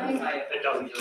It doesn't.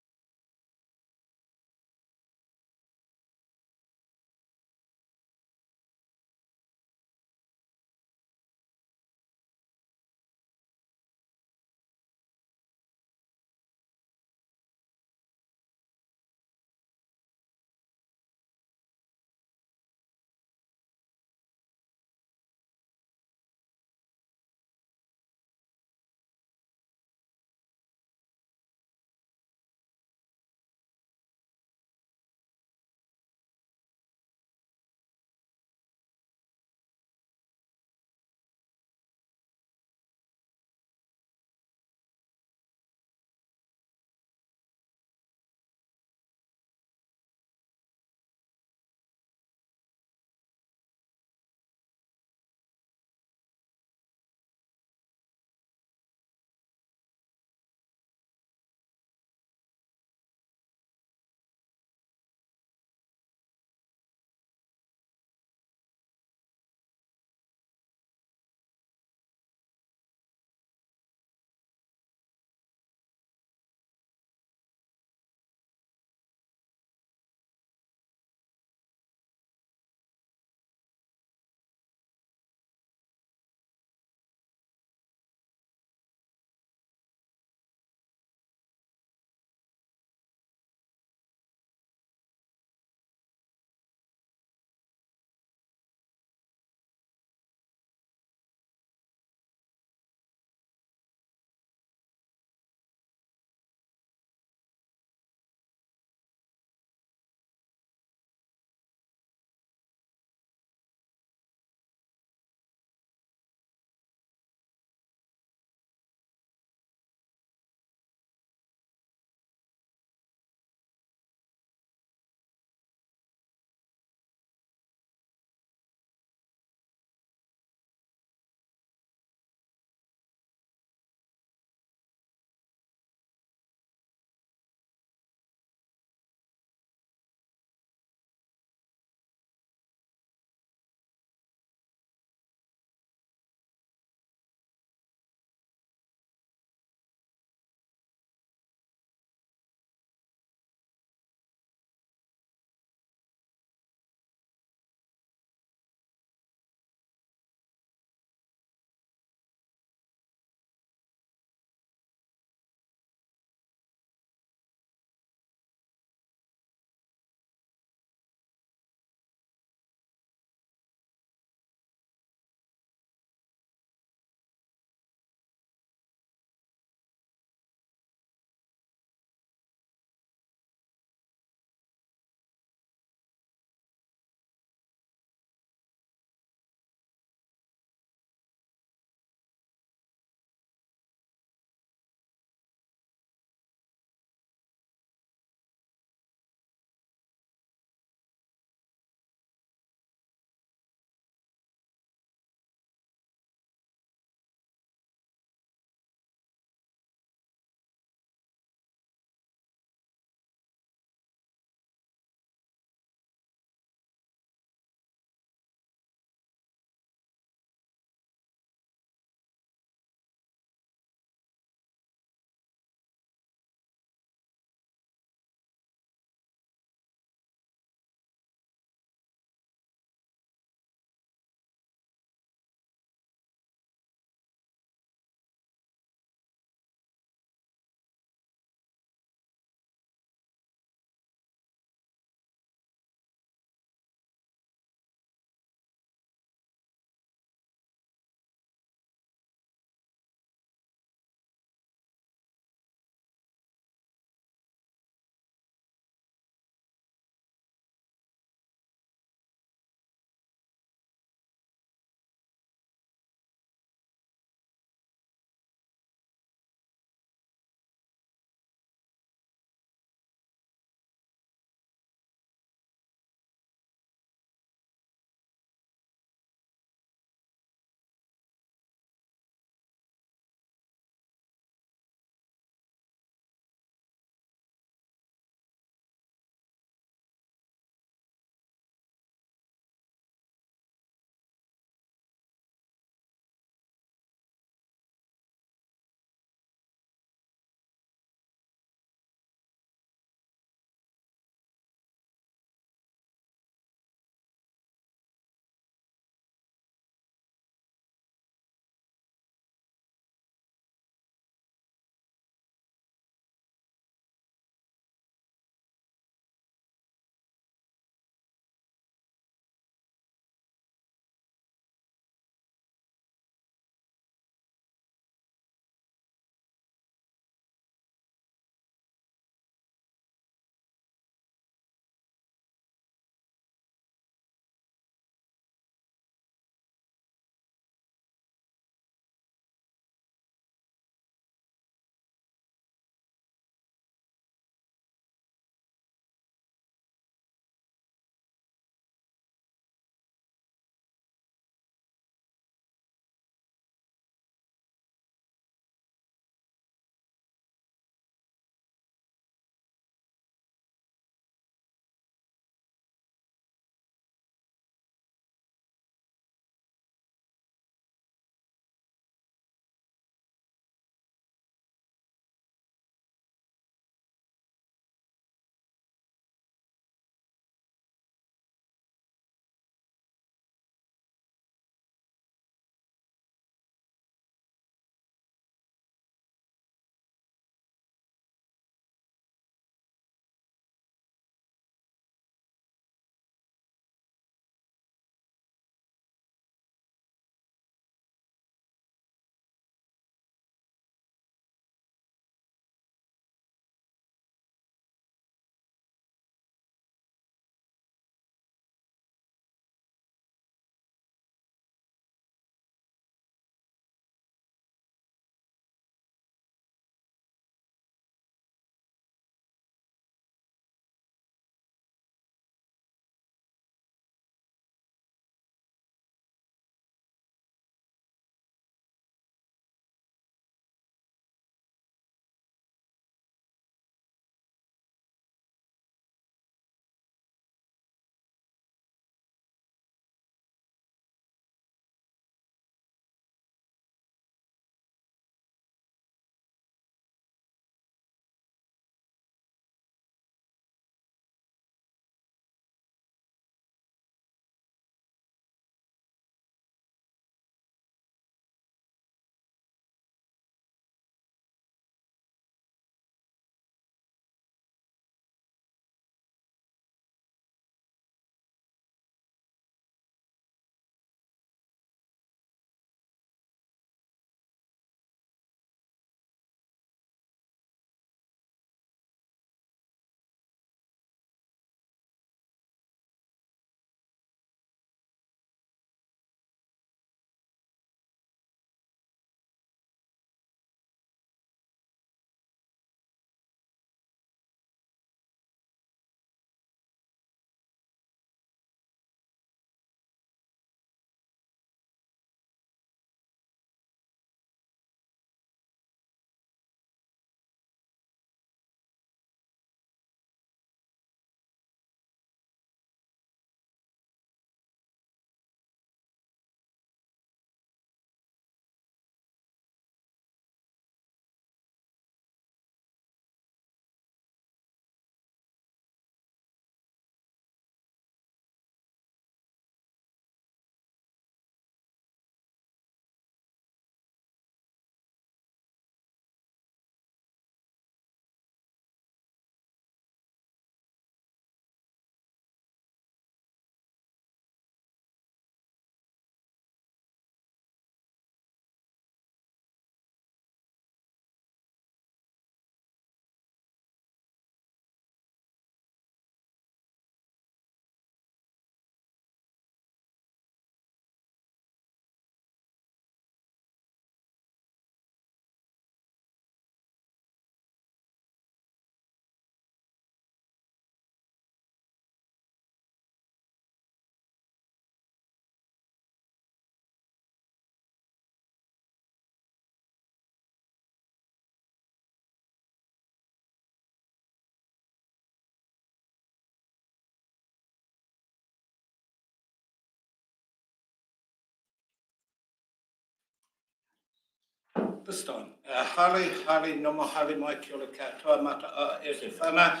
This time. Hale nomo hale mai kia ora katoa mata e te whana.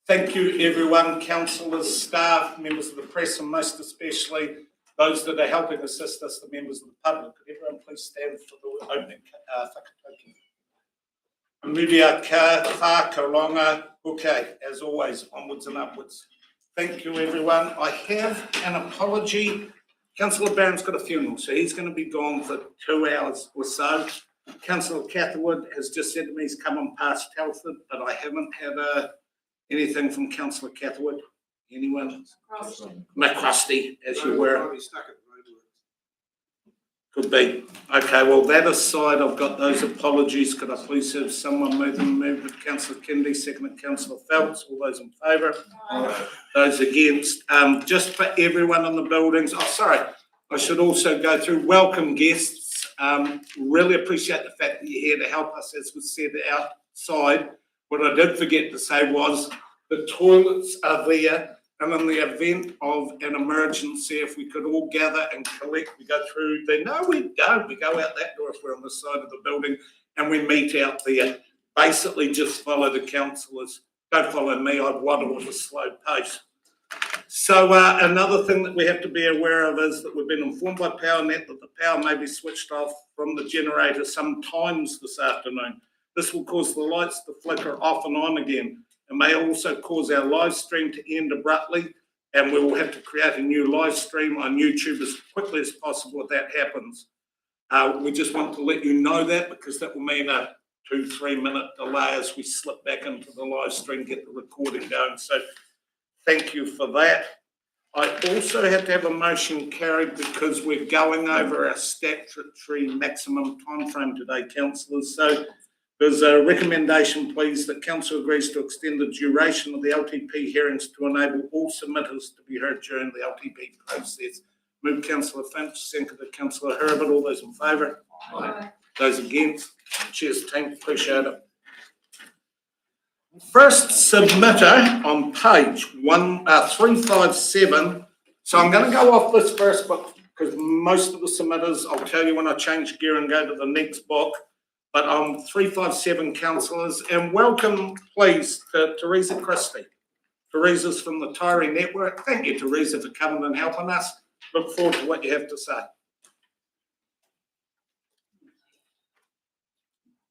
Thank you everyone, councillors, staff, members of the press, and most especially those that are helping assist us, the members of the public. Could everyone please stand for the opening whakatauki. Mudia ka whakaronga. Okay, as always, onwards and upwards. Thank you everyone. I have an apology. Councillor Barron's got a funeral, so he's going to be gone for 2 hours or so. Councillor Catherwood has just said to me he's come on past Telford, but I haven't had anything from Councillor Catherwood. Anyone? McCrusty, as you were. Could be. Okay, well, that aside, I've got those apologies. Could I please have someone move with Councillor Kennedy, seconded Councillor Phelps. All those in favour? Those against. Just for everyone in the buildings. Oh, sorry. I should also go through welcome guests. Really appreciate the fact that you're here to help us, as was said outside. What I did forget to say was the toilets are there. And in the event of an emergency, if we could all gather and collect, we go through there. No, we don't. We go out that door if we're on the side of the building and we meet out there. Basically, just follow the councillors. Don't follow me. I'd waddle at a slow pace. So another thing that we have to be aware of is that we've been informed by PowerNet that the power may be switched off from the generator sometimes this afternoon. This will cause the lights to flicker off and on again. It may also cause our live stream to end abruptly, and we will have to create a new live stream on YouTube as quickly as possible if that happens. We just want to let you know that, because that will mean a 2-3 minute delay as we slip back into the live stream, get the recording going. So thank you for that. I also have to have a motion carried because we're going over our statutory maximum time frame today, councillors. So there's a recommendation, please, that council agrees to extend the duration of the LTP hearings to enable all submitters to be heard during the LTP process. Move Councillor Finch, seconded Councillor Herbert. All those in favour? Aye. Those against? Cheers, team. Appreciate it. First submitter on page 357. So I'm going to go off this first book because most of the submitters, I'll tell you when I change gear and go to the next book. But 357 councillors, and welcome, please, to Teresa Christie. Teresa's from the Taieri Network. Thank you, Teresa, for coming and helping us. Look forward to what you have to say.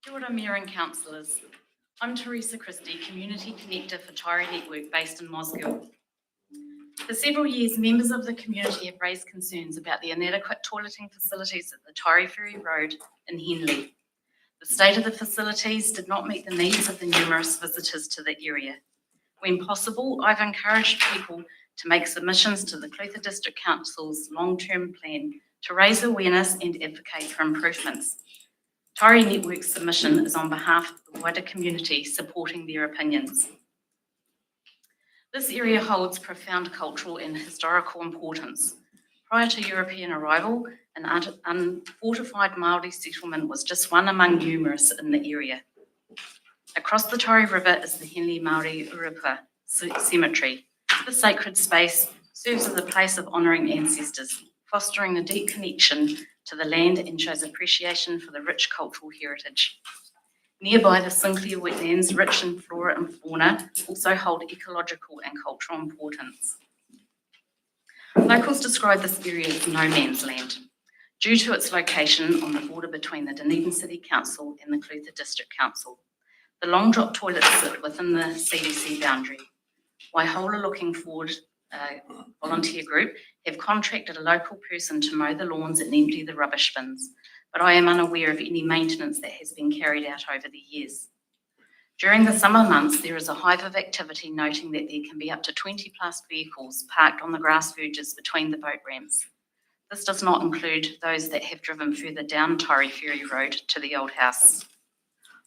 Kia ora, Mayor and councillors. I'm Teresa Christie, Community Connector for Taieri Network based in Mosgiel. For several years, members of the community have raised concerns about the inadequate toileting facilities at the Taieri Ferry Road in Henley. The state of the facilities did not meet the needs of the numerous visitors to the area. When possible, I've encouraged people to make submissions to the Clutha District Council's long-term plan to raise awareness and advocate for improvements. Taieri Network's submission is on behalf of the wider community supporting their opinions. This area holds profound cultural and historical importance. Prior to European arrival, an unfortified Māori settlement was just one among numerous in the area. Across the Taieri River is the Henley Māori Urupua Cemetery. This sacred space serves as a place of honouring ancestors, fostering a deep connection to the land and shows appreciation for the rich cultural heritage. Nearby, the Sinclair wetlands, rich in flora and fauna, also hold ecological and cultural importance. Locals describe this area as no man's land, due to its location on the border between the Dunedin City Council and the Clutha District Council. The long drop toilets sit within the CDC boundary. Waihola Looking Forward volunteer group have contracted a local person to mow the lawns and empty the rubbish bins, but I am unaware of any maintenance that has been carried out over the years. During the summer months, there is a hive of activity, noting that there can be up to 20 plus vehicles parked on the grass verges between the boat ramps. This does not include those that have driven further down Taieri Ferry Road to the old house.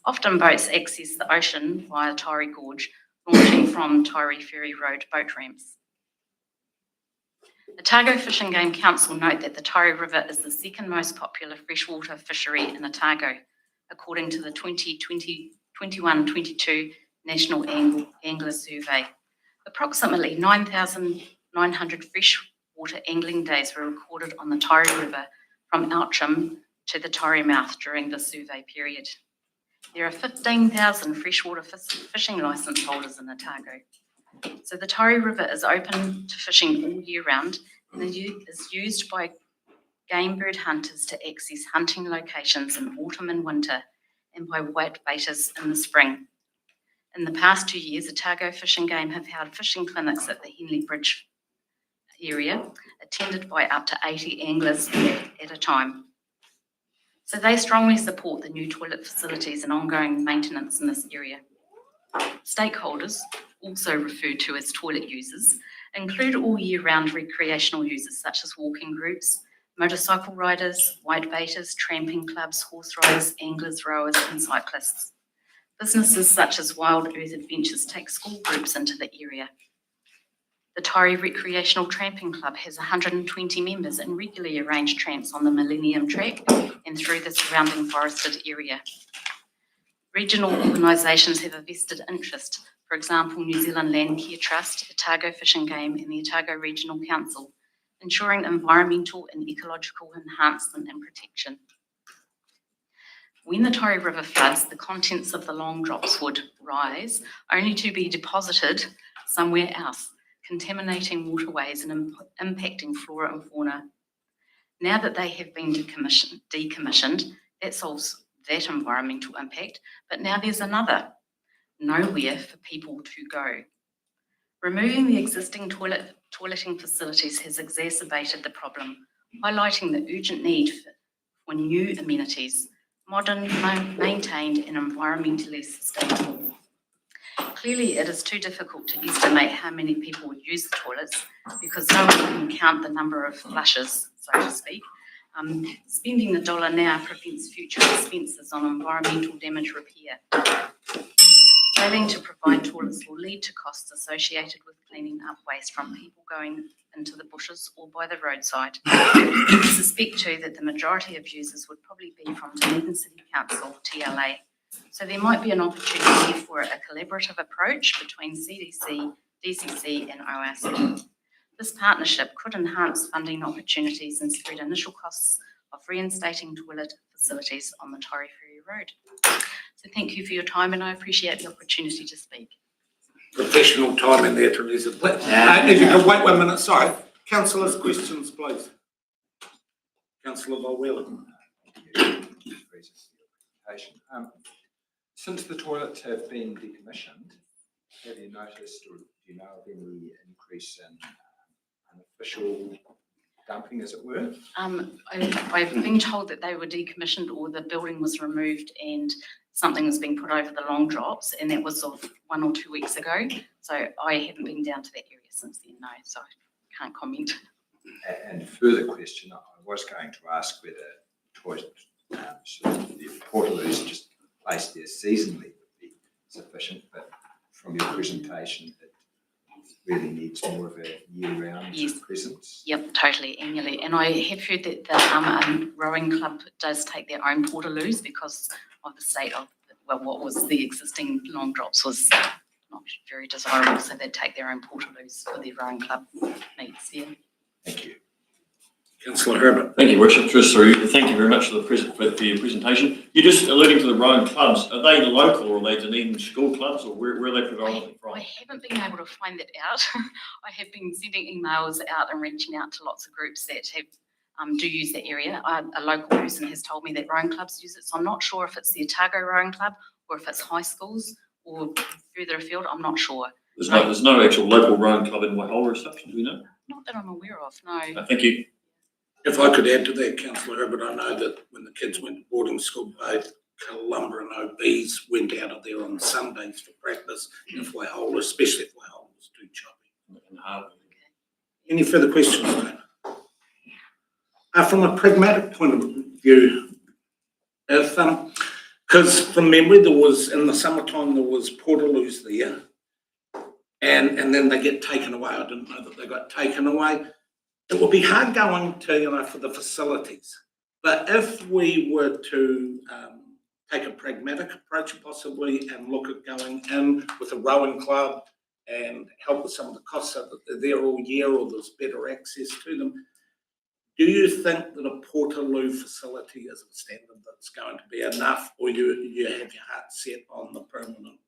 Often boats access the ocean via Taieri Gorge, launching from Taieri Ferry Road boat ramps. The Otago Fish and Game Council note that the Taieri River is the second most popular freshwater fishery in Otago, according to the 2021-22 National Angler Survey. Approximately 9,900 freshwater angling days were recorded on the Taieri River from Outram to the Torrey Mouth during the survey period. There are 15,000 freshwater fishing licence holders in Otago. So the Torrey River is open to fishing all year round and is used by game bird hunters to access hunting locations in autumn and winter and by white baiters in the spring. In the past 2 years, Otago Fish and Game have held fishing clinics at the Henley Bridge area, attended by up to 80 anglers at a time. So they strongly support the new toilet facilities and ongoing maintenance in this area. Stakeholders, also referred to as toilet users, include all year round recreational users such as walking groups, motorcycle riders, white baiters, tramping clubs, horse riders, anglers, rowers and cyclists. Businesses such as Wild Earth Adventures take school groups into the area. The Torrey Recreational Tramping Club has 120 members and regularly arrange tramps on the Millennium Track and through the surrounding forested area. Regional organisations have a vested interest, for example, New Zealand Land Care Trust, Otago Fish and Game and the Otago Regional Council, ensuring environmental and ecological enhancement and protection. When the Torrey River floods, the contents of the long drops would rise, only to be deposited somewhere else, contaminating waterways and impacting flora and fauna. Now that they have been decommissioned, that solves that environmental impact, but now there's another, nowhere for people to go. Removing the existing toileting facilities has exacerbated the problem, highlighting the urgent need for new amenities, modern, maintained and environmentally sustainable. Clearly, it is too difficult to estimate how many people would use the toilets because no one can count the number of flushes, so to speak. Spending the dollar now prevents future expenses on environmental damage repair. Failing to provide toilets will lead to costs associated with cleaning up waste from people going into the bushes or by the roadside. I suspect too that the majority of users would probably be from Dunedin City Council, TLA. So there might be an opportunity for a collaborative approach between CDC, DCC and ORC. This partnership could enhance funding opportunities and spread initial costs of reinstating toilet facilities on the Torrey Ferry Road. So thank you for your time and I appreciate the opportunity to speak. Professional time in there, Teresa. If you could wait 1 minute, sorry. Councillors, questions, please. Councillor Volwell. Since the toilets have been decommissioned, have you noticed or do you know of any increase in unofficial dumping, as it were? I've been told that they were decommissioned or the building was removed and something was being put over the long drops, and that was of 1 or 2 weeks ago. So I haven't been down to that area since then, no, so I can't comment. And further question, I was going to ask whether toilet, the portaloos just placed there seasonally would be sufficient, but from your presentation, it really needs more of a year-round presence. Yep, totally, annually. And I have heard that the rowing club does take their own portaloos because of the state of, well, what was the existing long drops was not very desirable, so they'd take their own portaloos for their rowing club needs, yeah. Thank you. Councillor Herbert. Thank you, Worship. Thank you very much for your presentation. You're just alluding to the rowing clubs. Are they local or are they Dunedin school clubs or where are they predominantly from? I haven't been able to find that out. I have been sending emails out and reaching out to lots of groups that have do use that area. A local person has told me that rowing clubs use it, so I'm not sure if it's the Otago Rowing Club or if it's high schools or further afield. I'm not sure. There's no actual local rowing club in Waihola as such, do we know? Not that I'm aware of, no. Thank you. If I could add to that, Councillor Herbert, I know that when the kids went to boarding school, both Columba and OBs went out of there on Sundays for practice if Waihola, especially if Waihola was too choppy. Any further questions, Dana? From a pragmatic point of view, because from memory there was, in the summertime, there was portaloos there and then they get taken away. I didn't know that they got taken away. It would be hard going to, for the facilities. But if we were to take a pragmatic approach possibly and look at going in with a rowing club and help with some of the costs so that they're there all year or there's better access to them, Do you think that a Portaloo facility is a standard that's going to be enough, or you have your heart set on the permanent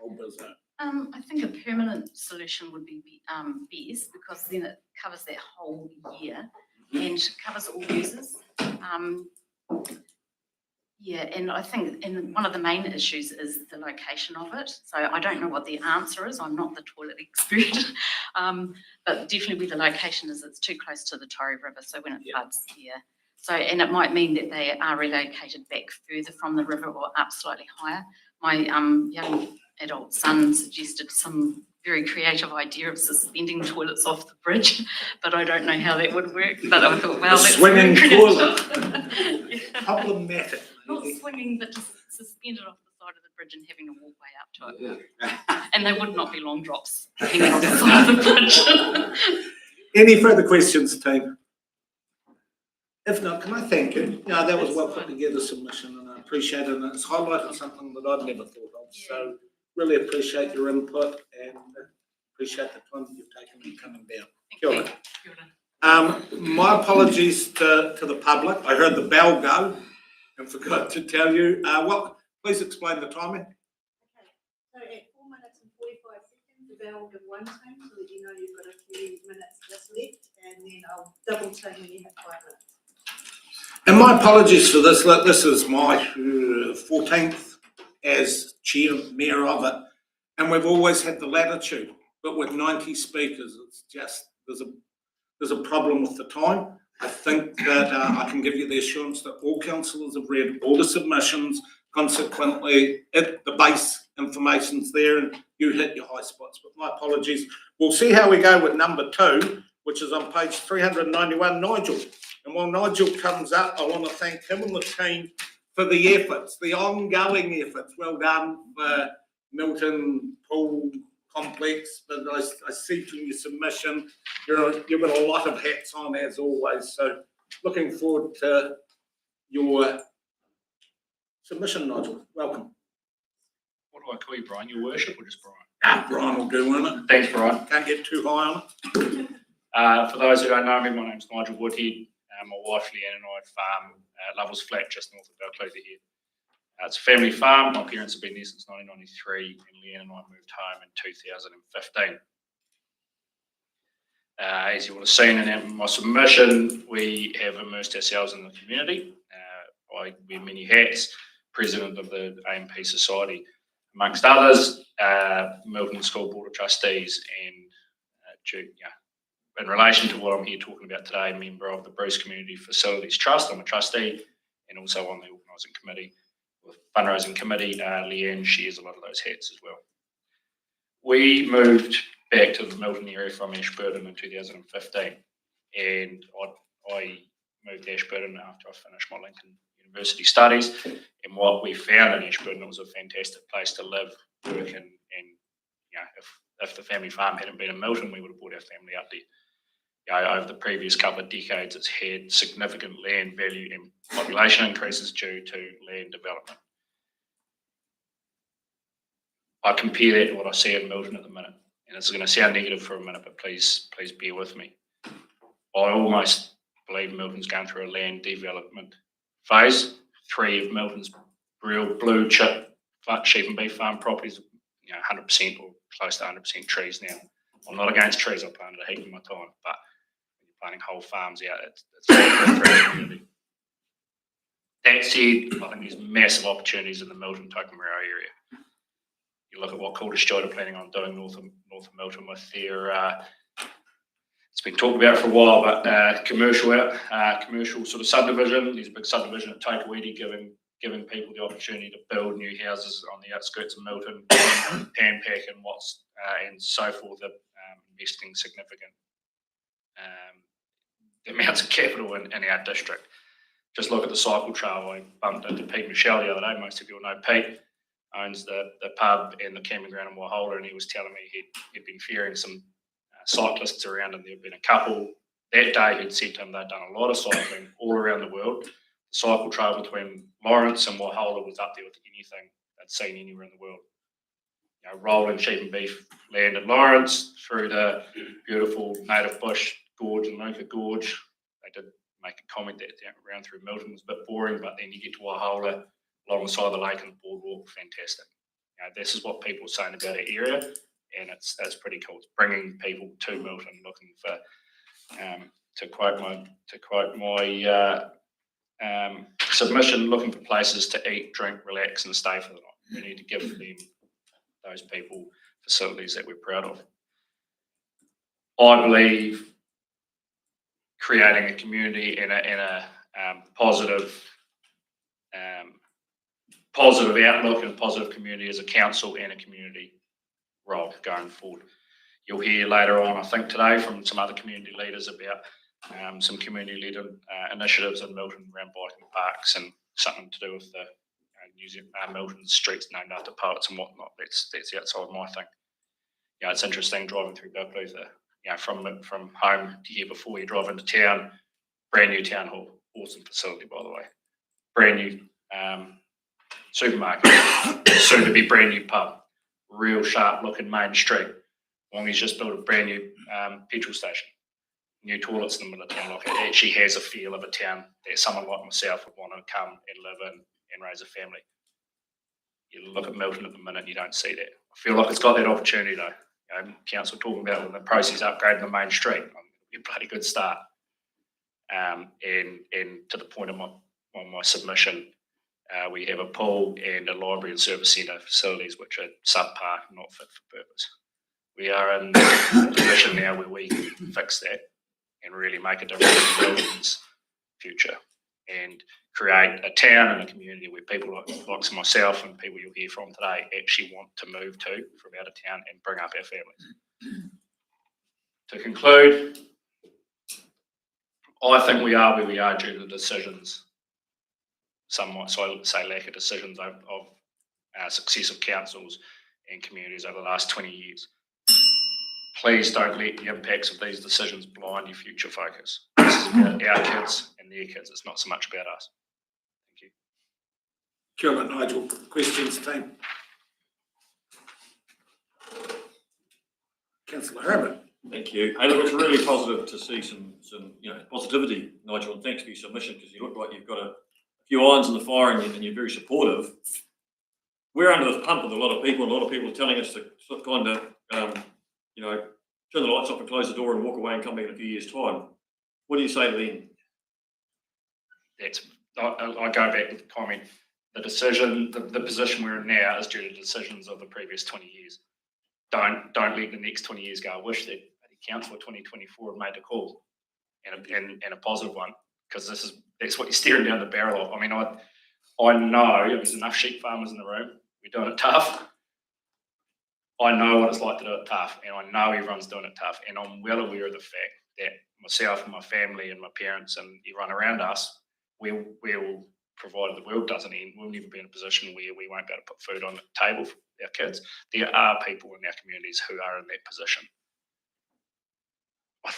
whole business? I think a permanent solution would be best, because then it covers that whole year and covers all users. Yeah, and I think, and one of the main issues is the location of it. So I don't know what the answer is. I'm not the toilet expert. But definitely the location is, it's too close to the Torrey River. So when it floods, yeah. So, and it might mean that they are relocated back further from the river or up slightly higher. My young adult son suggested some very creative idea of suspending toilets off the bridge, but I don't know how that would work. But I thought, well, that's swinging toilet. Yeah. Problematic. Not swinging, but just suspended off the side of the bridge and having a walkway up to it. And they would not be long drops hanging off the side of the bridge. Any further questions, team? If not, can I thank you? No, that was well put together submission, and I appreciate it. And it's highlighted something that I'd never thought of. So really appreciate your input and appreciate the time that you've taken in coming down. Kia ora. Kia ora. My apologies to the public. I heard the bell go and forgot to tell you. Please explain the timing. Okay, so at 4 minutes and 45 seconds, the bell will give one tone so that you know you've got a few minutes just left, and then I'll double tone when you have 5 minutes. And my apologies for this. Look, this is my 14th as mayor of it, and we've always had the latitude. But with 90 speakers, it's just there's a problem with the time. I think that I can give you the assurance that all councillors have read all the submissions. Consequently, the base information's there, and you hit your high spots. But my apologies. We'll see how we go with number 2, which is on page 391, Nigel. And while Nigel comes up, I want to thank him and the team for the efforts, the ongoing efforts. Well done for Milton Pool Complex. But I see from your submission, you've got a lot of hats on as always. So looking forward to your submission, Nigel. Welcome. What do I call you, Brian? Your worship or just Brian? Brian will do, won't it? Thanks, Brian. Can't get too high on it. For those who don't know me, my name's Nigel Woodhead. My wife Leanne and I farm Lovell's Flat just north of Balclutha here. It's a family farm. My parents have been there since 1993, and Leanne and I moved home in 2015. As you would have seen in my submission, we have immersed ourselves in the community. I wear many hats, president of the AMP Society, amongst others, Milton School Board of Trustees, and in relation to what I'm here talking about today, member of the Bruce Community Facilities Trust. I'm a trustee and also on the organising committee. With fundraising committee, Leanne shares a lot of those hats as well. We moved back to the Milton area from Ashburton in 2015, and I moved to Ashburton after I finished my Lincoln University studies. And what we found in Ashburton, it was a fantastic place to live, work, and if the family farm hadn't been in Milton, we would have brought our family up there. Over the previous couple of decades, it's had significant land value and population increases due to land development. I compare that to what I see in Milton at the minute, and it's going to sound negative for a minute, but please bear with me. I almost believe Milton's going through a land development phase. 3 of Milton's real blue chip sheep and beef farm properties, 100% or close to 100% trees now. I'm not against trees. I planted a heap in my time, but when you're planting whole farms out, it's very good for the community. That said, I think there's massive opportunities in the Milton Tokomaroa area. You look at what Coldestream are planning on doing north of Milton with their, it's been talked about for a while, but commercial sort of subdivision. There's a big subdivision at Tokoidi giving people the opportunity to build new houses on the outskirts of Milton, Panpack and so forth, investing significant amounts of capital in our district. Just look at the cycle trail. I bumped into Pete Michelle the other day. Most of you will know Pete owns the pub and the camping ground in Waiholder, and he was telling me he'd been ferrying some cyclists around, and there'd been a couple that day who'd said to him they'd done a lot of cycling all around the world. The cycle trail between Lawrence and Waiholder was up there with anything they'd seen anywhere in the world. Rolling sheep and beef land at Lawrence through the beautiful native bush gorge and Luka Gorge. They did make a comment that around through Milton was a bit boring, but then you get to Wahola alongside the lake and the boardwalk, fantastic. This is what people are saying about our area, and it's pretty cool. It's bringing people to Milton looking for, to quote my submission, looking for places to eat, drink, relax, and stay for the night. We need to give them, those people, facilities that we're proud of. I believe creating a community and a positive outlook and a positive community as a council and a community role going forward. You'll hear later on, I think today, from some other community leaders about some community-led initiatives in Milton around biking parks and something to do with the New Zealand, Milton streets named after poets and whatnot. That's outside my thing. It's interesting driving through Balclutha, from home to here before you drive into town. Brand new town hall, awesome facility, by the way. Brand new supermarket, soon to be brand new pub, real sharp looking main street. Wongi's just built a brand new petrol station, new toilets in the middle of town. Like, it actually has a feel of a town that someone like myself would want to come and live in and raise a family. You look at Milton at the minute, you don't see that. I feel like it's got that opportunity though. Council talking about when the process upgrading the main street, it'd be a bloody good start. And to the point of my submission, we have a pool and a library and service centre facilities which are subpar, not fit for purpose. We are in a position now where we can fix that and really make a difference in Milton's future and create a town and a community where people like myself and people you'll hear from today actually want to move to from out of town and bring up our families. To conclude, I think we are where we are due to decisions, some might say lack of decisions of successive councils and communities over the last 20 years. Please don't let the impacts of these decisions blind your future focus. This is about our kids and their kids. It's not so much about us. Thank you. Kia ora, Nigel. Questions, team? Councillor Herbert. Thank you. Hey, look, it's really positive to see some positivity, Nigel, and thanks for your submission, because you look like you've got a few irons in the fire and you're very supportive. We're under the pump with a lot of people, and a lot of people are telling us to kind of, turn the lights off and close the door and walk away and come back in a few years' time. What do you say to them? I go back to the comment. The decision, the position we're in now is due to decisions of the previous 20 years. Don't let the next 20 years go. I wish that the council for 2024 had made a call and a positive one, because that's what you're staring down the barrel of. I mean, I know there's enough sheep farmers in the room. We're doing it tough. I know what it's like to do it tough, and I know everyone's doing it tough, and I'm well aware of the fact that myself and my family and my parents and everyone around us, we'll, provided the world doesn't end, we'll never be in a position where we won't be able to put food on the table for our kids. There are people in our communities who are in that position. I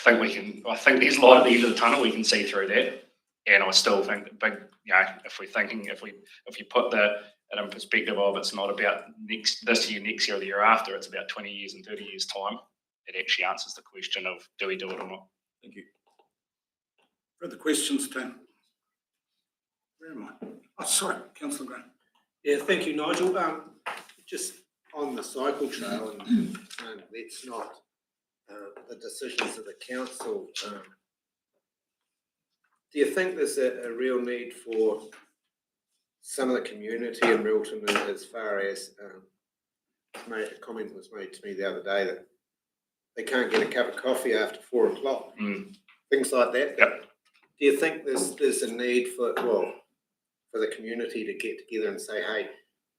think there's light at the end of the tunnel. We can see through that, and I still think that big, if you put it in perspective of, it's not about this year, next year, or the year after. It's about 20 years and 30 years time. It actually answers the question of, do we do it or not? Thank you. Further questions, team? Where am I? Oh, sorry, Councillor Graham. Yeah, thank you, Nigel. Just on the cycle trail, and that's not the decisions of the council. Do you think there's a real need for some of the community in Milton, as far as a comment was made to me the other day that they can't get a cup of coffee after 4 o'clock, things like that? Yep. Do you think there's a need for the community to get together and say, hey,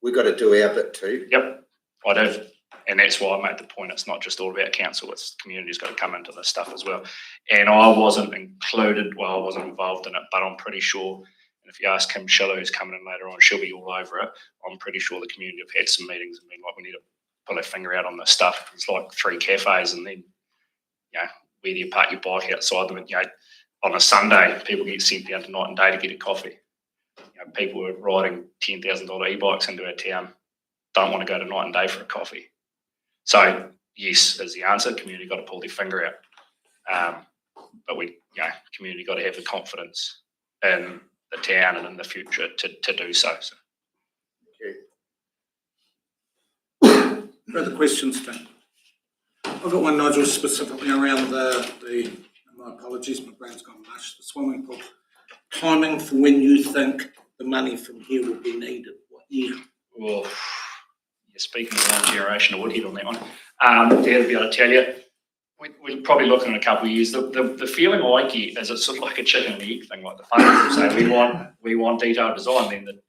we've got to do our bit too? Yep, I do. And that's why I made the point. It's not just all about council, it's the community's got to come into this stuff as well. And I wasn't included, I wasn't involved in it, but I'm pretty sure, and if you ask Kim Schiller, who's coming in later on, she'll be all over it. I'm pretty sure the community have had some meetings and been like, we need to pull our finger out on this stuff. It's like 3 cafes, and then, where do you park your bike outside them? On a Sunday, people get sent down to Night and Day to get a coffee. People are riding $10,000 e-bikes into our town, don't want to go to Night and Day for a coffee. So yes, is the answer. Community got to pull their finger out. but community got to have the confidence in the town and in the future to do so. Further questions, Tim? I've got one, Nigel, specifically around the my apologies, my brain's gone mush, the swimming pool. Timing for when you think the money from here will be needed, what year? Well, you're speaking of one generation of Woodhead on that one. Dad will be able to tell you. We're probably looking at a couple of years. The feeling I get is it's sort of like a chicken and egg thing, like the funders will say we want detailed design, then the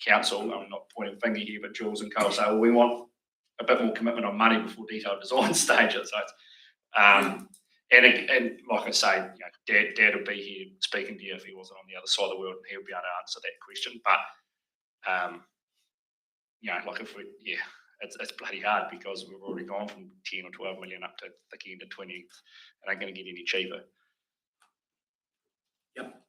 council, I'm not pointing a finger here, but Jules and Co say, well, we want a bit more commitment on money before detailed design stages. So it's, and like I say, Dad will be here speaking to you if he wasn't on the other side of the world, and he'll be able to answer that question. But like if it's bloody hard because we've already gone from 10 or 12 million up to the end of 20. It ain't going to get any cheaper. Yep.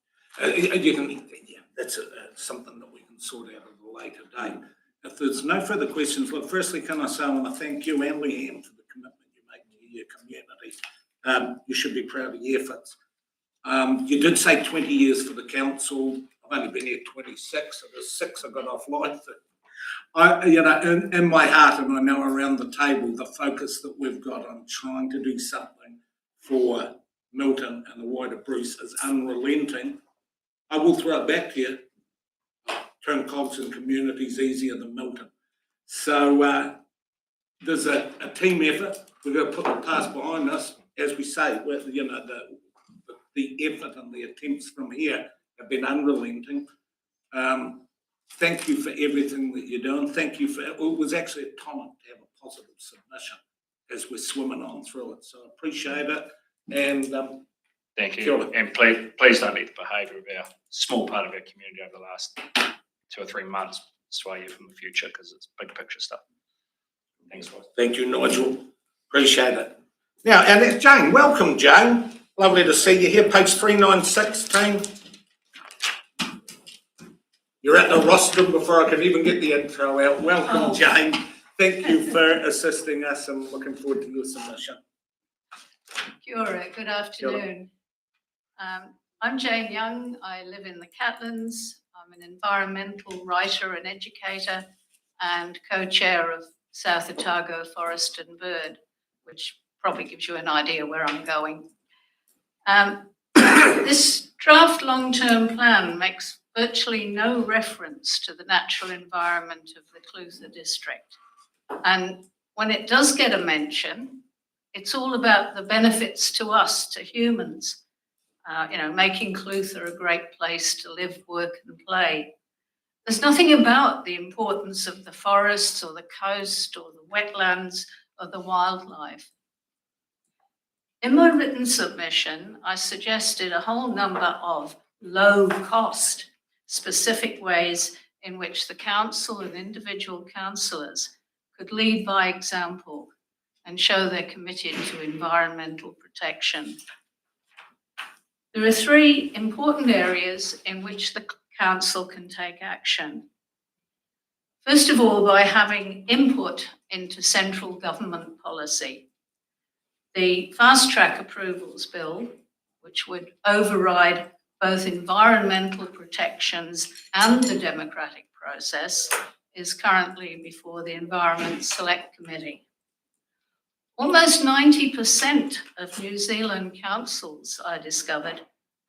That's something that we can sort out at a later date. If there's no further questions, look, firstly, can I say I want to thank you and Leanne for the commitment you make to your community. You should be proud of your efforts. You did say 20 years for the council. I've only been here 26, so there's 6 I got off life. In my heart, and I know around the table, the focus that we've got on trying to do something for Milton and the wider Bruce is unrelenting. I will throw it back to you. Turn cogs and communities easier than Milton. So there's a team effort. We've got to put the past behind us. As we say, the effort and the attempts from here have been unrelenting. Thank you for everything that you're doing. Thank you for, it was actually a tonic to have a positive submission as we're swimming on through it. So I appreciate it. And thank you. And please don't let the behaviour of our small part of our community over the last 2 or 3 months sway you from the future, because it's big picture stuff. Thanks, guys. Thank you, Nigel. Appreciate it. Now, and it's Jane. Welcome, Jane. Lovely to see you here. Page 396, team. You're at the rostrum before I can even get the intro out. Welcome, Jane. Thank you for assisting us and looking forward to your submission. Kia ora, good afternoon. I'm Jane Young. I live in the Catlins. I'm an environmental writer and educator and co-chair of South Otago Forest and Bird, which probably gives you an idea where I'm going. This draft long-term plan makes virtually no reference to the natural environment of the Clutha district. And when it does get a mention, it's all about the benefits to us, to humans, making Clutha a great place to live, work and play. There's nothing about the importance of the forests or the coast or the wetlands or the wildlife. In my written submission, I suggested a whole number of low-cost specific ways in which the council and individual councillors could lead by example and show they're committed to environmental protection. There are 3 important areas in which the council can take action. First of all, by having input into central government policy. The Fast Track Approvals Bill, which would override both environmental protections and the democratic process, is currently before the Environment Select Committee. Almost 90% of New Zealand councils, I discovered,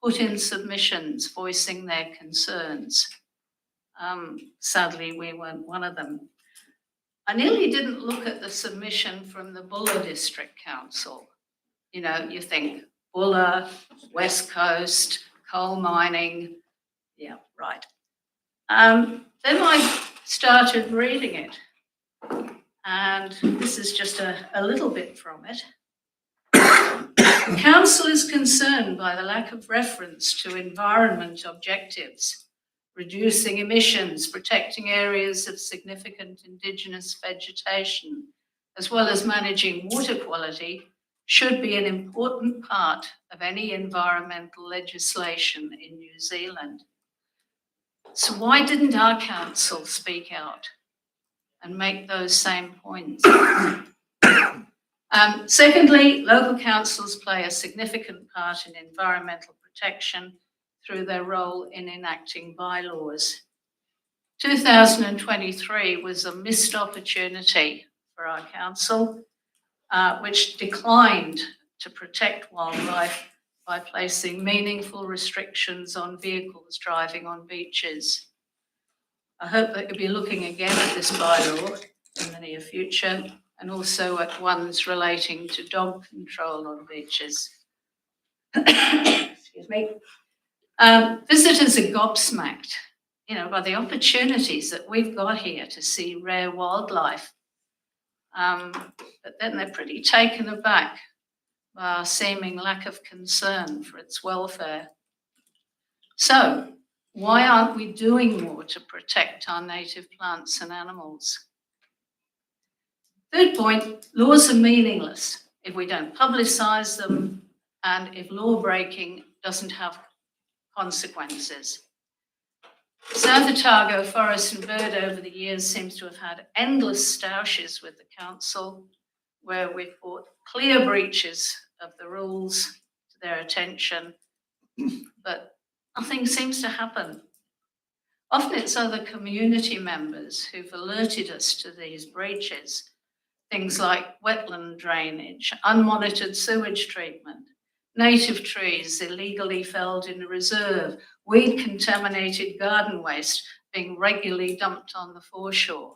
put in submissions voicing their concerns. Sadly, we weren't one of them. I nearly didn't look at the submission from the Bulla District Council. You think Bulla, West Coast, coal mining, yeah, right. Then I started reading it, and this is just a little bit from it. The council is concerned by the lack of reference to environment objectives, reducing emissions, protecting areas of significant indigenous vegetation, as well as managing water quality, should be an important part of any environmental legislation in New Zealand. So why didn't our council speak out and make those same points? Secondly, local councils play a significant part in environmental protection through their role in enacting bylaws. 2023 was a missed opportunity for our council, which declined to protect wildlife by placing meaningful restrictions on vehicles driving on beaches. I hope that you'll be looking again at this bylaw in the near future, and also at ones relating to dog control on beaches. Excuse me. Visitors are gobsmacked, by the opportunities that we've got here to see rare wildlife. But then they're pretty taken aback by our seeming lack of concern for its welfare. So, why aren't we doing more to protect our native plants and animals? Third point, laws are meaningless if we don't publicise them and if law breaking doesn't have consequences. South Otago Forest and Bird over the years seems to have had endless stoushes with the council where we've brought clear breaches of the rules to their attention, but nothing seems to happen. Often it's other community members who've alerted us to these breaches, things like wetland drainage, unmonitored sewage treatment, native trees illegally felled in a reserve, weed-contaminated garden waste being regularly dumped on the foreshore.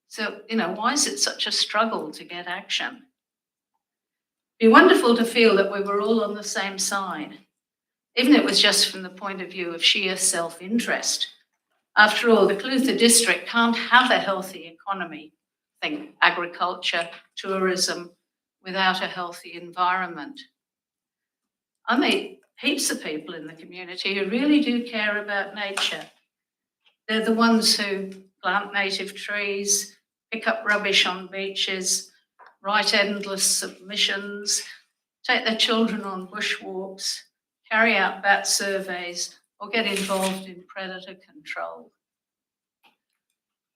So, why is it such a struggle to get action? It'd be wonderful to feel that we were all on the same side, even if it was just from the point of view of sheer self-interest. After all, the Clutha district can't have a healthy economy, think agriculture, tourism, without a healthy environment. I meet heaps of people in the community who really do care about nature. They're the ones who plant native trees, pick up rubbish on beaches, write endless submissions, take their children on bushwalks, carry out bat surveys, or get involved in predator control.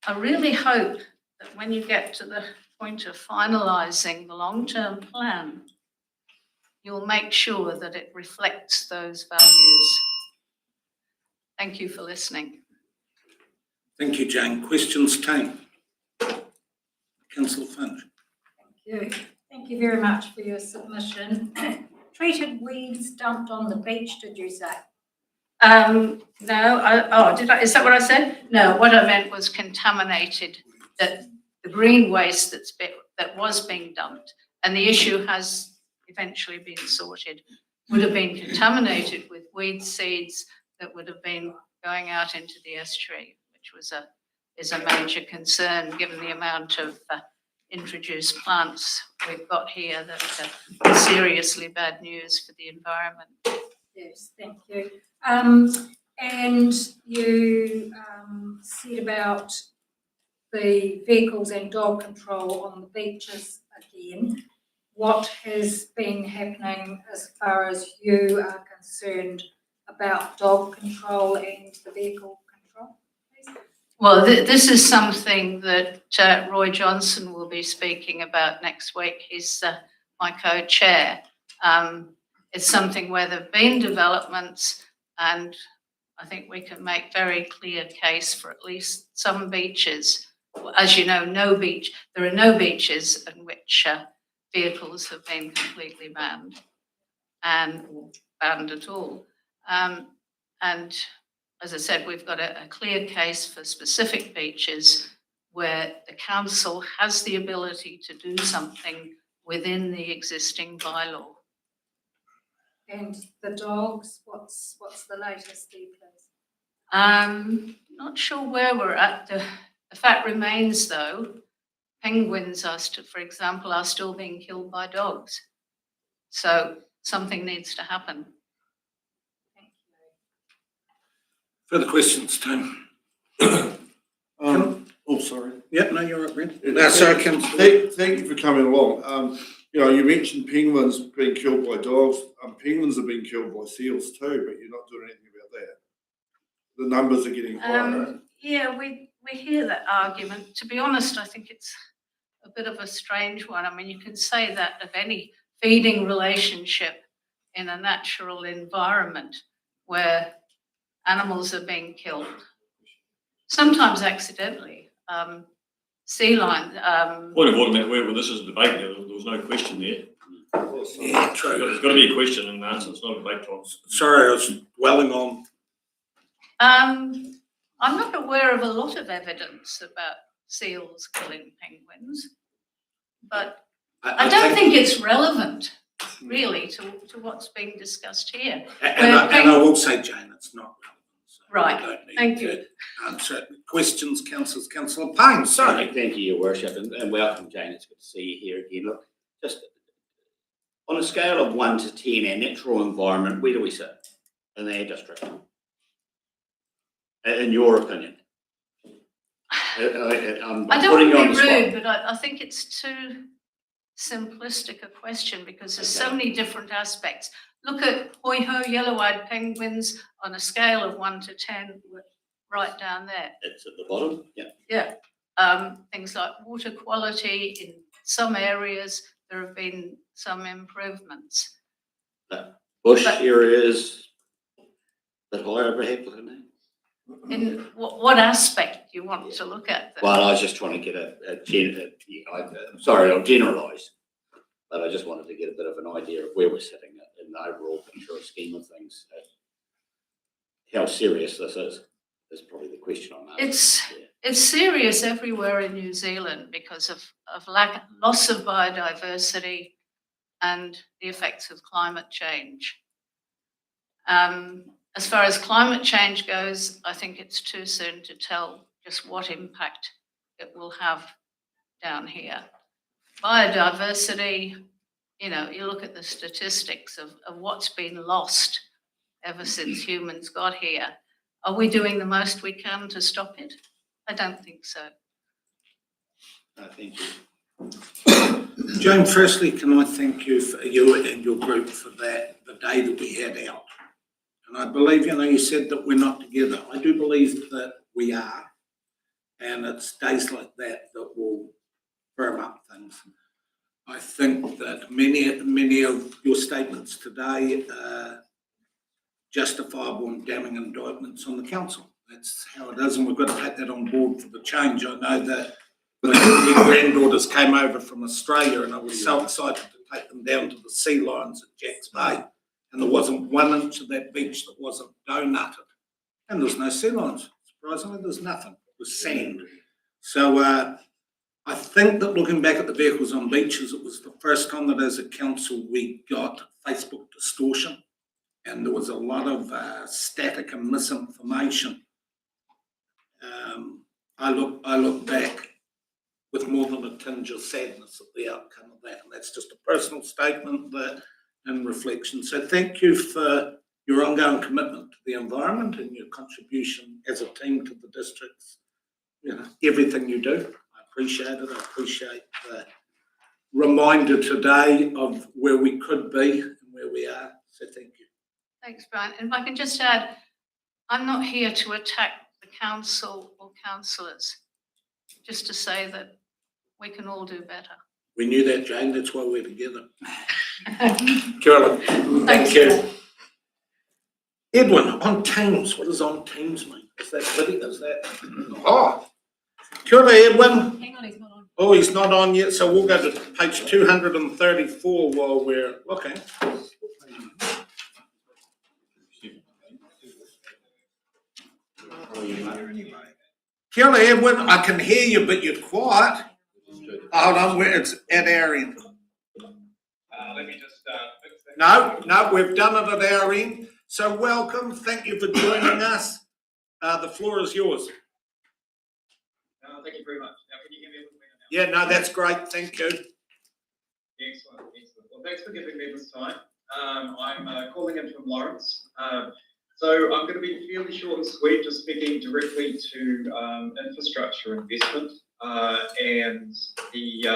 I really hope that when you get to the point of finalising the long-term plan, you'll make sure that it reflects those values. Thank you for listening. Thank you, Jane. Questions, Tane? Councillor Finch. Thank you. Thank you very much for your submission. Treated weeds dumped on the beach, did you say? No, is that what I said? No, what I meant was contaminated, that the green waste that was being dumped, and the issue has eventually been sorted, would have been contaminated with weed seeds that would have been going out into the estuary, which is a major concern given the amount of introduced plants we've got here that are seriously bad news for the environment. Yes, thank you. And you said about the vehicles and dog control on the beaches again. What has been happening as far as you are concerned about dog control and the vehicle control, please? Well, this is something that Roy Johnson will be speaking about next week. He's my co-chair. It's something where there have been developments, and I think we can make very clear case for at least some beaches. As you know, there are no beaches in which vehicles have been completely banned or banned at all. And as I said, we've got a clear case for specific beaches where the council has the ability to do something within the existing bylaw. And the dogs, what's the latest there, please? Not sure where we're at. The fact remains, though, penguins for example, are still being killed by dogs. So something needs to happen. Thank you. Further questions, Tane? Sorry. Yep, no, you're right, Brent. No, sorry, Councillor. Thank you for coming along. You mentioned penguins being killed by dogs. Penguins are being killed by seals too, but you're not doing anything about that. The numbers are getting higher. Yeah, we hear that argument. To be honest, I think it's a bit of a strange one. I mean, you can say that of any feeding relationship in a natural environment where animals are being killed, sometimes accidentally. Sea lion, Point of order, Matt, where this is a debate, there was no question there. Yeah, true. There's got to be a question and answer, it's not a debate, Tom. Sorry, I was dwelling on. I'm not aware of a lot of evidence about seals killing penguins, but I don't think it's relevant, really, to what's being discussed here. And I will say, Jane, it's not relevant. So Right, we don't need thank to you. answer questions, councillors. Councillor Payne, sorry. Thank you, Your Worship, and welcome, Jane. It's good to see you here again. Look, just on a scale of 1 to 10, our natural environment, where do we sit in our district? In your opinion? I'm I don't putting you want on to the be spot. rude, but I think it's too simplistic a question because there's so many different aspects. Look at hoi-ho yellow-eyed penguins on a scale of 1 to 10, right down there. It's at the bottom, yeah. Yeah, things like water quality in some areas, there have been some improvements. Bush But- areas, that higher perhaps, isn't it? In what aspect do you want to look at? Them? Well, I was just trying to get I'm sorry, I'll generalise, but I just wanted to get a bit of an idea of where we're sitting in the overall picture of scheme of things. How serious this is probably the question I'm asking. It's serious everywhere in New Zealand because of loss of biodiversity and the effects of climate change. As far as climate change goes, I think it's too soon to tell just what impact it will have down here. Biodiversity, you know, you look at the statistics of what's been lost ever since humans got here. Are we doing the most we can to stop it? I don't think so. Thank you. Jane, firstly, can I thank you for you and your group for that, the day that we had out. And I believe, you said that we're not together. I do believe that we are. And it's days like that that will firm up things. I think that many of your statements today are justifiable and damning indictments on the council. That's how it is, and we've got to take that on board for the change. I know that my granddaughters came over from Australia and I was so excited to take them down to the sea lions at Jacks Bay, and there wasn't 1 inch of that beach that wasn't donutted. And there's no sea lions. Surprisingly, there's nothing. It was sand. So I think that looking back at the vehicles on beaches, it was the first time that as a council we got Facebook distortion, and there was a lot of static and misinformation. I look back with more than a tinge of sadness at the outcome of that, and that's just a personal statement and reflection. So thank you for your ongoing commitment to the environment and your contribution as a team to the districts. Everything you do, I appreciate it. I appreciate the reminder today of where we could be and where we are. So thank you. Thanks, Brian. And if I can just add, I'm not here to attack the council or councillors, just to say that we can all do better. We knew that, Jane. That's why we're together. Carolyn, thank Thanks. you. Edwin, on Teams. What does on Teams mean? Is that video? Is that? Oh, kia ora, Edwin. Hang on, he's not on. Oh, he's not on yet, so we'll go to page 234 while we're looking. Kia ora, Edwin. I can hear you, but you're quiet. Hold on, it's at our end. Let me just fix that. No, we've done it at our end. So welcome. Thank you for joining us. The floor is yours. Thank you very much. Now, can you hear me a little better now? Yeah, no, that's great. Thank you. Excellent. Well, thanks for giving me this time. I'm calling in from Lawrence. So I'm going to be fairly short and sweet, just speaking directly to infrastructure investment and the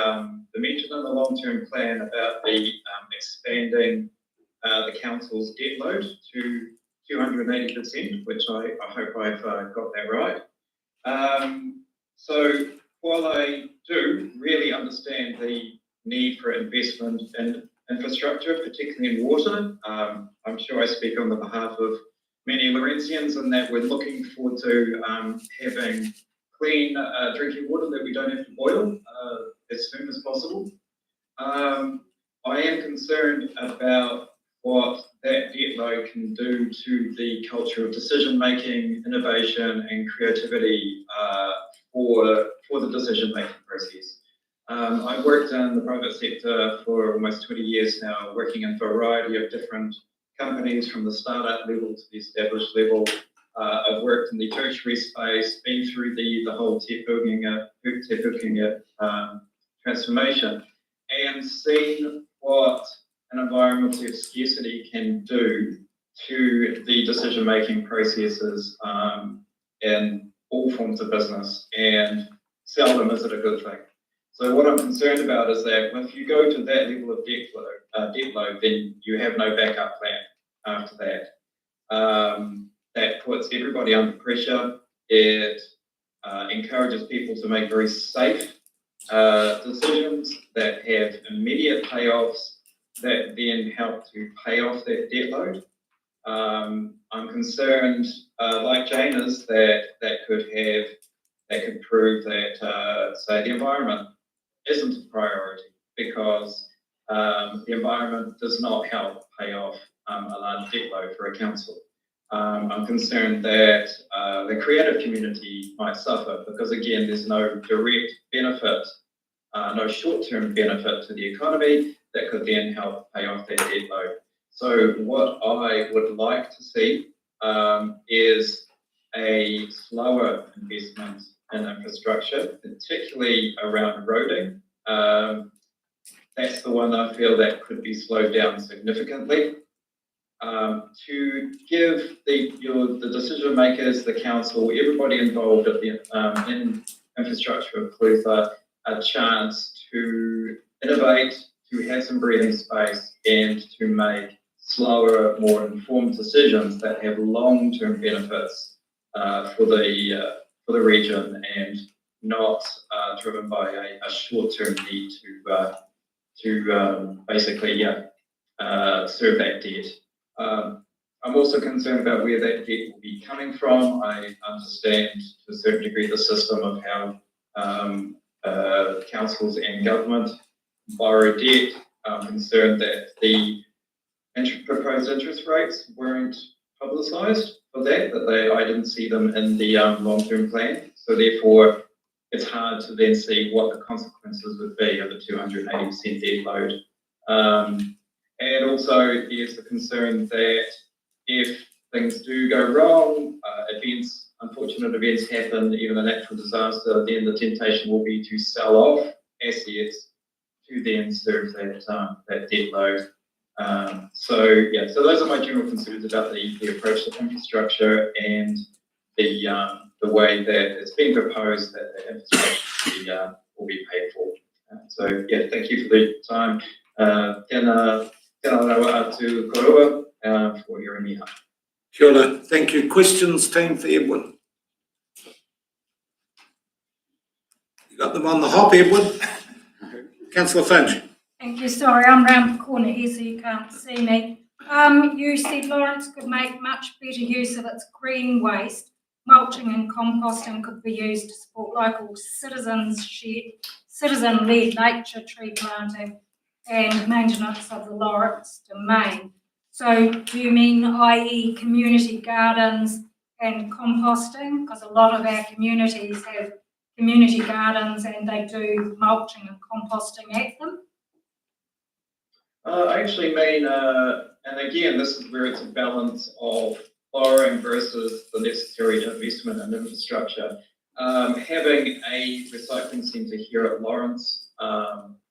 mention in the long-term plan about the expanding the council's debt load to 280%, which I hope I've got that right. So while I do really understand the need for investment in infrastructure, particularly in water, I'm sure I speak on the behalf of many Laurentians in that we're looking forward to having clean drinking water that we don't have to boil as soon as possible. I am concerned about what that debt load can do to the culture of decision-making, innovation and creativity for the decision-making process. I've worked in the private sector for almost 20 years now, working in a variety of different companies from the startup level to the established level. I've worked in the tertiary space, been through the whole Te Pukenga transformation, and seen what an environment of scarcity can do to the decision-making processes in all forms of business, and seldom is it a good thing. So what I'm concerned about is that if you go to that level of debt load, then you have no backup plan after that. That puts everybody under pressure. It encourages people to make very safe decisions that have immediate payoffs that then help to pay off that debt load. I'm concerned, like Jane is, that could prove that, say, the environment isn't a priority because the environment does not help pay off a large debt load for a council. I'm concerned that the creative community might suffer because, again, there's no direct benefit, no short-term benefit to the economy that could then help pay off that debt load. So what I would like to see is a slower investment in infrastructure, particularly around roading. That's the one I feel that could be slowed down significantly. To give the decision makers, the council, everybody involved at in infrastructure of Clutha a chance to innovate, to have some breathing space, and to make slower, more informed decisions that have long-term benefits for the region and not driven by a short-term need to basically serve that debt. I'm also concerned about where that debt will be coming from. I understand to a certain degree the system of how councils and government borrow debt. I'm concerned that the proposed interest rates weren't publicised for that I didn't see them in the long-term plan. So therefore, it's hard to then see what the consequences would be of a 280% debt load. And also, there's the concern that if things do go wrong, unfortunate events happen, even a natural disaster, then the temptation will be to sell off assets to then serve that debt load. So those are my general concerns about the approach to infrastructure and the way that it's being proposed that the infrastructure will be paid for. Thank you for the time. Tēnā rawa atu korua for hearing me out. Kia ora. Thank you. Questions, team, for Edwin? You got them on the hop, Edwin? Councillor Finch. Thank you. Sorry, I'm round the corner here so you can't see me. You said Lawrence could make much better use of its green waste. Mulching and composting could be used to support local citizen-led nature tree planting and maintenance of the Lawrence domain. So do you mean i.e. community gardens and composting? Because a lot of our communities have community gardens and they do mulching and composting at them. I actually mean, and again, this is where it's a balance of borrowing versus the necessary investment in infrastructure. Having a recycling centre here at Lawrence,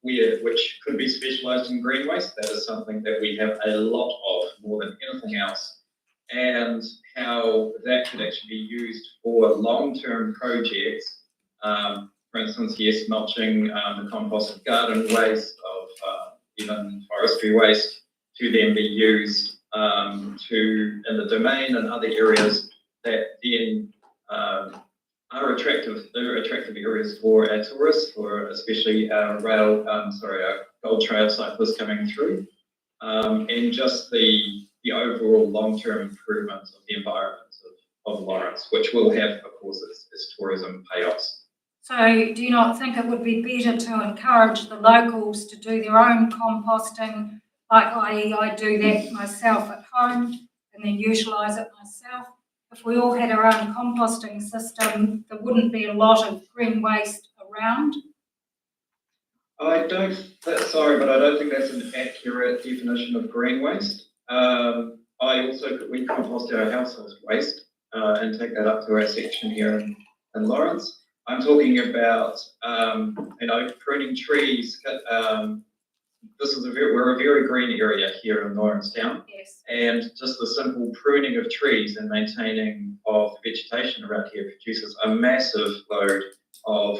which could be specialised in green waste, that is something that we have a lot of, more than anything else, and how that could actually be used for long-term projects. For instance, yes, mulching, the composted garden waste, of even forestry waste, to then be used in the domain and other areas that then are attractive. They're attractive areas for our tourists, for especially our our Gold Trail cyclists coming through, and just the overall long-term improvements of the environment of Lawrence, which will have, of course, its tourism payoffs. So do you not think it would be better to encourage the locals to do their own composting, like I do that myself at home and then utilise it myself? If we all had our own composting system, there wouldn't be a lot of green waste around. Sorry, but I don't think that's an accurate definition of green waste. We compost our household waste and take that up to our section here in Lawrence. I'm talking about, pruning trees. We're a very green area here in Lawrence Town. Yes. And just the simple pruning of trees and maintaining of vegetation around here produces a massive load of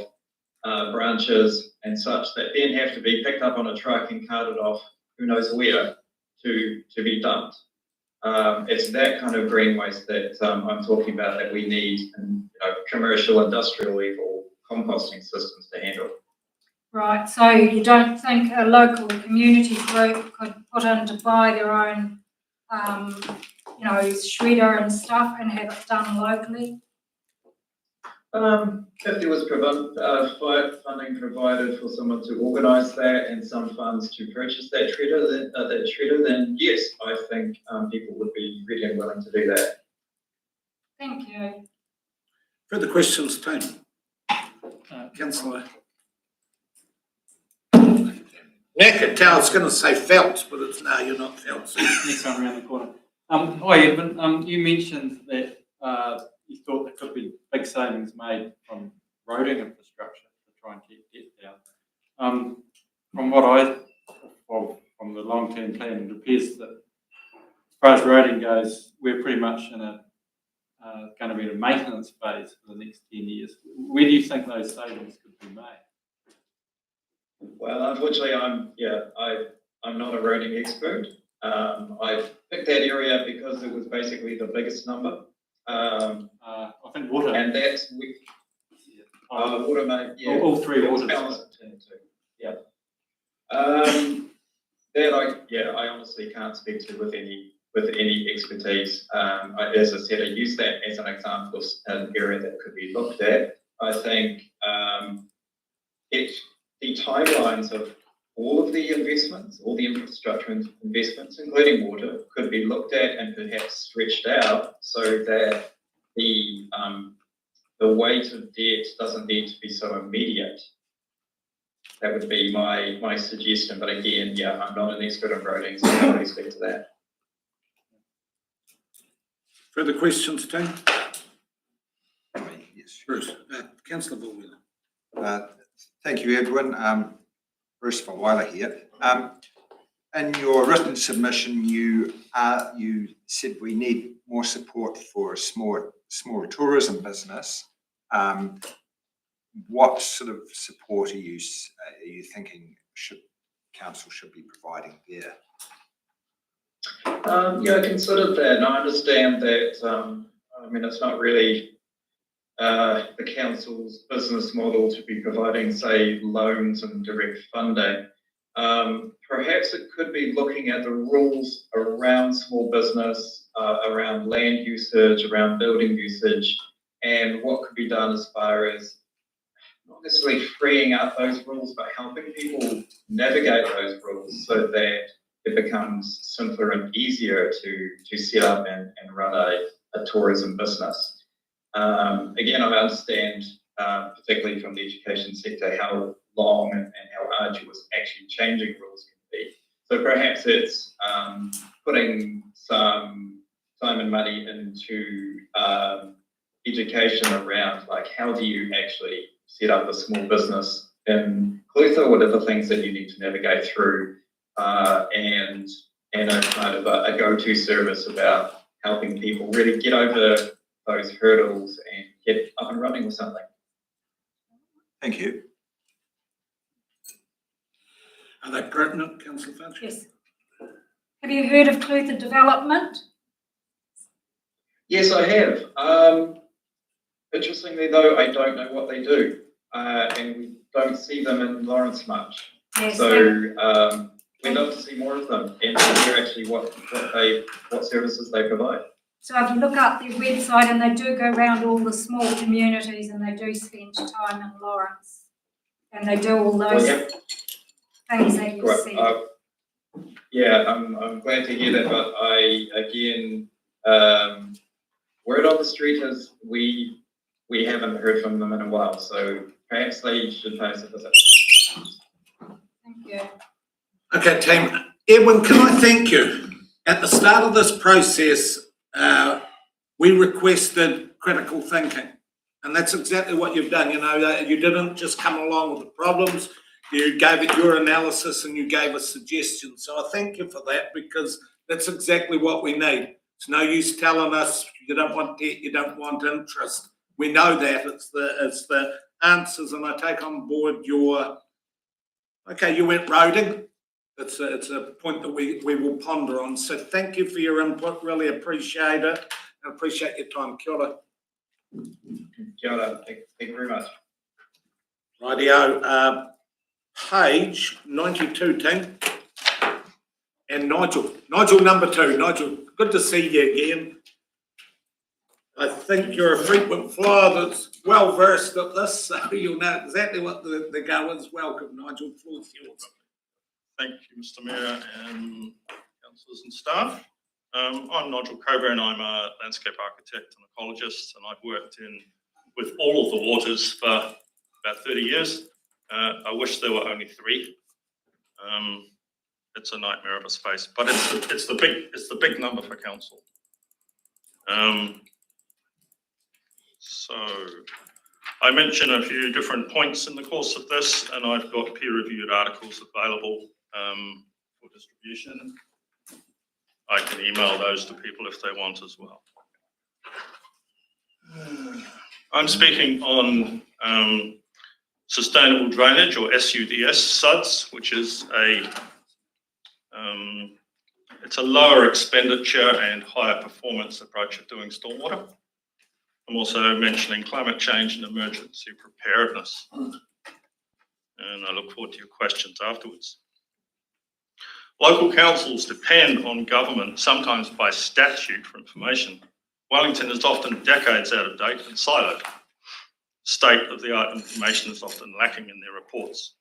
branches and such that then have to be picked up on a truck and carted off who knows where to be dumped. It's that kind of green waste that I'm talking about that we need in commercial, industrial level composting systems to handle. Right, so you don't think a local community group could put in to buy their own, shredder and stuff and have it done locally? If there was funding provided for someone to organise that and some funds to purchase that shredder, then yes, I think people would be ready and willing to do that. Thank you. Further questions, team? Councillor. Naked, I was going to say Phelps, but it's no, you're not Phelps. Next one around the corner. Hi Edwin, you mentioned that you thought there could be big savings made from roading infrastructure to try and keep debt down. From the long-term plan, it appears that as far as roading goes, we're pretty much in going to be in a maintenance phase for the next 10 years. Where do you think those savings could be made? Well, unfortunately, I'm not a roading expert. I picked that area because it was basically the biggest number. I think water. And that's water, mate. Yeah, all three waters. Yeah. I honestly can't speak to with any expertise. As I said, I use that as an example of an area that could be looked at. I think the timelines of all of the investments, all the infrastructure investments, including water, could be looked at and perhaps stretched out so that the weight of debt doesn't need to be so immediate. That would be my suggestion. But again, I'm not an expert on roading, so I can't really speak to that. Further questions, team? Yes. Bruce, Councillor Bullwheeler. Thank you, Edwin. Bruce Verweiler here. In your written submission, you said we need more support for small tourism business. What sort of support are you thinking council should be providing there? I considered that, and I understand that. It's not really the council's business model to be providing, say, loans and direct funding. Perhaps it could be looking at the rules around small business, around land usage, around building usage, and what could be done as far as not necessarily freeing up those rules, but helping people navigate those rules so that it becomes simpler and easier to set up and run a tourism business. Again, I understand, particularly from the education sector, how long and how arduous actually changing rules can be. So perhaps it's putting some time and money into education around, like, how do you actually set up a small business in Clutha? What are the things that you need to navigate through? And a kind of a go-to service about helping people really get over those hurdles and get up and running with something. Thank you. Are they pertinent, Councillor Fudge? Yes. Have you heard of Clutha Development? Yes, I have. Interestingly though, I don't know what they do, and we don't see them in Lawrence much. Yes, So, we'd love to see more of them and to hear actually what services they provide. so if you look up their website, and they do go around all the small communities, and they do spend time in Lawrence, and they do all Well, those yeah, things that you Right, see. yeah, I'm glad to hear that, but again, word on the street is we haven't heard from them in a while, so perhaps they should pay us a visit. Thank you. Okay, team. Edwin, can I thank you? At the start of this process, we requested critical thinking. And that's exactly what you've done. You know, you didn't just come along with the problems. You gave it your analysis and you gave us suggestions. So I thank you for that, because that's exactly what we need. It's no use telling us you don't want debt, you don't want interest. We know that. It's the answers, and I take on board your, okay, you went roading. It's a point that we will ponder on. So thank you for your input. Really appreciate it. I appreciate your time. Kia ora. Kia ora. Thank you very much. Rightio. Page 92, team. And Nigel. Nigel number 2. Nigel, good to see you again. I think you're a frequent flyer that's well versed at this, so you'll know exactly what the go is. Welcome, Nigel. Floor's yours. Thank you, Mr. Mayor and councillors and staff. I'm Nigel Coburn. I'm a landscape architect and ecologist, and I've worked with all of the waters for about 30 years. I wish there were only 3. It's a nightmare of a space, but it's the big number for council. So I mentioned a few different points in the course of this, and I've got peer-reviewed articles available for distribution. I can email those to people if they want as well. I'm speaking on sustainable drainage, or SUDS, SUDS, which is it's a lower expenditure and higher performance approach of doing stormwater. I'm also mentioning climate change and emergency preparedness. And I look forward to your questions afterwards. Local councils depend on government, sometimes by statute, for information. Wellington is often decades out of date and siloed. State-of-the-art information is often lacking in their reports.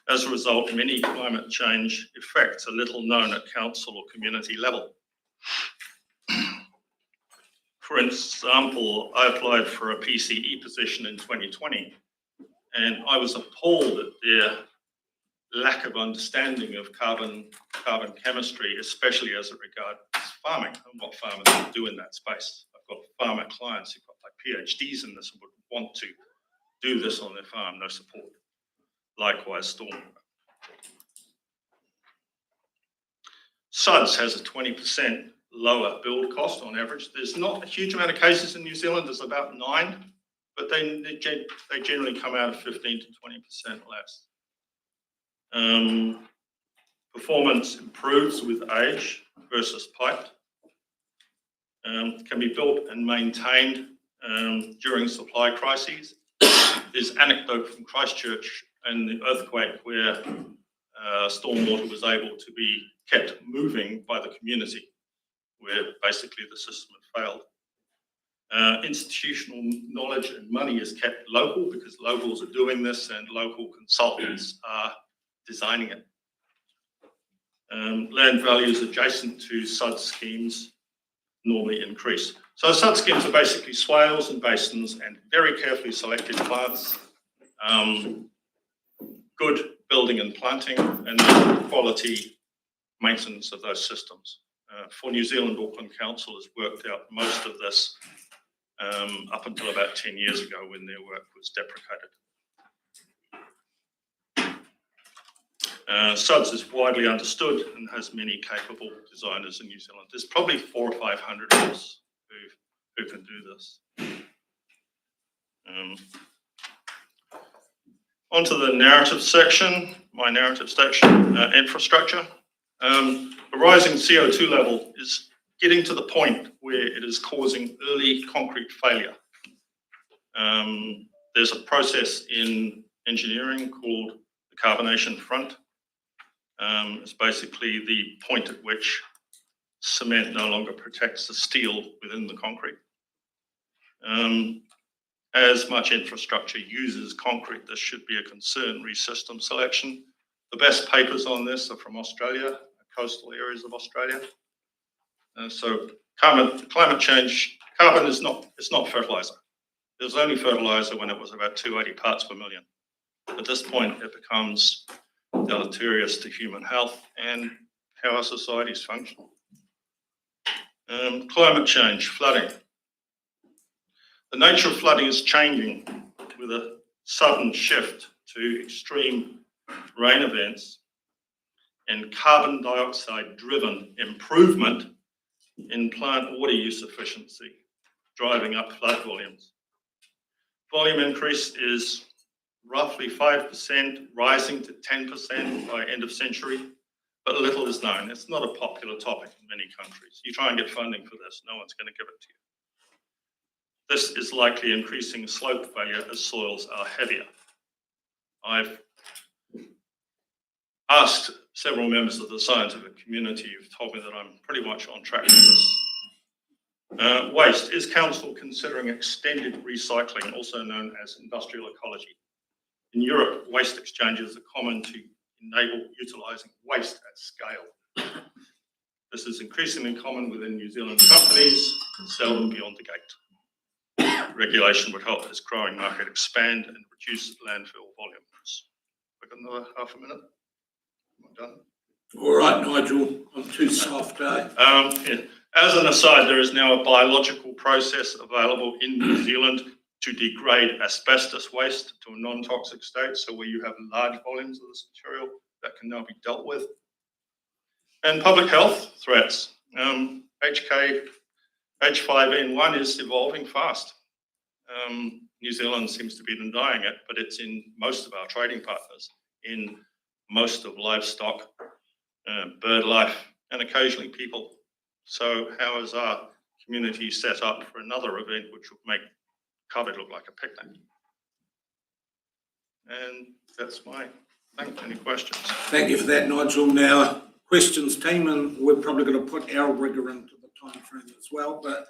As a result, many climate change effects are little known at council or community level. For example, I applied for a PCE position in 2020, and I was appalled at their lack of understanding of carbon chemistry, especially as it regards farming and what farmers do in that space. I've got farmer clients who've got like PhDs in this and would want to do this on their farm, no support. Likewise, stormwater. SUDS has a 20% lower build cost on average. There's not a huge amount of cases in New Zealand, there's about 9, but they generally come out of 15 to 20% less. Performance improves with age versus piped. Can be built and maintained during supply crises. There's anecdote from Christchurch and the earthquake where stormwater was able to be kept moving by the community, where basically the system had failed. Institutional knowledge and money is kept local because locals are doing this and local consultants are designing it. Land values adjacent to SUD schemes normally increase. So SUD schemes are basically swales and basins and very carefully selected plants, good building and planting, and quality maintenance of those systems. For New Zealand, Auckland Council has worked out most of this up until about 10 years ago when their work was deprecated. SUDS is widely understood and has many capable designers in New Zealand. There's probably 400 or 500 of us who can do this. Onto the narrative section, my narrative section, infrastructure. The rising CO2 level is getting to the point where it is causing early concrete failure. There's a process in engineering called the carbonation front. It's basically the point at which cement no longer protects the steel within the concrete. As much infrastructure uses concrete, this should be a concern re system selection. The best papers on this are from Australia, coastal areas of Australia. So climate change, carbon is it's not fertilizer. It was only fertilizer when it was about 280 parts per million. At this point, it becomes deleterious to human health and how our societies function. Climate change, flooding. The nature of flooding is changing with a sudden shift to extreme rain events and carbon dioxide driven improvement in plant water use efficiency, driving up flood volumes. Volume increase is roughly 5%, rising to 10% by end of century, but little is known. It's not a popular topic in many countries. You try and get funding for this, no one's going to give it to you. This is likely increasing slope failure as soils are heavier. I've asked several members of the scientific community who've told me that I'm pretty much on track with this. Waste. Is Council considering extended recycling, also known as industrial ecology? In Europe, waste exchanges are common to enable utilising waste at scale. This is increasingly common within New Zealand companies, seldom beyond the gate. Regulation would help this growing market expand and reduce landfill volumes. We've got another half a minute. Am I done? All right, Nigel, I'm too soft, eh? Yeah. As an aside, there is now a biological process available in New Zealand to degrade asbestos waste to a non-toxic state. So where you have large volumes of this material, that can now be dealt with. And public health threats. H5N1 is evolving fast. New Zealand seems to be denying it, but it's in most of our trading partners, in most of livestock, bird life, and occasionally people. So how is our community set up for another event which would make COVID look like a picnic? And that's my thing. Any questions? Thank you for that, Nigel. Now, questions team, and we're probably going to put our rigour into the time frame as well, but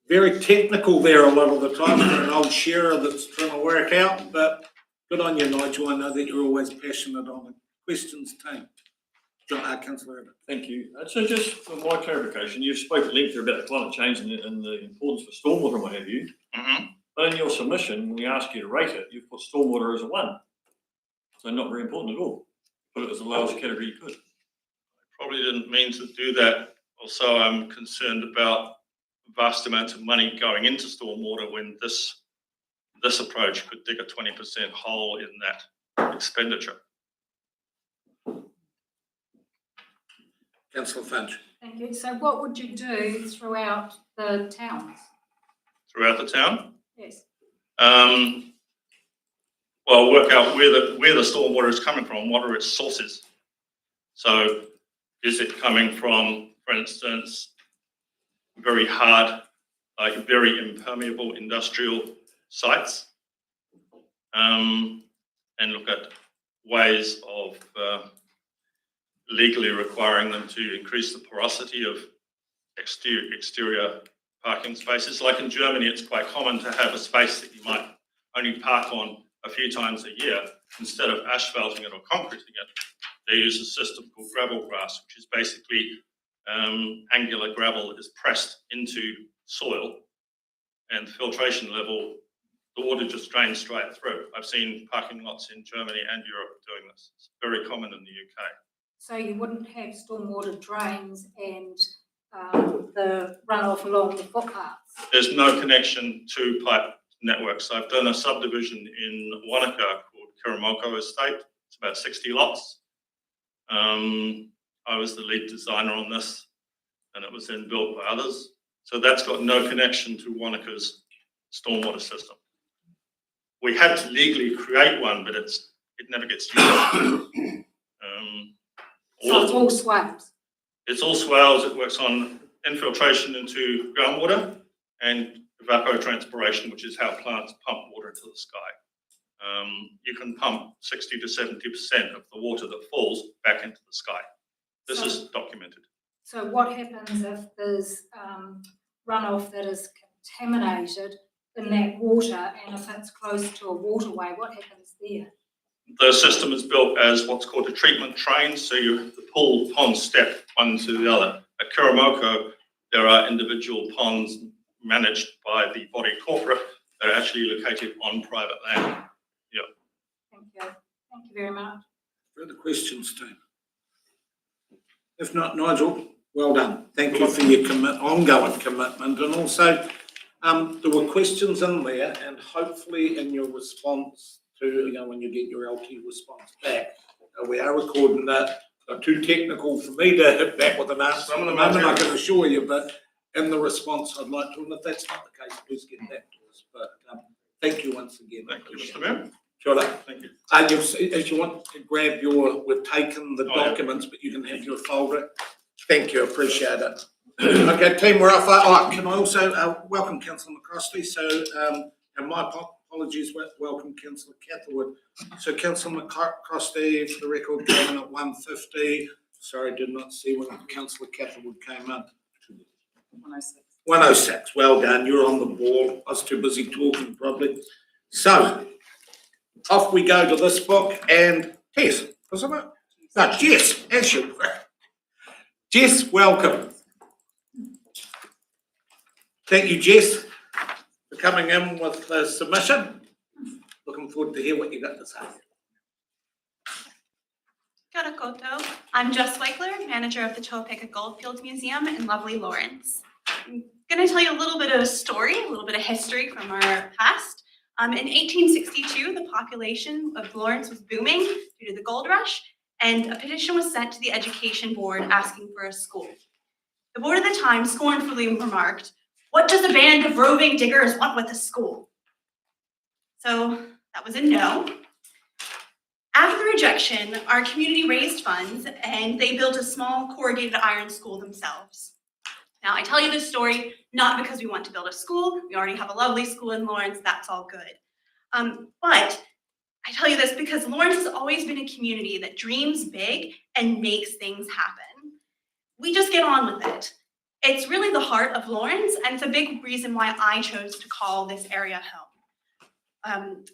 very technical there a lot of the time for an old sharer that's trying to work out, but good on you, Nigel. I know that you're always passionate on it. Questions team. Councillor Abbott. Thank you. So just for my clarification, you've spoken lengthily about the climate change and the importance for stormwater and what have you. But in your submission, when we ask you to rate it, you've put stormwater as a 1. So not very important at all. Put it as the lowest category you could. Probably didn't mean to do that. Also, I'm concerned about vast amounts of money going into stormwater when this approach could dig a 20% hole in that expenditure. Councillor Funch. Thank you. So what would you do throughout the towns? Throughout the town? Yes. Well, work out where the stormwater is coming from, what are its sources. So is it coming from, for instance, very hard, like very impermeable industrial sites? And look at ways of legally requiring them to increase the porosity of exterior parking spaces. Like in Germany, it's quite common to have a space that you might only park on a few times a year. Instead of asphalting it or concreting it, they use a system called gravel grass, which is basically angular gravel that is pressed into soil, and the filtration level, the water just drains straight through. I've seen parking lots in Germany and Europe doing this. It's very common in the UK. So you wouldn't have stormwater drains and the runoff along the footpaths? There's no connection to pipe networks. I've done a subdivision in Wanaka called Kiramoko Estate. It's about 60 lots. I was the lead designer on this, and it was then built by others. So that's got no connection to Wanaka's stormwater system. We had to legally create one, but it never gets used. So it's all swales? It's all swales. It works on infiltration into groundwater and evapotranspiration, which is how plants pump water into the sky. You can pump 60 to 70% of the water that falls back into the sky. This is documented. So what happens if there's runoff that is contaminated in that water, and if it's close to a waterway, what happens there? The system is built as what's called a treatment train, so you have to pull ponds step one to the other. At Kuramoko, there are individual ponds managed by the body corporate that are actually located on private land. Thank you. Thank you very much. Further questions, team? If not, Nigel, well done. Thank you for your ongoing commitment, and also there were questions in there, and hopefully in your response to, when you get your LT response back, we are recording that. Not too technical for me to hit back with an answer. At the moment, I can assure you, but in the response, I'd like to, and if that's not the case, please get back to us. But thank you once again. Thank you, Mr. Mayor. Sure. Thank you. If you want to grab we've taken the documents, but you can have your folder. Thank you, appreciate it. Okay, team, we're off. Can I also welcome Councillor McCrosty? So, and my apologies, welcome Councillor Catherwood. So Councillor McCrosty, for the record, came in at 1:50. Sorry, did not see when Councillor Catherwood came in. 106. 106, well done, you're on the ball. I was too busy talking probably. So, off we go to this book, and Tess, wasn't it? No, Jess, actually. Jess, welcome. Thank you, Jess, for coming in with the submission. Looking forward to hear what you got to say. Kia ora koutou. I'm Jess Weichler, manager of the Topeka Goldfields Museum in lovely Lawrence. I'm going to tell you a little bit of a story, a little bit of history from our past. In 1862, the population of Lawrence was booming due to the gold rush, and a petition was sent to the Education Board asking for a school. The board at the time scornfully remarked, "What does a band of roving diggers want with a school?" So that was a no. After the rejection, our community raised funds and they built a small corrugated iron school themselves. Now, I tell you this story not because we want to build a school. We already have a lovely school in Lawrence. That's all good. But I tell you this because Lawrence has always been a community that dreams big and makes things happen. We just get on with it. It's really the heart of Lawrence, and it's a big reason why I chose to call this area home.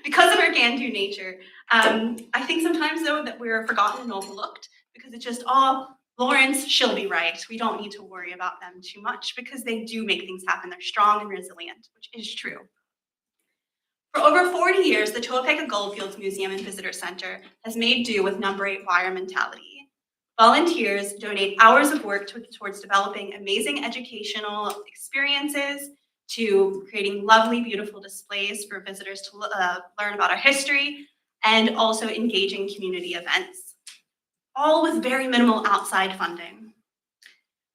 Because of our can-do nature, I think sometimes though that we're forgotten and overlooked because it's just, Lawrence, she'll be right. We don't need to worry about them too much because they do make things happen. They're strong and resilient, which is true. For over 40 years, the Topeka Goldfields Museum and Visitor Center has made do with number 8 wire mentality. Volunteers donate hours of work towards developing amazing educational experiences, to creating lovely, beautiful displays for visitors to learn about our history, and also engaging community events, all with very minimal outside funding.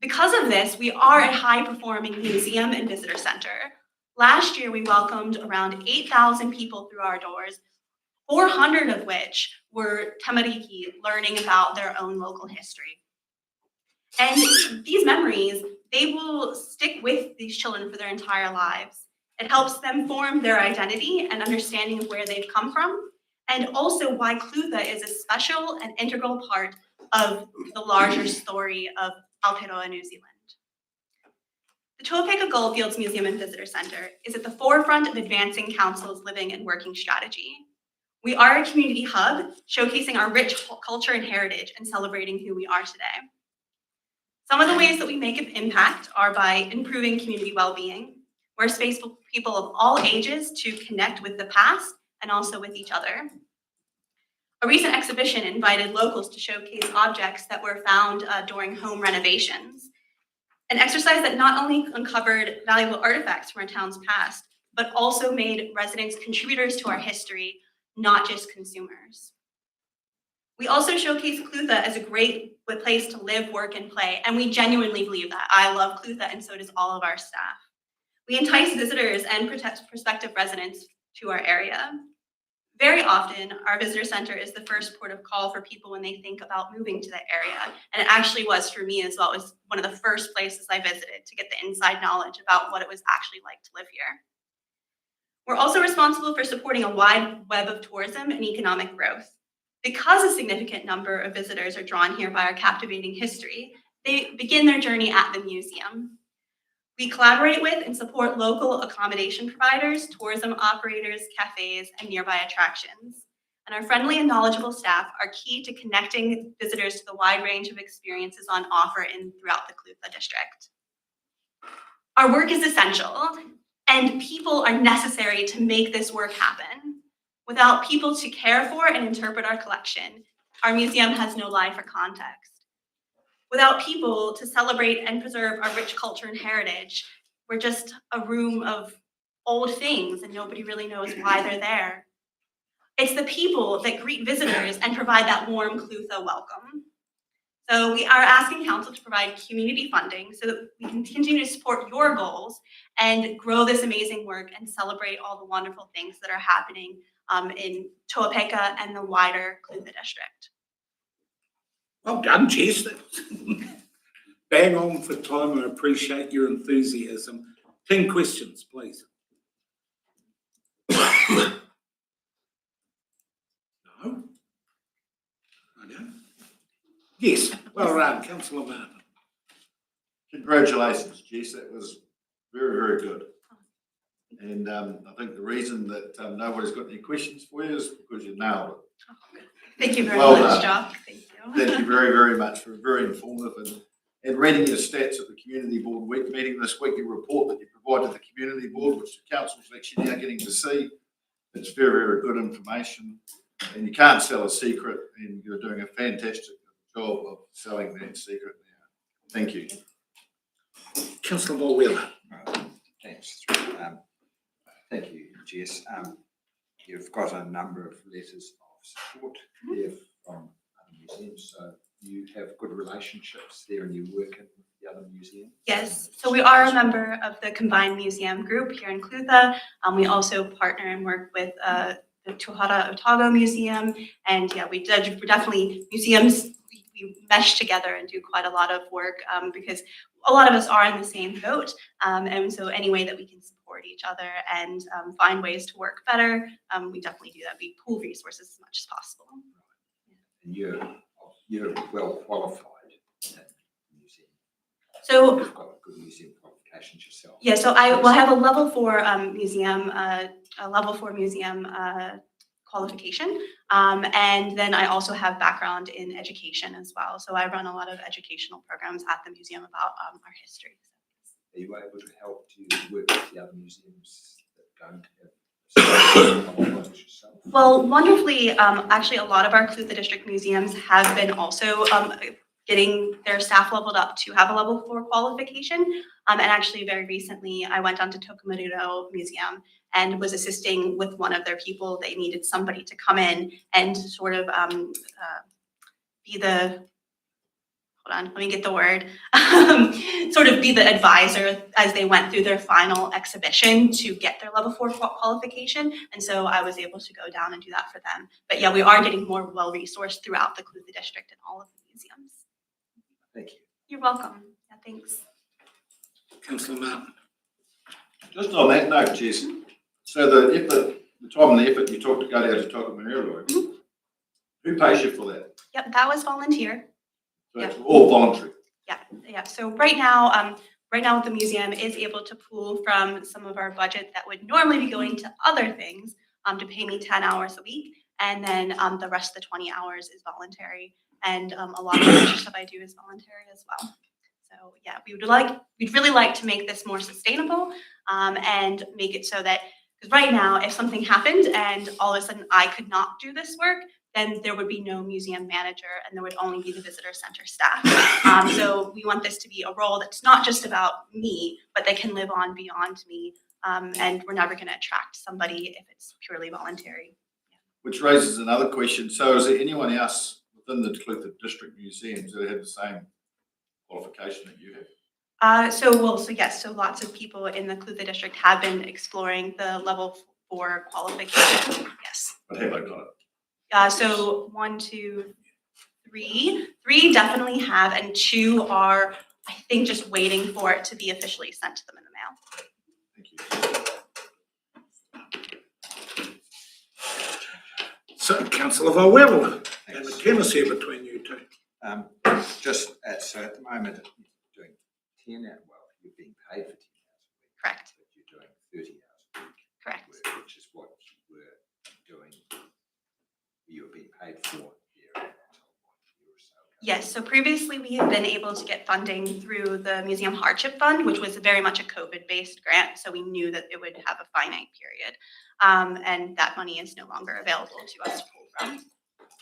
Because of this, we are a high-performing museum and visitor center. Last year, we welcomed around 8,000 people through our doors, 400 of which were tamariki, learning about their own local history. And these memories, they will stick with these children for their entire lives. It helps them form their identity and understanding of where they've come from, and also why Clutha is a special and integral part of the larger story of Aotearoa, New Zealand. The Topeka Goldfields Museum and Visitor Center is at the forefront of advancing Council's living and working strategy. We are a community hub, showcasing our rich culture and heritage and celebrating who we are today. Some of the ways that we make an impact are by improving community well-being. We're a space for people of all ages to connect with the past and also with each other. A recent exhibition invited locals to showcase objects that were found during home renovations. An exercise that not only uncovered valuable artifacts from our town's past, but also made residents contributors to our history, not just consumers. We also showcase Clutha as a great place to live, work, and play, and we genuinely believe that. I love Clutha, and so does all of our staff. We entice visitors and prospective residents to our area. Very often, our visitor center is the first port of call for people when they think about moving to the area. And it actually was for me as well. It was one of the first places I visited to get the inside knowledge about what it was actually like to live here. We're also responsible for supporting a wide web of tourism and economic growth. Because a significant number of visitors are drawn here by our captivating history, they begin their journey at the museum. We collaborate with and support local accommodation providers, tourism operators, cafes, and nearby attractions. And our friendly and knowledgeable staff are key to connecting visitors to the wide range of experiences on offer throughout the Clutha district. Our work is essential, and people are necessary to make this work happen. Without people to care for and interpret our collection, our museum has no life or context. Without people to celebrate and preserve our rich culture and heritage, we're just a room of old things and nobody really knows why they're there. It's the people that greet visitors and provide that warm Clutha welcome. So we are asking council to provide community funding so that we can continue to support your goals and grow this amazing work and celebrate all the wonderful things that are happening in Toapeka and the wider Clutha district. Well done, Jess. Bang on for time. I appreciate your enthusiasm. 10 questions, please. No? I don't. Yes, well done, Councillor Martin. Congratulations, Jess, that was very, very good. And I think the reason that nobody's got any questions for you is because you nailed it. Thank you very Well much, done. Jock. Thank you. Thank you very, very much for very informative and reading your stats at the community board meeting this week, your report that you provided the community board, which the council's actually now getting to see. It's very, very good information, and you can't sell a secret, and you're doing a fantastic job of selling that secret now. Thank you. Councillor Wheeler. Thanks. Thank you, Jess. You've got a number of letters of support there from other museums, so you have good relationships there and you work in with the other museums? Yes, so we are a member of the Combined Museum Group here in Clutha. We also partner and work with the Tuhara Otago Museum, and yeah, we definitely museums. We mesh together and do quite a lot of work because a lot of us are in the same boat, and so any way that we can support each other and find ways to work better, we definitely do that. We pool resources as much as possible. And you're well qualified at the museum. So you've got good museum qualifications yourself. yeah, so I will have a level 4 museum, qualification, and then I also have background in education as well. So I run a lot of educational programs at the museum about our history. Are you able to help to work with the other museums that don't have yourself? Well, wonderfully, actually, a lot of our Clutha District museums have been also getting their staff leveled up to have a level 4 qualification. And actually, very recently, I went on to Tokomariro Museum and was assisting with one of their people. They needed somebody to come in and sort of be the, hold on, let me get the word, sort of be the advisor as they went through their final exhibition to get their level 4 qualification. And so I was able to go down and do that for them. But yeah, we are getting more well-resourced throughout the Clutha District and all of the museums. Thank you. You're welcome. Yeah, thanks. Councillor Martin. Just on that note, Jess, so the time and the effort you took to go down to Tokomariro, who pays you for that? Yep, that was volunteer. So it's all voluntary. Yeah. So right now the museum is able to pool from some of our budget that would normally be going to other things to pay me 10 hours a week, and then the rest of the 20 hours is voluntary, and a lot of the extra stuff I do is voluntary as well. So yeah, we'd really like to make this more sustainable and make it so that, because right now, if something happened and all of a sudden I could not do this work, then there would be no museum manager and there would only be the visitor center staff. So we want this to be a role that's not just about me, but that can live on beyond me. And we're never going to attract somebody if it's purely voluntary. Which raises another question. So is there anyone else within the Clutha District museums that have the same qualification that you have? So yes, so lots of people in the Clutha District have been exploring the level 4 qualification. Yes. But have they got it? So 1, 2, 3. 3 definitely have, and 2 are, I think, just waiting for it to be officially sent to them in the mail. Thank you. So councillor Vowell, and the tennis here between you two. So at the moment, you're doing 10 hours, well, you're being paid for 10 hours a week. Correct. But you're doing 30 hours a week. Correct. Work, which is what you were doing, you were being paid for here until 1 year or so ago. Yes, so previously we have been able to get funding through the Museum Hardship Fund, which was very much a COVID-based grant, so we knew that it would have a finite period. And that money is no longer available to us to pull from.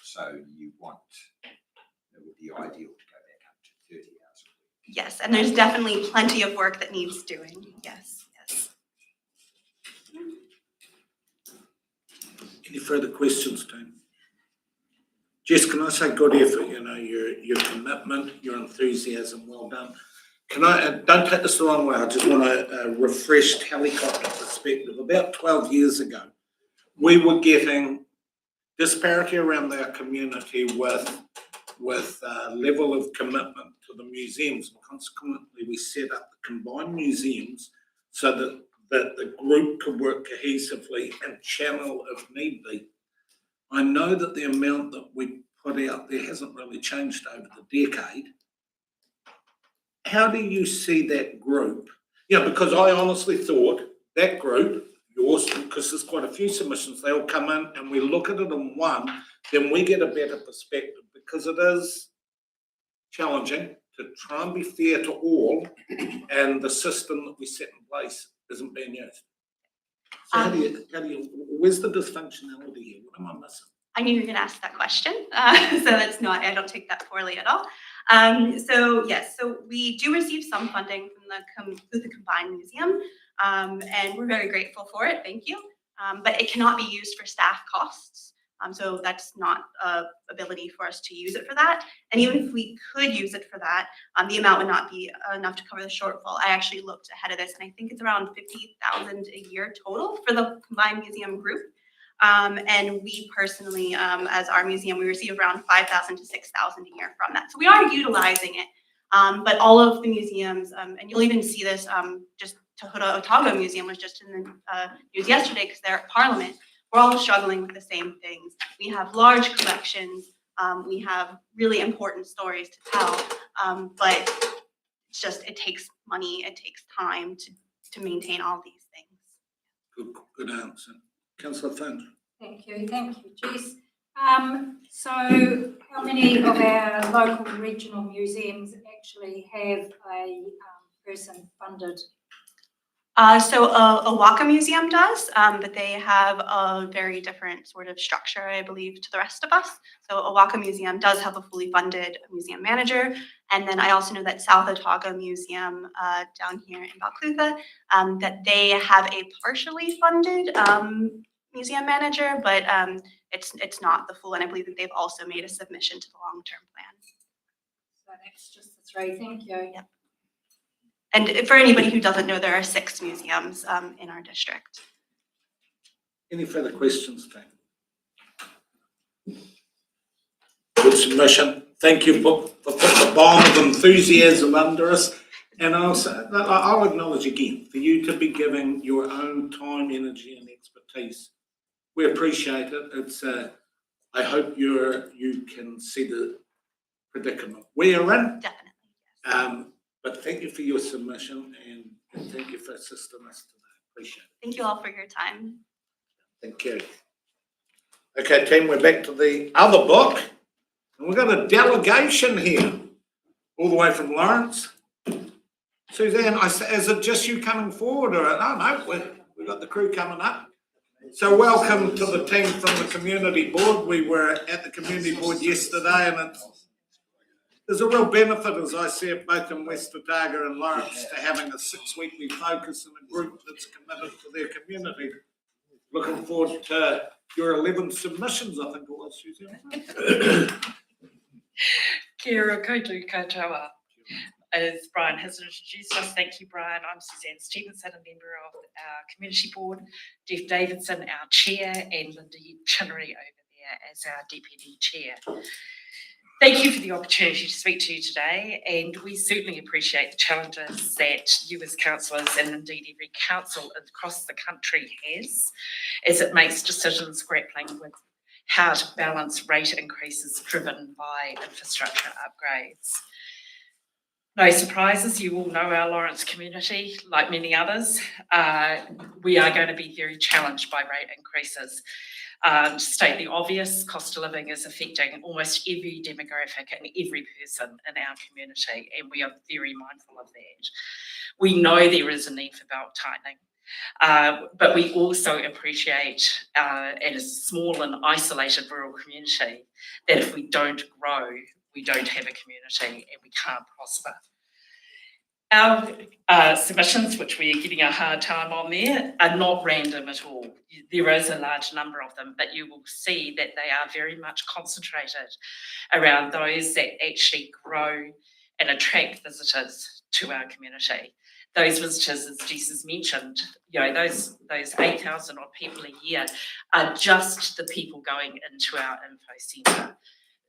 So you want, it would be ideal to go back up to 30 hours a week. Yes, and there's definitely plenty of work that needs doing. Yes, yes. Any further questions, team? Jess, can I say good effort, you know, your commitment, your enthusiasm, well done. Can I, don't take this the wrong way, I just want a refreshed helicopter perspective. About 12 years ago, we were getting disparity around our community with level of commitment to the museums. And consequently, we set up the combined museums so that the group could work cohesively and channel if need be. I know that the amount that we put out there hasn't really changed over the decade. How do you see that group? Yeah, because I honestly thought that group, yours, because there's quite a few submissions, they all come in and we look at it in one, then we get a better perspective, because it is challenging to try and be fair to all, and the system that we set in place isn't being used. So how do you, where's the dysfunctionality here? What am I missing? I knew you were going to ask that question, so that's not, I don't take that poorly at all. So yes, so we do receive some funding from the Combined Museum, and we're very grateful for it, thank you. But it cannot be used for staff costs, so that's not an ability for us to use it for that. And even if we could use it for that, the amount would not be enough to cover the shortfall. I actually looked ahead of this, and I think it's around $50,000 a year total for the Combined Museum group. And we personally, as our museum, we receive around $5,000 to $6,000 a year from that. So we are utilizing it, but all of the museums, and you'll even see this, just Tahura Otago Museum was just in the news yesterday because they're at Parliament. We're all struggling with the same things. We have large collections, we have really important stories to tell, but it's just, it takes money, it takes time to maintain all these things. Good answer. Councillor Finn. Thank you, Jess. So how many of our local regional museums actually have a person funded? So Awaka Museum does, but they have a very different sort of structure, I believe, to the rest of us. So Awaka Museum does have a fully funded museum manager. And then I also know that South Otago Museum down here in Balclutha, that they have a partially funded museum manager, but it's not the full. And I believe that they've also made a submission to the long-term plan. So that's just the 3, thank you. Yep. And for anybody who doesn't know, there are 6 museums in our district. Any further questions, team? Good submission. Thank you for putting the bomb of enthusiasm under us. And also, I'll acknowledge again, for you to be giving your own time, energy and expertise. We appreciate it. It's, I hope you can see the predicament we're in. Definitely. But thank you for your submission and thank you for assisting us today. Appreciate it. Thank you all for your time. Thank you. Okay, team, we're back to the other book. And we've got a delegation here, all the way from Lawrence. Suzanne, is it just you coming forward or, no, we've got the crew coming up. So welcome to the team from the community board. We were at the community board yesterday and there's a real benefit, as I see it, both in West Otago and Lawrence, to having a 6-weekly focus in a group that's committed to their community. Looking forward to your 11 submissions, I think it was, Suzanne. Kia ora koutou katoa. as Brian has introduced us, thank you, Brian. I'm Suzanne Stevenson, a member of our community board, Jeff Davidson, our chair, and Linda Chinnery over there as our deputy chair. Thank you for the opportunity to speak to you today, and we certainly appreciate the challenges that you as councillors and indeed every council across the country has as it makes decisions grappling with how to balance rate increases driven by infrastructure upgrades. No surprises, you all know our Lawrence community, like many others. We are going to be very challenged by rate increases. To state the obvious, cost of living is affecting almost every demographic and every person in our community, and we are very mindful of that. We know there is a need for belt tightening, but we also appreciate, as a small and isolated rural community, that if we don't grow, we don't have a community and we can't prosper. Our submissions, which we are getting a hard time on there, are not random at all. There is a large number of them, but you will see that they are very much concentrated around those that actually grow and attract visitors to our community. Those visitors, as Jess has mentioned, you know, those 8,000 odd people a year are just the people going into our info centre.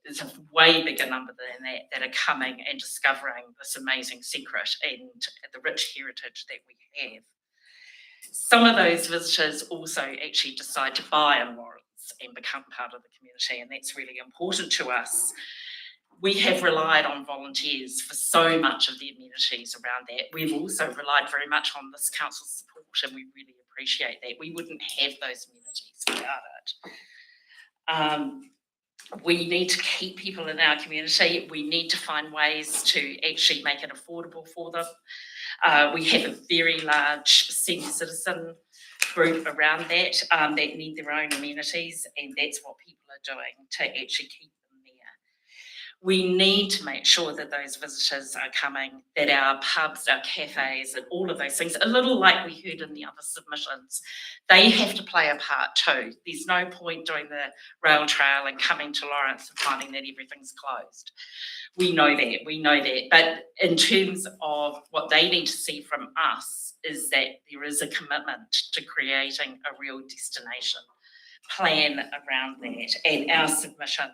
There's a way bigger number than that are coming and discovering this amazing secret and the rich heritage that we have. Some of those visitors also actually decide to buy in Lawrence and become part of the community, and that's really important to us. We have relied on volunteers for so much of the amenities around that. We've also relied very much on this council's support, and we really appreciate that. We wouldn't have those amenities without it. We need to keep people in our community. We need to find ways to actually make it affordable for them. We have a very large senior citizen group around that that need their own amenities, and that's what people are doing to actually keep them there. We need to make sure that those visitors are coming, that our pubs, our cafes, and all of those things, a little like we heard in the other submissions, they have to play a part too. There's no point doing the rail trail and coming to Lawrence and finding that everything's closed. We know that, but in terms of what they need to see from us is that there is a commitment to creating a real destination plan around that, and our submission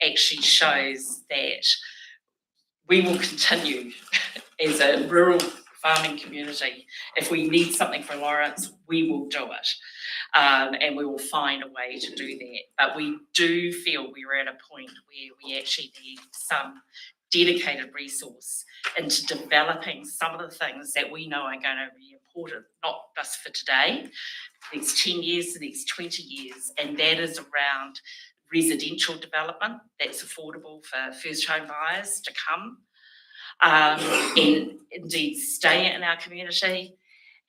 actually shows that we will continue as a rural farming community. If we need something for Lawrence, we will do it, and we will find a way to do that. But we do feel we're at a point where we actually need some dedicated resource into developing some of the things that we know are going to be important, not just for today, the next 10 years, the next 20 years, and that is around residential development that's affordable for first home buyers to come and indeed stay in our community,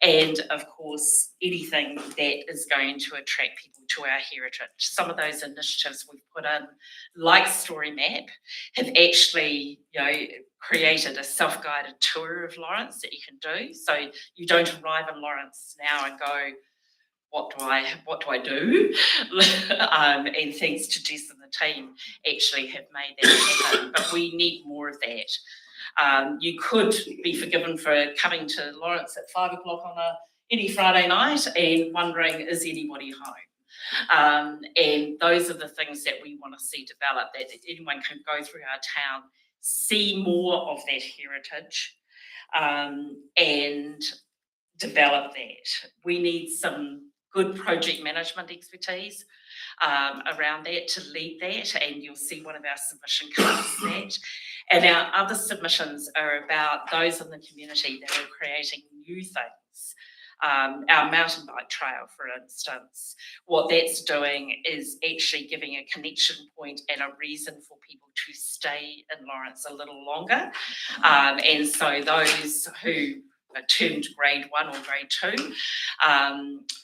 and of course anything that is going to attract people to our heritage. Some of those initiatives we've put in, like Story Map, have actually, you know, created a self-guided tour of Lawrence that you can do. So you don't arrive in Lawrence now and go, what do I do? And thanks to Jess and the team actually have made that happen, but we need more of that. You could be forgiven for coming to Lawrence at 5 o'clock on any Friday night and wondering, is anybody home? And those are the things that we want to see develop, that anyone can go through our town, see more of that heritage, and develop that. We need some good project management expertise around that to lead that, and you'll see one of our submission covers that. And our other submissions are about those in the community that are creating new things. Our mountain bike trail, for instance, what that's doing is actually giving a connection point and a reason for people to stay in Lawrence a little longer. And so those who turned grade 1 or grade 2,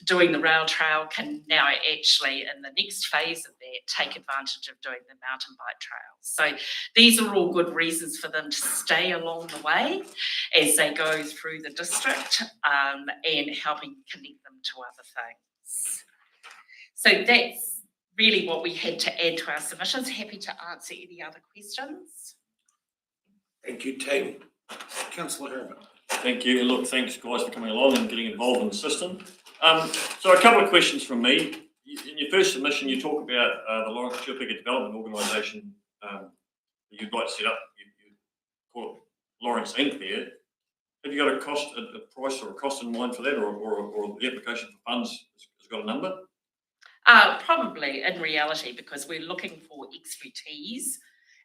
doing the rail trail can now actually, in the next phase of that, take advantage of doing the mountain bike trail. So these are all good reasons for them to stay along the way as they go through the district, and helping connect them to other things. So that's really what we had to add to our submissions. Happy to answer any other questions. Thank you, team. Councillor Herbert. Thank you, and look, thanks guys for coming along and getting involved in the system. So a couple of questions from me. In your first submission, you talk about the Lawrence Chirpika Development Organisation that you'd like to set up. You call it Lawrence Inc. there. Have you got a price or a cost in mind for that, or the application for funds has got a number? Probably in reality, because we're looking for expertise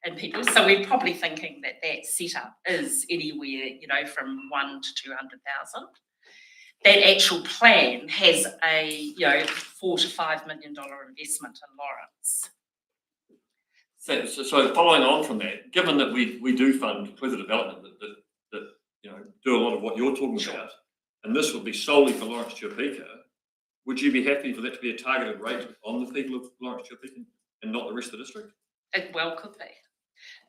in people. So we're probably thinking that that setup is anywhere, you know, from 1 to 200,000. That actual plan has a, you know, $4 to $5 million investment in Lawrence. So following on from that, given that we do fund further development that you know do a lot of what you're talking about, and this would be solely for Lawrence Chirpika, would you be happy for that to be a targeted rate on the people of Lawrence Chirpika and not the rest of the district? It well could be.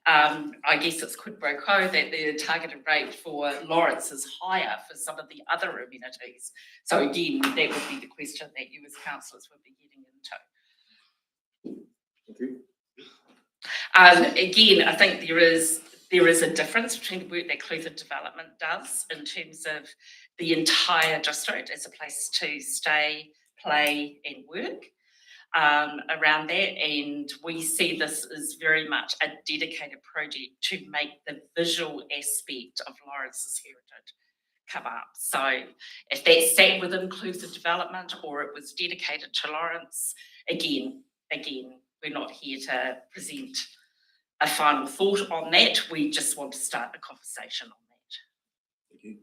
I guess it's quid pro quo that the targeted rate for Lawrence is higher for some of the other amenities. So again, that would be the question that you as councillors would be getting into. Thank you. Again, I think there is a difference between the work that Clutha Development does in terms of the entire district as a place to stay, play and work around that. And we see this as very much a dedicated project to make the visual aspect of Lawrence's heritage come up. So if that sat within Clutha Development or it was dedicated to Lawrence, again, we're not here to present a final thought on that. We just want to start the conversation on that. Thank you.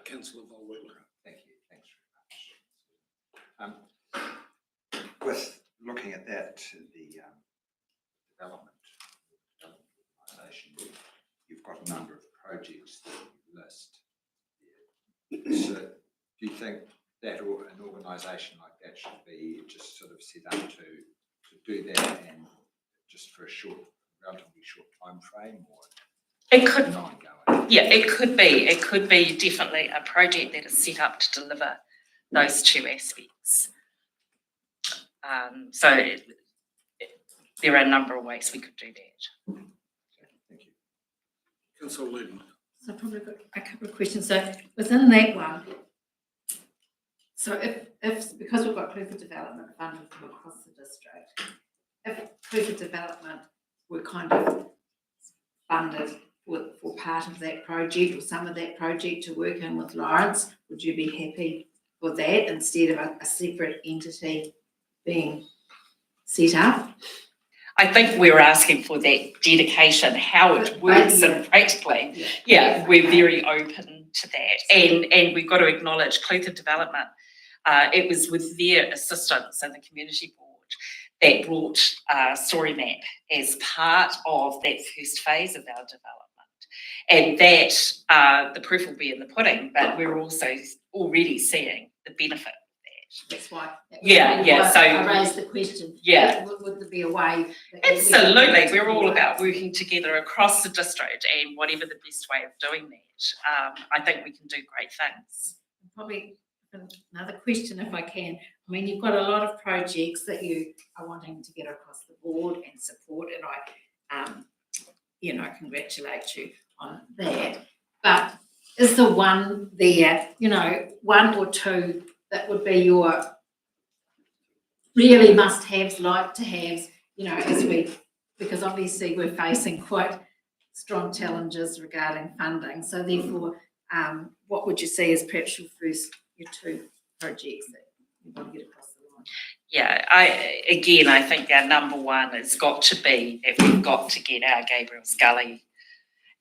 Councillor Volwell. Thank you, thanks very much. With looking at that, the development organisation, you've got a number of projects that you list. So do you think that an organisation like that should be just sort of set up to do that and just for a relatively short time frame, or it could, ongoing? yeah, it could be. It could be definitely a project that is set up to deliver those two aspects. So there are a number of ways we could do that. Thank you. Councillor Luden. So I've probably got a couple of questions. So within that one, so if because we've got Clutha Development funded from across the district, if Clutha Development were kind of funded for part of that project or some of that project to work in with Lawrence, would you be happy for that instead of a separate entity being set up? I think we're asking for that dedication, how it works and practically. Yeah, we're very open to that. And we've got to acknowledge Clutha Development. It was with their assistance and the community board that brought StoryMap as part of that first phase of our development. And that, the proof will be in the pudding, but we're also already seeing the benefit. That's why. So I raised the question. Yeah. Would there be a way? Absolutely, we're all about working together across the district and whatever the best way of doing that. I think we can do great things. Probably another question, if I can. I mean, you've got a lot of projects that you are wanting to get across the board and support, and I, congratulate you on that. But is the one there, one or two that would be your really must-haves, like-to-haves, because obviously we're facing quite strong challenges regarding funding. So therefore, what would you see as perhaps your two projects that you want to get across the line? Yeah, I think our number one has got to be that we've got to get our Gabriel Scully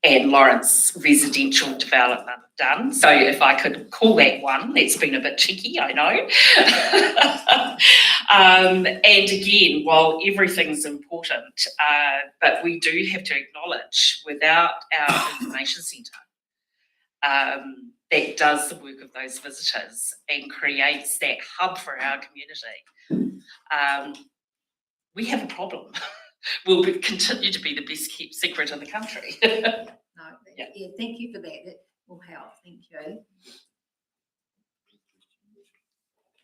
and Lawrence residential development done. So if I could call that one, that's been a bit cheeky, I know. And again, while everything's important, but we do have to acknowledge without our information centre that does the work of those visitors and creates that hub for our community, we have a problem. Will continue to be the best kept secret in the country. Thank you for that. That will help. Thank you.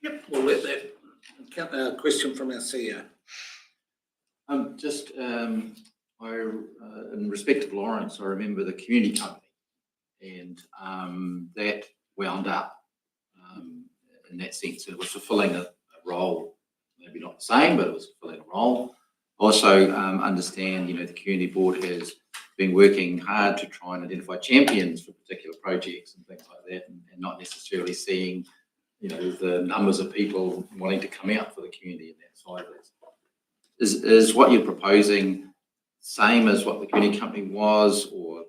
Yep, we'll let that question from our CEO. Just on in respect of Lawrence, I remember the community company, and that wound up in that sense. It was fulfilling a role, maybe not the same, but it was fulfilling a role. Also understand, the community board has been working hard to try and identify champions for particular projects and things like that, and not necessarily seeing, the numbers of people wanting to come out for the community in that side of it. Is what you're proposing same as what the community company was, or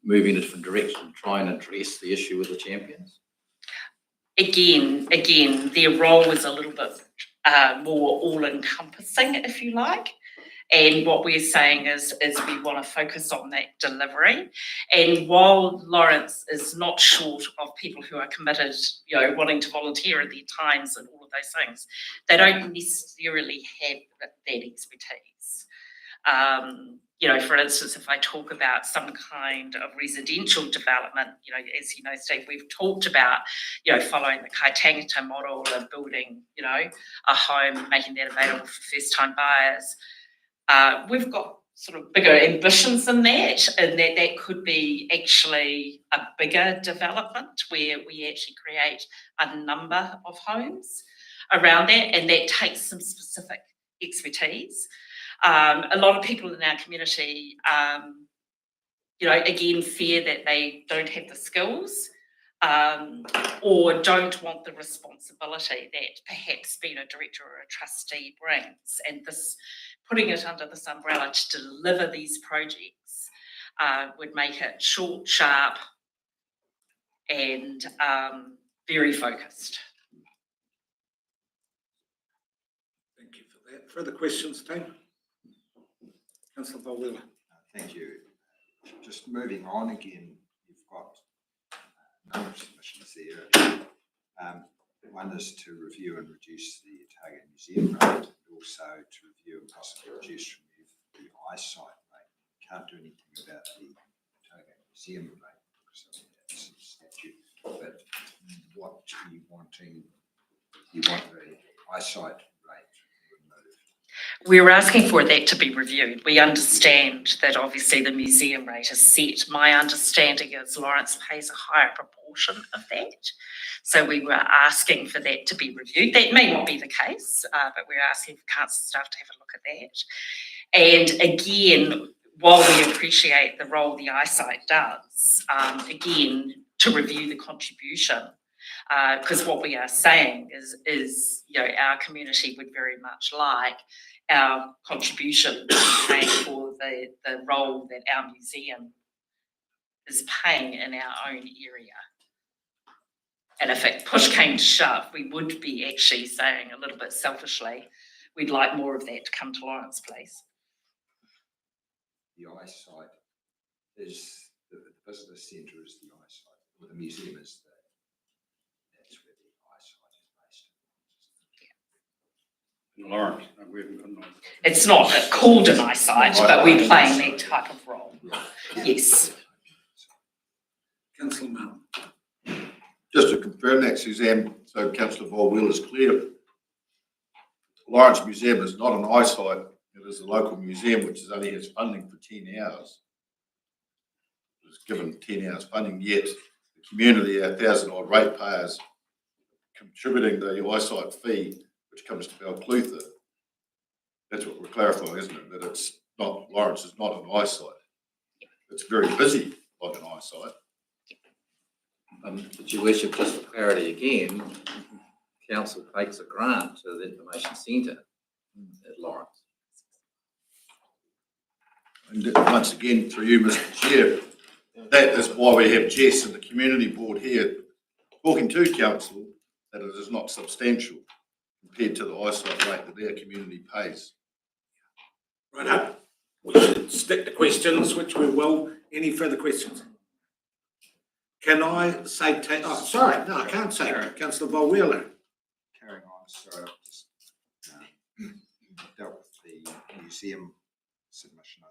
moving in a different direction to try and address the issue with the champions? Again, their role is a little bit more all-encompassing, if you like. And what we're saying is we want to focus on that delivery. And while Lawrence is not short of people who are committed, wanting to volunteer at their times and all of those things, they don't necessarily have that expertise. For instance, if I talk about some kind of residential development, as you know, Steve, we've talked about, following the Kaitangata model of building, a home, making that available for first-time buyers. We've got sort of bigger ambitions than that, and that could be actually a bigger development where we actually create a number of homes around that, and that takes some specific expertise. A lot of people in our community, again, fear that they don't have the skills or don't want the responsibility that perhaps being a director or a trustee brings. And this, putting it under this umbrella to deliver these projects would make it short, sharp, and very focused. Thank you for that. Further questions, team? Councillor Volwiller. Thank you. Just moving on again, you've got a number of submissions there. One is to review and reduce the Otago Museum rate, and also to review and possibly reduce the eyesight rate. Can't do anything about the Otago Museum rate because that's a statute. But what are you wanting? You want the eyesight rate removed? We're asking for that to be reviewed. We understand that obviously the museum rate is set. My understanding is Lawrence pays a higher proportion of that. So we were asking for that to be reviewed. That may not be the case, but we're asking for council staff to have a look at that. And again, while we appreciate the role the eyesight does, again, to review the contribution, because what we are saying is, our community would very much like our contribution paying for the role that our museum is paying in our own area. And if it push came to shove, we would be actually saying a little bit selfishly, we'd like more of that to come to Lawrence, please. The eyesight is, the visitor centre is the eyesight, or the museum is that's where the eyesight is based. Lawrence. It's not called an eyesight, but we're playing that type of role. Yes. Councillor Martin. Just to confirm that, Suzanne, so Councillor Volwiller is clear, Lawrence Museum is not an eyesight, it is a local museum which only has funding for 10 hours. It was given 10 hours funding, yet the community, 1,000 odd ratepayers, contributing the eyesight fee, which comes to Balclutha. That's what we're clarifying, isn't it? That it's not, Lawrence is not an eyesight. It's very busy like an eyesight. But your worship, just for clarity again, council takes a grant to the information centre at Lawrence. And once again, through you, Mr. Chair, that is why we have Jess and the community board here talking to council that it is not substantial compared to the eyesight rate that our community pays. Right up. We should stick to questions, which we will. Any further questions? Can I say, sorry, no, I can't say. Councillor Volwiller. Carrying on, sorry, I've just dealt with the museum submission.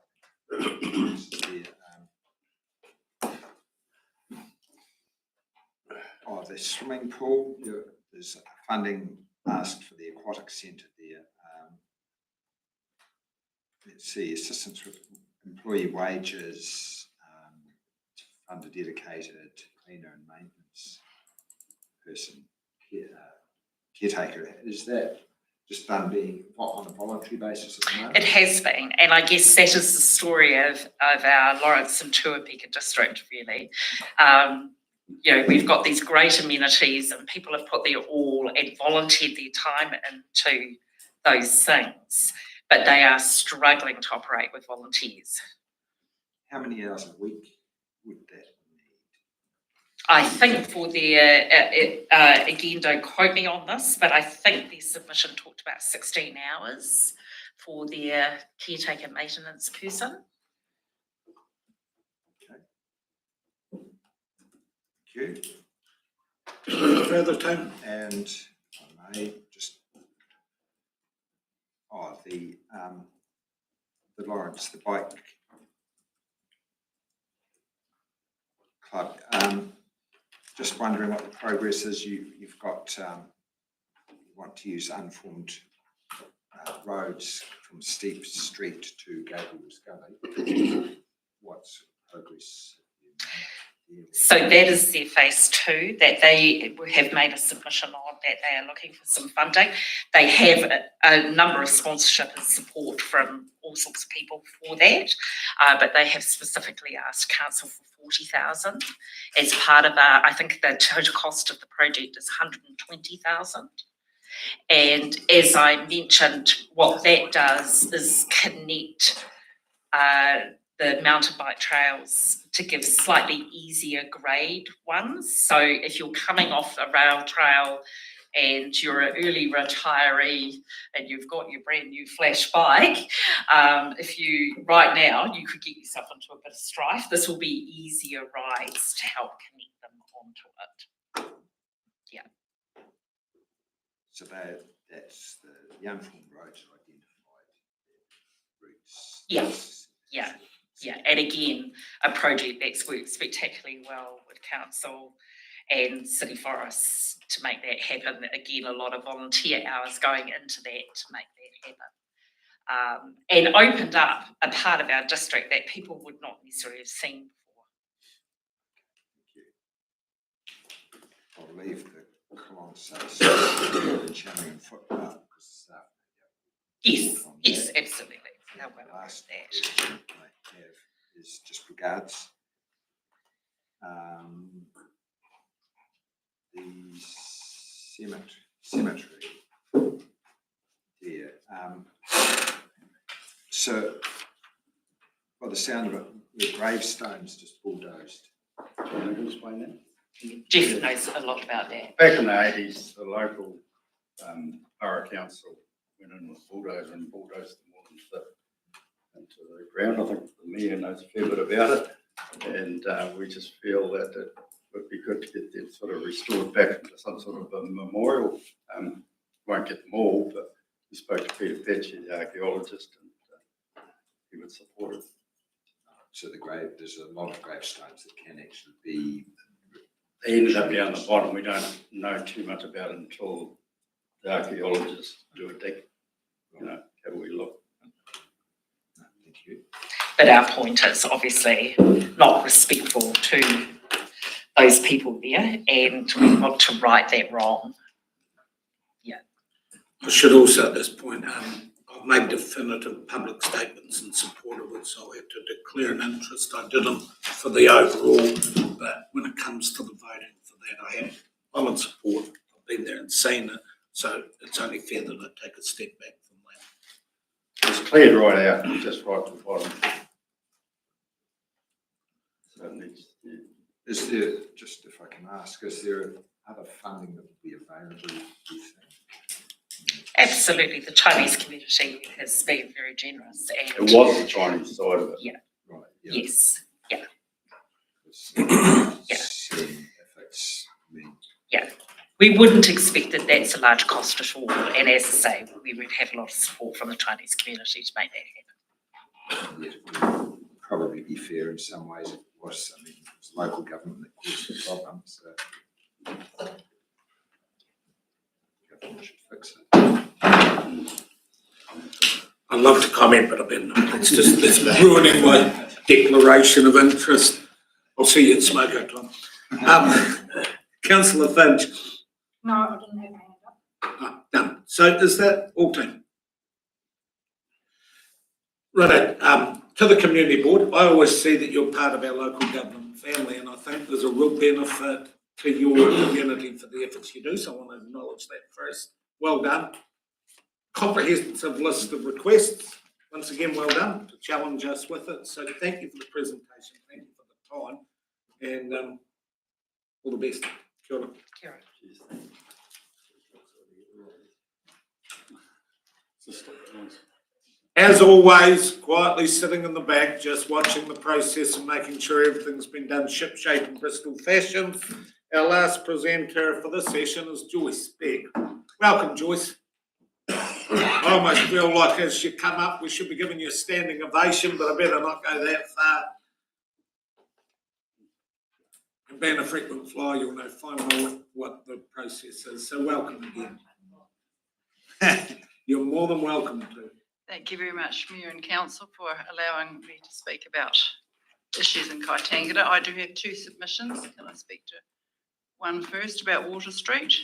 The swimming pool, there's funding asked for the aquatic centre there. let's see, assistance with employee wages, to fund a dedicated cleaner and maintenance person, caretaker. Is that just done being on a voluntary basis at the moment? It has been, and I guess that is the story of our Lawrence and Tuapeka district, really. We've got these great amenities and people have put their all and volunteered their time into those things, but they are struggling to operate with volunteers. How many hours a week would that need? I think for their, again, don't quote me on this, but I think their submission talked about 16 hours for their caretaker maintenance person. Thank you. Further time? And if I may just, the Lawrence, the bike club, just wondering what the progress is. You've got, you want to use unformed roads from Steep Street to Gabriel's Gully. What's progress? So that is their phase 2 that they have made a submission on, that they are looking for some funding. They have a number of sponsorship and support from all sorts of people for that, but they have specifically asked council for 40,000 as part of I think the total cost of the project is 120,000. And as I mentioned, what that does is connect the mountain bike trails to give slightly easier grade ones. So if you're coming off a rail trail and you're an early retiree and you've got your brand new flash bike, right now you could get yourself into a bit of strife. This will be easier rides to help connect them onto it. Yeah. So that's the unformed roads are identified, routes. Yes. Yeah. Yeah, and again, a project that's worked spectacularly well with council and city forests to make that happen. Again, a lot of volunteer hours going into that to make that happen. And opened up a part of our district that people would not necessarily have seen before. I'll leave the conversation, the channeling and footpath because Yes, absolutely. No, the last question I have is just regards the cemetery there. So by the sound of it, the gravestones just bulldozed. Can you explain that? Jeff knows a lot about that. Back in the 80s, the local borough council went in with bulldozer and bulldozed the modern stuff into the ground. I think the mayor knows a fair bit about it, and we just feel that it would be good to get them sort of restored back into some sort of a memorial. Won't get them all, but we spoke to Peter Petchy, the archaeologist, and he would support it. So there's a lot of gravestones that can actually be. They ended up down the bottom. We don't know too much about it until the archaeologists do a dig, have a wee look. Thank you. But our point is obviously not respectful to those people there, and we want to right that wrong. Yeah. I should also at this point, I've made definitive public statements in support of it, so I had to declare an interest. I didn't for the overall, but when it comes to the voting for that, I have solid support. I've been there and seen it, so it's only fair that I take a step back from that. It's cleared right out, just right to the bottom. So it needs, Is there, just if I can ask, is there other funding that would be available, do you think? Absolutely, the Chinese community has been very generous. And it was the Chinese side of it. Yeah. Right. Yeah. Yes. Yeah. Yeah. Yeah. We wouldn't expect that that's a large cost at all. And as I say, we would have a lot of support from the Chinese community to make that happen. Yeah, it would probably be fair in some ways. It was local government that caused the problem, so government should fix it. I'll love to comment, but it's ruining my declaration of interest. I'll see you at Smoko time. Councillor Finch. No, I didn't have my hand up. Done. So is that all team? Right, to the community board, I always see that you're part of our local government family, and I think there's a real benefit to your community for the efforts you do, so I want to acknowledge that first. Well done. Comprehensive list of requests. Once again, well done to challenge us with it. So thank you for the presentation, thank you for the time, and all the best. Kia ora. Kia ora. As always, quietly sitting in the back, just watching the process and making sure everything's been done shipshape in Bristol fashion. Our last presenter for this session is Joyce Begg. Welcome, Joyce. I almost feel like as you come up, we should be giving you a standing ovation, but I better not go that far. And being a frequent flyer, you'll know finally what the process is. So welcome again. You're more than welcome to. Thank you very much, Mayor and Council, for allowing me to speak about issues in Kaitangata. I do have two submissions. Can I speak to one first about Water Street?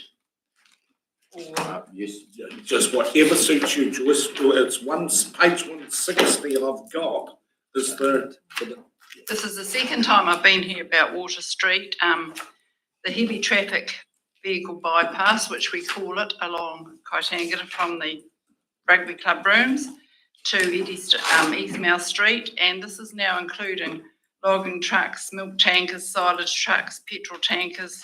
Or Yes, just whatever suits you, Joyce. It's page 160 I've got. Is this is the second time I've been here about Water Street. The heavy traffic vehicle bypass, which we call it, along Kaitangata from the Rugby Club rooms to Eastmouth Street, and this is now including logging trucks, milk tankers, silage trucks, petrol tankers,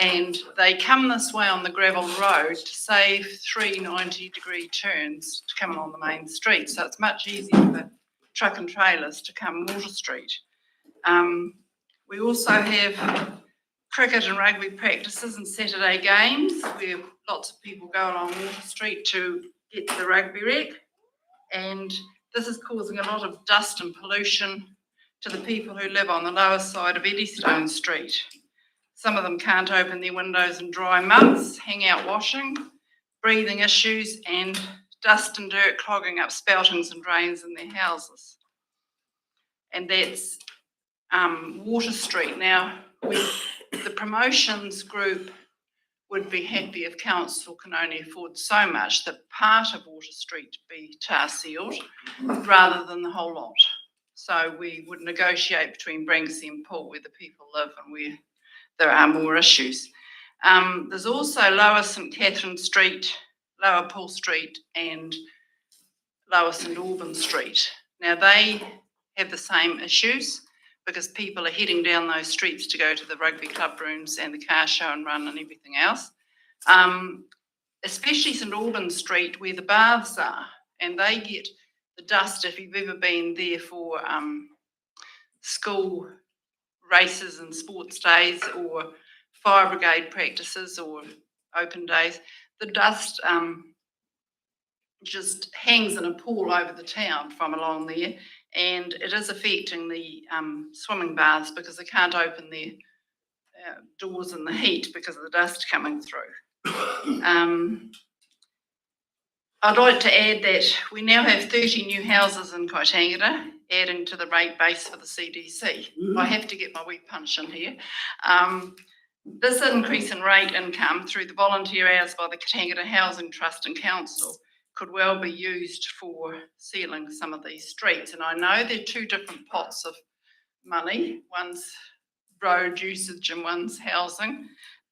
and they come this way on the gravel road to save 3 90-degree turns to come on the main street, so it's much easier for truck and trailers to come Water Street. We also have cricket and rugby practices and Saturday games where lots of people go along Water Street to get to the rugby rec, and this is causing a lot of dust and pollution to the people who live on the lower side of Eddystone Street. Some of them can't open their windows in dry months, hang out washing, breathing issues, and dust and dirt clogging up spoutings and drains in their houses. And that's Water Street. Now, the promotions group would be happy if council can only afford so much that part of Water Street be tar sealed rather than the whole lot. So we would negotiate between Branksea and Poole where the people live and where there are more issues. There's also Lower St Catherine Street, Lower Poole Street and Lower St Albans Street. Now they have the same issues because people are heading down those streets to go to the rugby club rooms and the car show and run and everything else. Especially St Albans Street where the baths are, and they get the dust if you've ever been there for school races and sports days or fire brigade practices or open days. The dust just hangs in a pool over the town from along there, and it is affecting the swimming baths because they can't open their doors in the heat because of the dust coming through. I'd like to add that we now have 30 new houses in Kaitangata, adding to the rate base for the CDC. I have to get my wee punch in here. This increase in rate income through the volunteer hours by the Kaitangata Housing Trust and Council could well be used for sealing some of these streets. And I know there are two different pots of money. One's road usage and one's housing.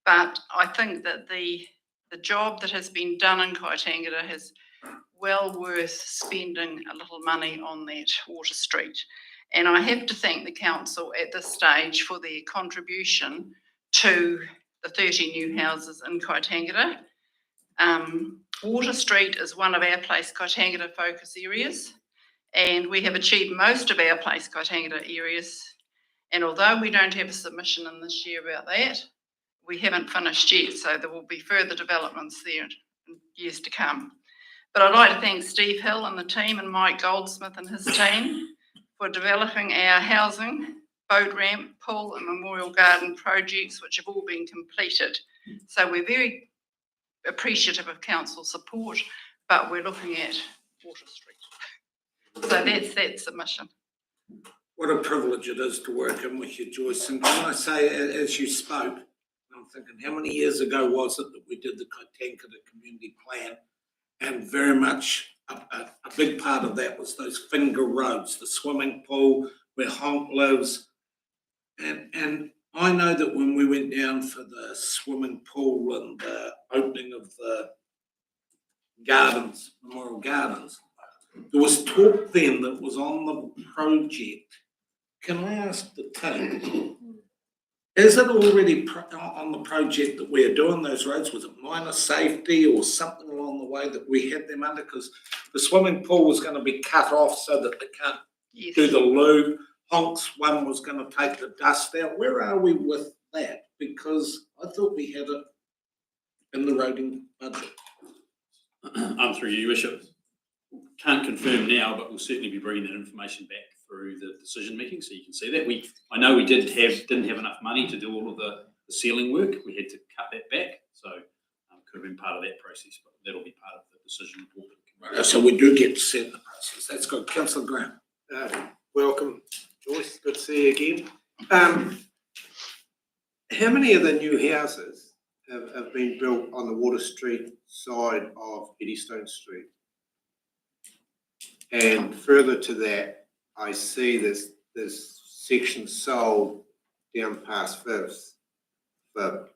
But I think that the job that has been done in Kaitangata is well worth spending a little money on that Water Street. And I have to thank the council at this stage for their contribution to the 30 new houses in Kaitangata. Water Street is one of our Place Kaitangata focus areas, and we have achieved most of our Place Kaitangata areas. And although we don't have a submission in this year about that, we haven't finished yet, so there will be further developments there in years to come. But I'd like to thank Steve Hill and the team and Mike Goldsmith and his team for developing our housing, boat ramp, pool and memorial garden projects, which have all been completed. So we're very appreciative of council support, but we're looking at Water Street. So that's that submission. What a privilege it is to work in with you, Joyce. And can I say, as you spoke, I'm thinking, how many years ago was it that we did the Kaitankata Community Plan? And very much a big part of that was those finger roads, the swimming pool where Honk lives. And I know that when we went down for the swimming pool and the opening of the gardens, Memorial Gardens, there was talk then that was on the project. Can I ask the team, is it already on the project that we're doing those roads? Was it minor safety or something along the way that we had them under? Because the swimming pool was going to be cut off so that they can't do the loo. Honk's one was going to take the dust out. Where are we with that? Because I thought we had it in the roading budget. Through you, Bishop. Can't confirm now, but we'll certainly be bringing that information back through the decision making, so you can see that. I know we didn't have enough money to do all of the ceiling work. We had to cut that back, so could have been part of that process, but that'll be part of the decision report. So we do get to set the process. That's good. Councillor Graham. Welcome, Joyce. Good to see you again. How many of the new houses have been built on the Water Street side of Eddystone Street? And further to that, I see this section sold down past Fifth for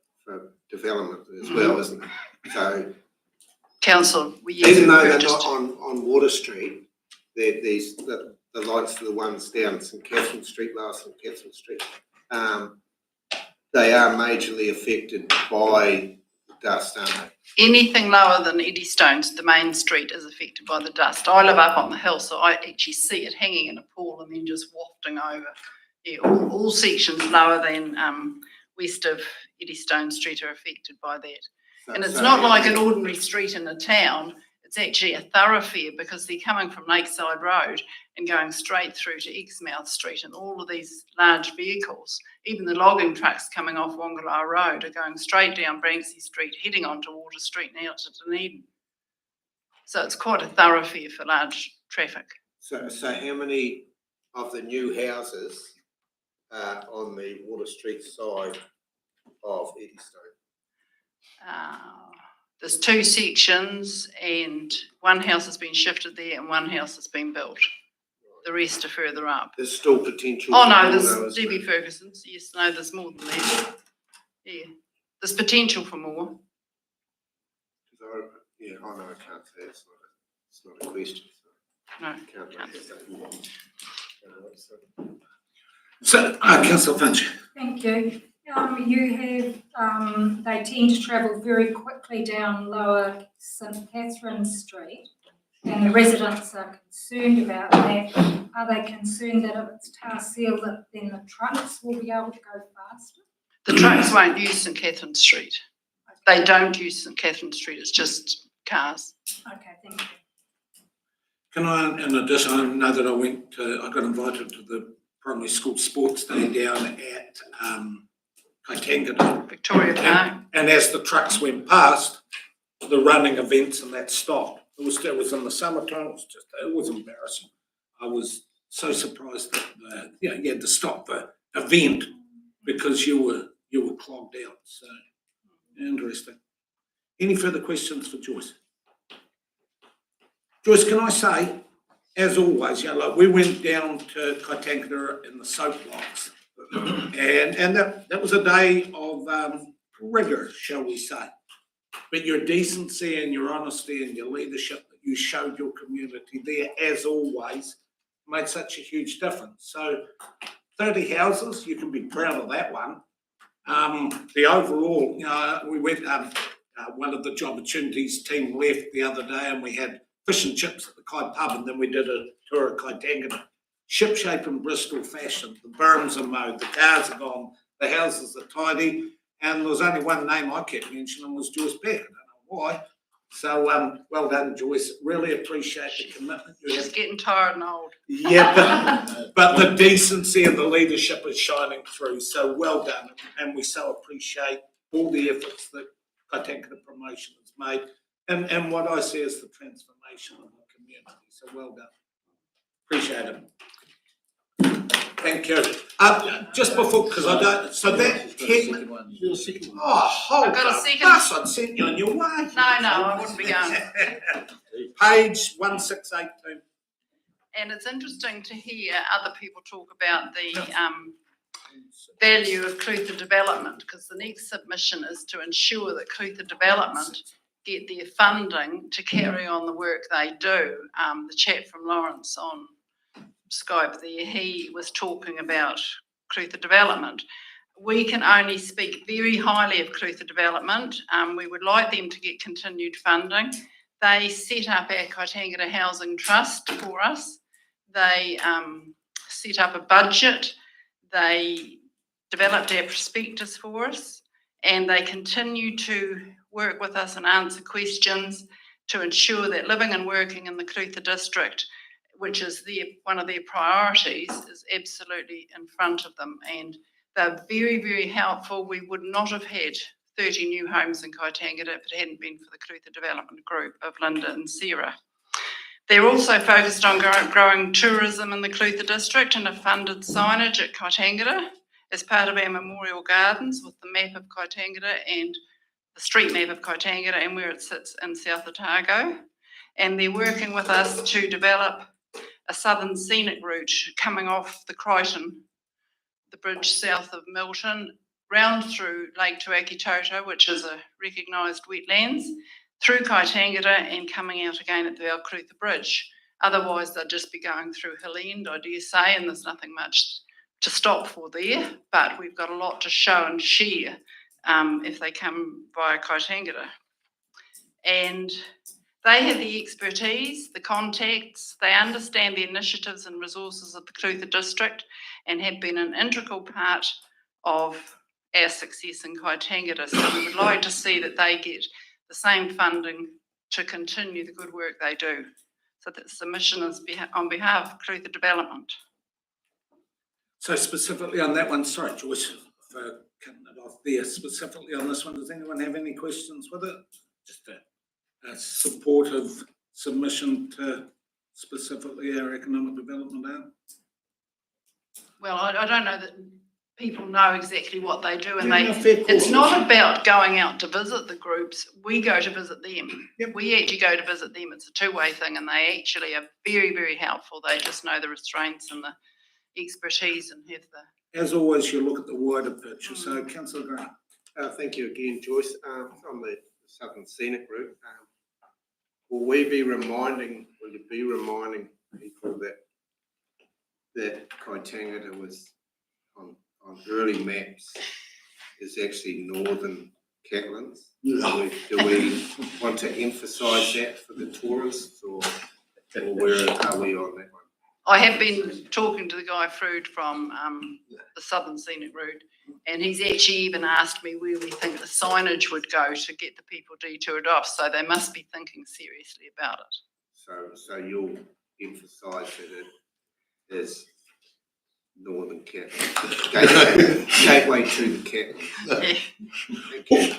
development as well, isn't it? So Council, even though they're not on Water Street, the lights are the ones down St Catherine Street, last St Catherine Street. They are majorly affected by the dust, aren't they? Anything lower than Eddystones, the main street is affected by the dust. I live up on the hill, so I actually see it hanging in a pool and then just wafting over. Yeah, all sections lower than west of Eddystone Street are affected by that. And it's not like an ordinary street in a town. It's actually a thoroughfare because they're coming from Lakeside Road and going straight through to Exmouth Street, and all of these large vehicles, even the logging trucks coming off Wongalar Road, are going straight down Branksy Street, heading onto Water Street and out to Dunedin. So it's quite a thoroughfare for large traffic. So how many of the new houses are on the Water Street side of Eddystone? There's two sections, and one house has been shifted there and one house has been built. The rest are further up. There's still potential. Oh no, there's DB Ferguson's. Yes, no, there's more than that. Yeah, there's potential for more. Yeah, I know, I can't say it's not a question. No, can't So, Councillor Finch. Thank you. You have, they tend to travel very quickly down lower St Catherine Street, and the residents are concerned about that. Are they concerned that if it's tar sealed, that then the trucks will be able to go faster? The trucks won't use St Catherine Street. They don't use St Catherine Street, it's just cars. Okay, thank you. Can I, in addition, I know that I got invited to the primary school sports day down at Kaitankata. Victoria Park. And as the trucks went past, the running events and that stopped. It was in the summertime. It was embarrassing. I was so surprised that you had to stop the event because you were clogged out. So interesting. Any further questions for Joyce? Joyce, can I say, as always, like we went down to Kaitankata in the soapbox, and that was a day of rigour, shall we say. But your decency and your honesty and your leadership that you showed your community there, as always, made such a huge difference. So 30 houses, you can be proud of that one. The overall, we went, one of the Job Opportunities team left the other day and we had fish and chips at the Kai pub, and then we did a tour of Kaitankata. Shipshape in Bristol fashion. The berms are mowed, the cars are gone, the houses are tidy, and there was only one name I kept mentioning was Joyce Beck. I don't know why. So well done, Joyce. Really appreciate the commitment you have. She's getting tired and old. Yeah, but the decency and the leadership is shining through. So well done, and we so appreciate all the efforts that Kaitankata Promotion has made, and what I see as the transformation of the community. So well done. Appreciate it. Thank you. Just before, because I don't, so that ten. Oh, hold I've got a up. second. Thus I'd sent you on your way. No, I wouldn't be going. Page 1682. And it's interesting to hear other people talk about the value of Clutha Development, because the next submission is to ensure that Clutha Development get their funding to carry on the work they do. The chap from Lawrence on Skype there, he was talking about Clutha Development. We can only speak very highly of Clutha Development. We would like them to get continued funding. They set up our Kaitangata Housing Trust for us. They set up a budget. They developed our prospectus for us, and they continue to work with us and answer questions to ensure that living and working in the Clutha district, which is one of their priorities, is absolutely in front of them. And they're very, very helpful. We would not have had 30 new homes in Kaitangata if it hadn't been for the Clutha Development Group of Linda and Sarah. They're also focused on growing tourism in the Clutha district and have funded signage at Kaitangata as part of our memorial gardens with the map of Kaitangata and the street map of Kaitangata and where it sits in South Otago. And they're working with us to develop a southern scenic route coming off the Crichton, the bridge south of Milton, round through Lake Tuakitoto, which is a recognised wetlands, through Kaitangata and coming out again at the Alclutha Bridge. Otherwise, they'll just be going through Hill End, I dare say, and there's nothing much to stop for there, but we've got a lot to show and share if they come via Kaitangata. And they have the expertise, the contacts, they understand the initiatives and resources of the Clutha district and have been an integral part of our success in Kaitangata. So we would like to see that they get the same funding to continue the good work they do. So that submission is on behalf of Clutha Development. So specifically on that one, sorry, Joyce, for cutting it off there, specifically on this one, does anyone have any questions with it? Just a supportive submission to specifically our economic development arm? Well, I don't know that people know exactly what they do, and Yeah, fair call. it's not about going out to visit the groups. We go to visit them. Yep. We actually go to visit them. It's a two-way thing, and they actually are very, very helpful. They just know the restraints and the expertise and have the... As always, you look at the wider picture. So Councillor Grant. Thank you again, Joyce. On the Southern Scenic Route, will you be reminding people that Kaitangata was on early maps is actually northern Catlins? Do we want to emphasise that for the tourists, or where are we on that one? I have been talking to the guy Frood from the Southern Scenic Route, and he's actually even asked me where we think the signage would go to get the people detoured off. So they must be thinking seriously about it. So you'll emphasise that it is northern Catlin, gateway to the Catlin.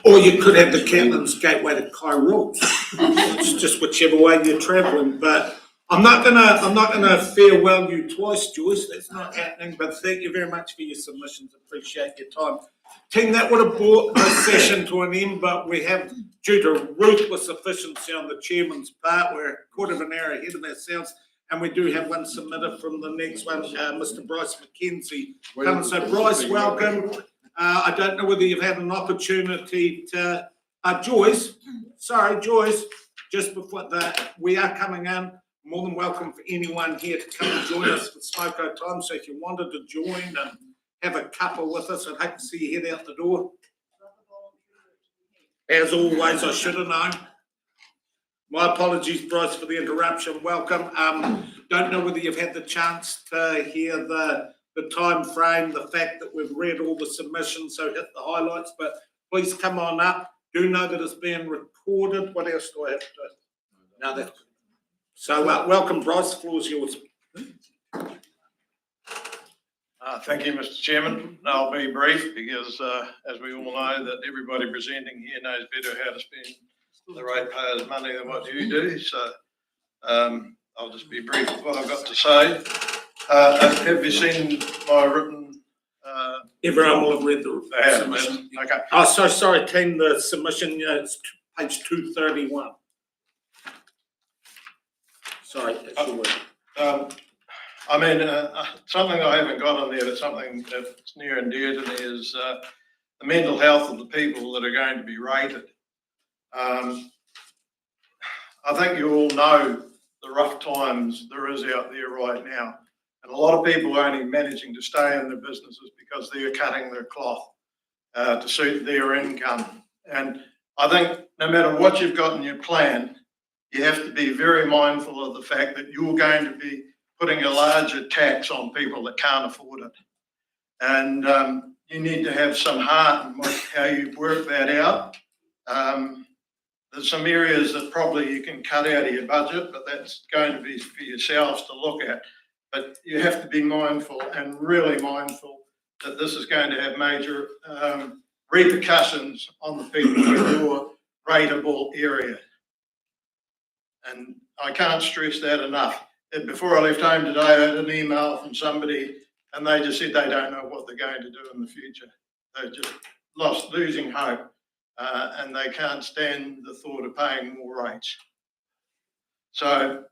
Or you could have the Catlins gateway to Kairook. It's just whichever way you're travelling. But I'm not gonna farewell you twice, Joyce. That's not happening. But thank you very much for your submissions. Appreciate your time. Team, that would have brought the session to an end, but we have, due to ruthless efficiency on the chairman's part, we're a quarter of an hour ahead of ourselves. And we do have one submitted from the next one, Mr. Bryce McKenzie. So Bryce, welcome. I don't know whether you've had an opportunity to, Joyce, just before that, we are coming in. More than welcome for anyone here to come and join us for Smoko time. So if you wanted to join and have a cuppa with us, I'd hate to see you head out the door. As always, I should have known. My apologies, Bryce, for the interruption. Welcome. Don't know whether you've had the chance to hear the time frame, the fact that we've read all the submissions, so hit the highlights, but please come on up. Do know that it's being recorded. What else do I have to do? No, that's... So welcome, Bryce. The floor is yours. Thank you, Mr. Chairman. I'll be brief because, as we all know, that everybody presenting here knows better how to spend the ratepayers' money than what you do. So I'll just be brief with what I've got to say. Have you seen my written? Everyone will have read the They have, submission. okay. Oh, sorry, Ken, the submission, it's page 231. Sorry, that's your word. I mean, something I haven't got on there, but something that's near and dear to me is the mental health of the people that are going to be rated. I think you all know the rough times there is out there right now. And a lot of people are only managing to stay in their businesses because they're cutting their cloth to suit their income. And I think no matter what you've got in your plan, you have to be very mindful of the fact that you're going to be putting a larger tax on people that can't afford it. And you need to have some heart in how you work that out. There's some areas that probably you can cut out of your budget, but that's going to be for yourselves to look at. But you have to be mindful and really mindful that this is going to have major repercussions on the people in your rateable area. And I can't stress that enough. Before I left home today, I had an email from somebody and they just said they don't know what they're going to do in the future. They're just losing hope and they can't stand the thought of paying more rates. So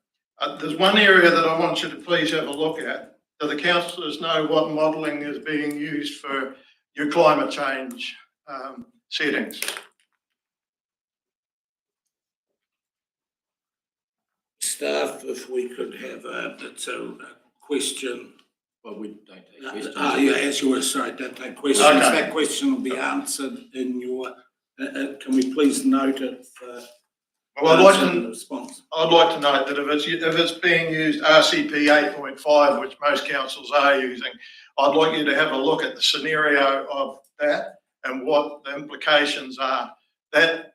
there's one area that I want you to please have a look at. Do the councillors know what modelling is being used for your climate change settings? Staff, if we could have it's a question. Well, we don't take questions. Yeah, as you were, sorry, don't take questions. Okay. That question will be answered in your, can we please note it for Well, I'd like answering to, response? I'd like to note that if it's being used RCP 8.5, which most councils are using, I'd like you to have a look at the scenario of that and what the implications are. That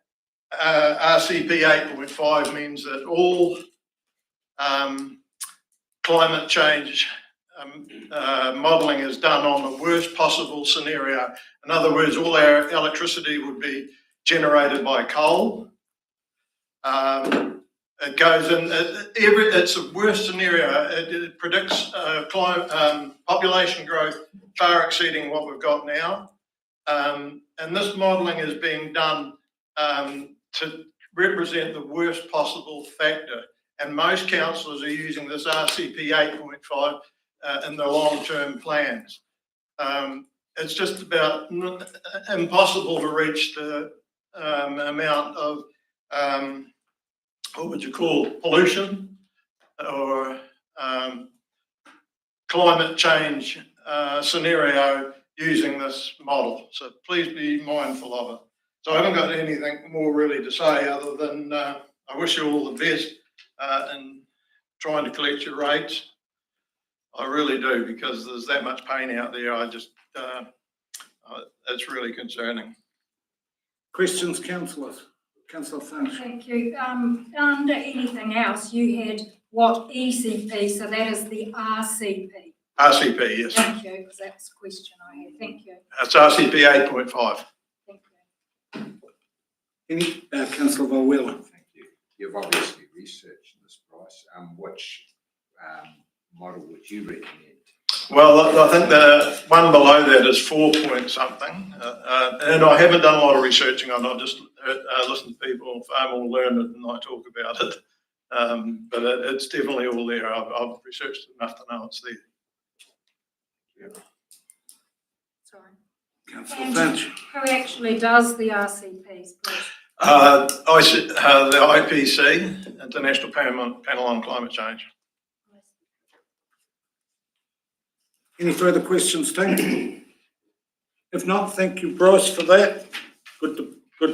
RCP 8.5 means that all climate change modelling is done on the worst possible scenario. In other words, all our electricity would be generated by coal. It goes in, it's a worst scenario. It predicts population growth far exceeding what we've got now. And this modelling is being done to represent the worst possible factor. And most councillors are using this RCP 8.5 in their long-term plans. It's just about impossible to reach the amount of, what would you call, pollution or climate change scenario using this model. So please be mindful of it. So I haven't got anything more really to say other than I wish you all the best in trying to collect your rates. I really do, because there's that much pain out there. I just, it's really concerning. Questions, councillors? Councillor Finch. Thank you. Under anything else, you had what ECP, so that is the RCP. RCP, yes. Thank you, because that's the question I had. Thank you. That's RCP 8.5. Thank you. Any, Councillor Volwell? Thank you. You've obviously researched this, Bryce. Which model would you recommend? Well, I think the one below that is 4 point something. And I haven't done a lot of researching on it. I've just listened to people far more learned than I talk about it. But it's definitely all there. I've researched enough to know it's there. Yeah. Sorry. Councillor And Finch. who actually does the RCPs, please? The IPC, International Panel on Climate Change. Any further questions, team? If not, thank you, Bryce, for that. Good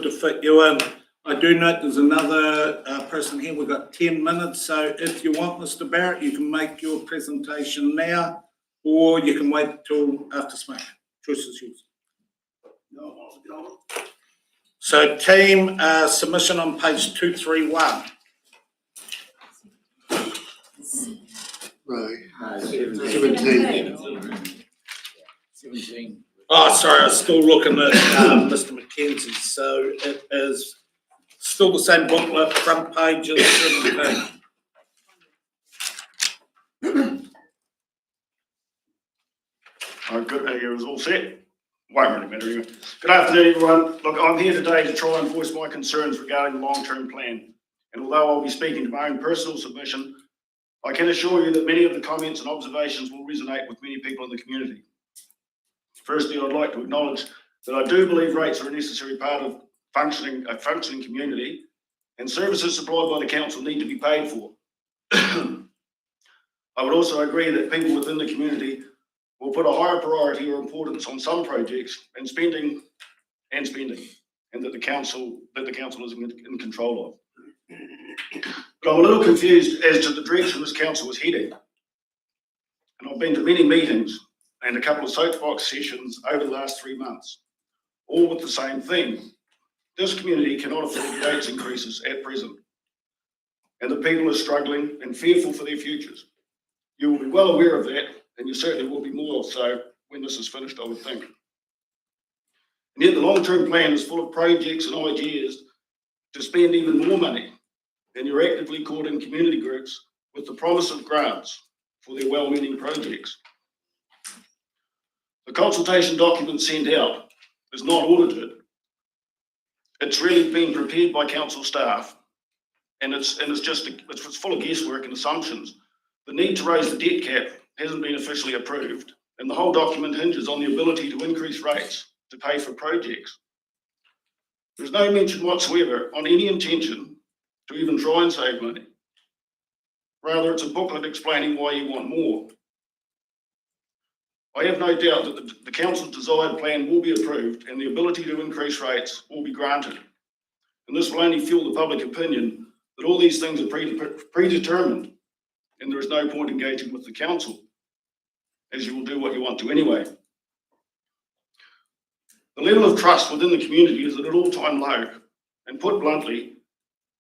to fit you in. I do note there's another person here. We've got 10 minutes. So if you want, Mr. Barrett, you can make your presentation now, or you can wait till after smoke. Choice is yours. So team, submission on page 231. Right. 17. Oh, sorry, I was still looking at Mr. Mackenzie. So it is still the same booklet, front pages, 17. Oh, good, it was all set. Won't really matter anyway. Good afternoon, everyone. Look, I'm here today to try and voice my concerns regarding the long-term plan. And although I'll be speaking to my own personal submission, I can assure you that many of the comments and observations will resonate with many people in the community. Firstly, I'd like to acknowledge that I do believe rates are a necessary part of a functioning community, and services supplied by the council need to be paid for. I would also agree that people within the community will put a higher priority or importance on some projects and spending, and that the council is in control of. But I'm a little confused as to the direction this council is heading. And I've been to many meetings and a couple of soapbox sessions over the last 3 months, all with the same theme. This community cannot afford rates increases at present, and the people are struggling and fearful for their futures. You will be well aware of that, and you certainly will be more so when this is finished, I would think. And yet the long-term plan is full of projects and ideas to spend even more money, and you're actively courting community groups with the promise of grants for their well-meaning projects. The consultation document sent out is not audited. It's really been prepared by council staff, and it's full of guesswork and assumptions. The need to raise the debt cap hasn't been officially approved, and the whole document hinges on the ability to increase rates to pay for projects. There's no mention whatsoever on any intention to even try and save money. Rather, it's a booklet explaining why you want more. I have no doubt that the council's desired plan will be approved and the ability to increase rates will be granted. And this will only fuel the public opinion that all these things are predetermined, and there is no point engaging with the council, as you will do what you want to anyway. The level of trust within the community is at an all-time low, and put bluntly,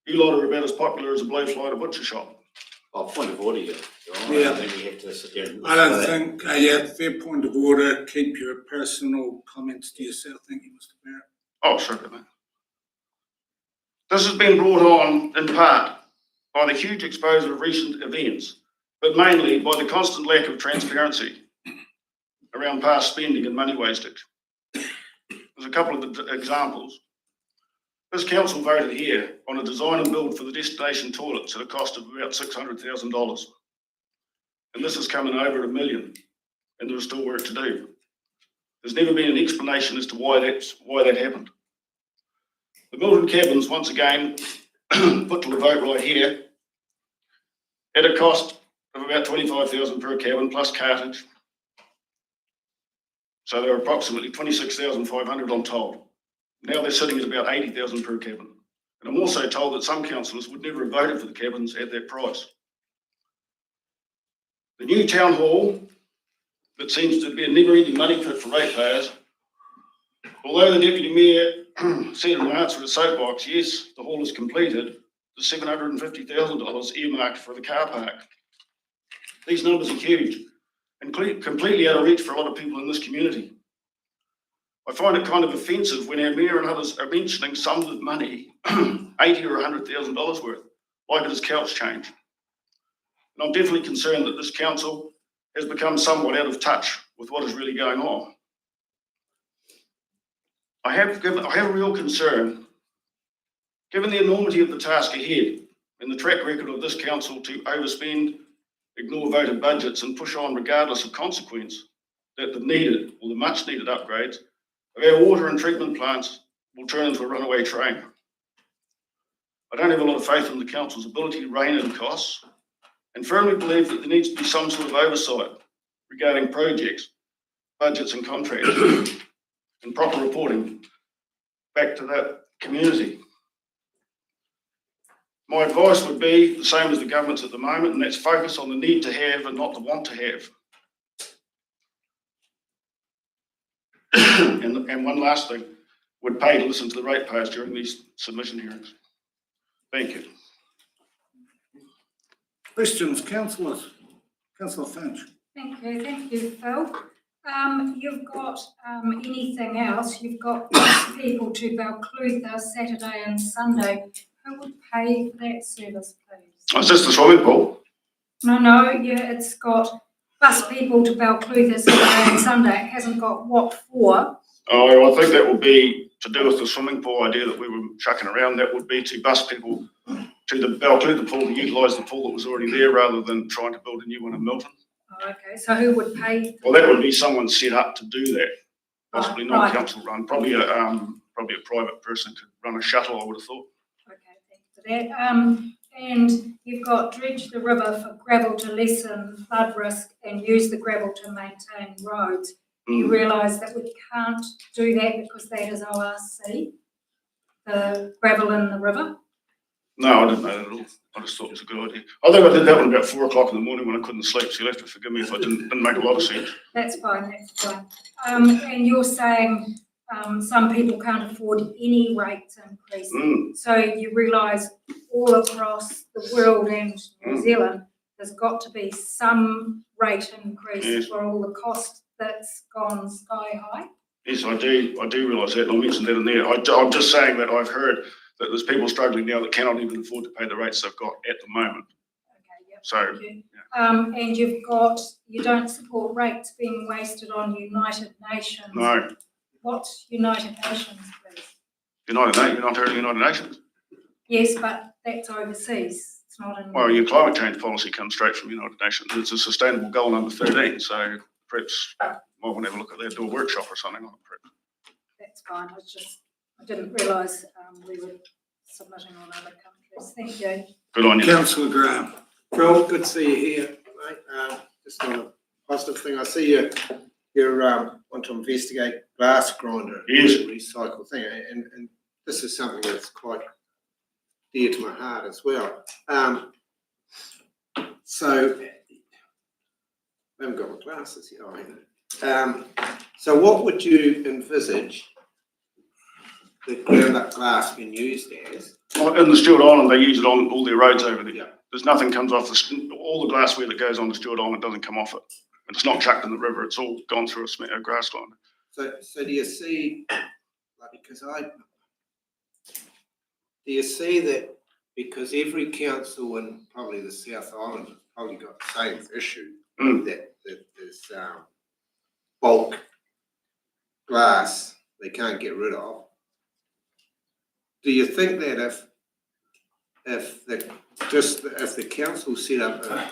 you lot are about as popular as a blowfly at a butcher shop. Oh, point of order, Your Honour. Yeah. I don't think we have to sit there and. I don't think, yeah, fair point of order. Keep your personal comments to yourself. Thank you, Mr. Barrett. Oh, certainly. This has been brought on in part by the huge exposure of recent events, but mainly by the constant lack of transparency around past spending and money wastage. There's a couple of examples. This council voted here on a design and build for the destination toilets at a cost of about $600,000. And this is coming over $1 million, and there's still work to do. There's never been an explanation as to why that happened. The Milton cabins, once again, put to a vote right here, at a cost of about $25,000 per cabin plus cartage. So they're approximately $26,500, I'm told. Now they're sitting at about $80,000 per cabin. And I'm also told that some councillors would never have voted for the cabins at that price. The new town hall, that seems to be a never-ending money pit for ratepayers, although the Deputy Mayor said in answer to the soapbox, yes, the hall is completed, there's $750,000 earmarked for the car park. These numbers are huge and completely out of reach for a lot of people in this community. I find it kind of offensive when our mayor and others are mentioning sums of money, $80,000 or $100,000 worth, like it is couch change. And I'm definitely concerned that this council has become somewhat out of touch with what is really going on. I have a real concern, given the enormity of the task ahead and the track record of this council to overspend, ignore voted budgets and push on regardless of consequence, that the needed or the much needed upgrades of our water and treatment plants will turn into a runaway train. I don't have a lot of faith in the council's ability to rein in costs and firmly believe that there needs to be some sort of oversight regarding projects, budgets and contracts and proper reporting back to that community. My advice would be the same as the government's at the moment, and that's focus on the need to have and not the want to have. And one last thing, would pay to listen to the ratepayers during these submission hearings. Thank you. Questions, councillors? Councillor Finch. Thank you, Phil. You've got anything else? You've got most people to Balclutha Saturday and Sunday. Who would pay for that service, please? Oh, is this the swimming pool? No, yeah, it's got bus people to Balclutha Saturday and Sunday, it hasn't got what for. Oh, I think that would be to do with the swimming pool idea that we were chucking around. That would be to bus people to the Balclutha pool to utilise the pool that was already there rather than trying to build a new one in Milton. Oh, okay, so who would pay? Well, that would be someone set up to do that, possibly not Right. a council run, probably a private person could run a shuttle, I would have thought. For that, and you've got dredge the river for gravel to lessen flood risk and use the gravel to maintain roads. You realise that we can't do that because that is ORC, the gravel in the river? No, I didn't know that at all. I just thought it was a good idea. I think I did that one about 4 o'clock in the morning when I couldn't sleep, so you'll have to forgive me if I didn't make a lot of sense. That's fine. And you're saying, some people can't afford any rates increase. So you realise all across the world and New Zealand, there's got to be some rate increase Yes. for all the cost that's gone sky high. Yes, I do realise that, and I mentioned that in there. I'm just saying that I've heard that there's people struggling now that cannot even afford to pay the rates they've got at the moment. So, And you don't support rates being wasted on United Nations. no, What's United Nations, please? you're not heard of the United Nations. Yes, but that's overseas. It's not in. Well, your climate change policy comes straight from the United Nations. It's a sustainable goal number 13, so perhaps I want to have a look at that, do a workshop or something on it, perhaps. That's fine. I didn't realise we were submitting on other countries. Thank you. Good on you. Councillor Graham. Phil, good to see you here, mate. Just on a positive thing, I see you want to investigate glass grinder. Yes. Recycle thing, and this is something that's quite dear to my heart as well. So, I haven't got my glasses here. So what would you envisage the ground up glass being used as? Well, in the Stewart Island, they use it on all their roads over there. There's nothing comes off all the glassware that goes on the Stewart Island doesn't come off it. And it's not chucked in the river, it's all gone through a grass grinder. So do you see, do you see that because every council in probably the South Island has probably got the same issue, that there's bulk glass they can't get rid of? Do you think that if the council set up a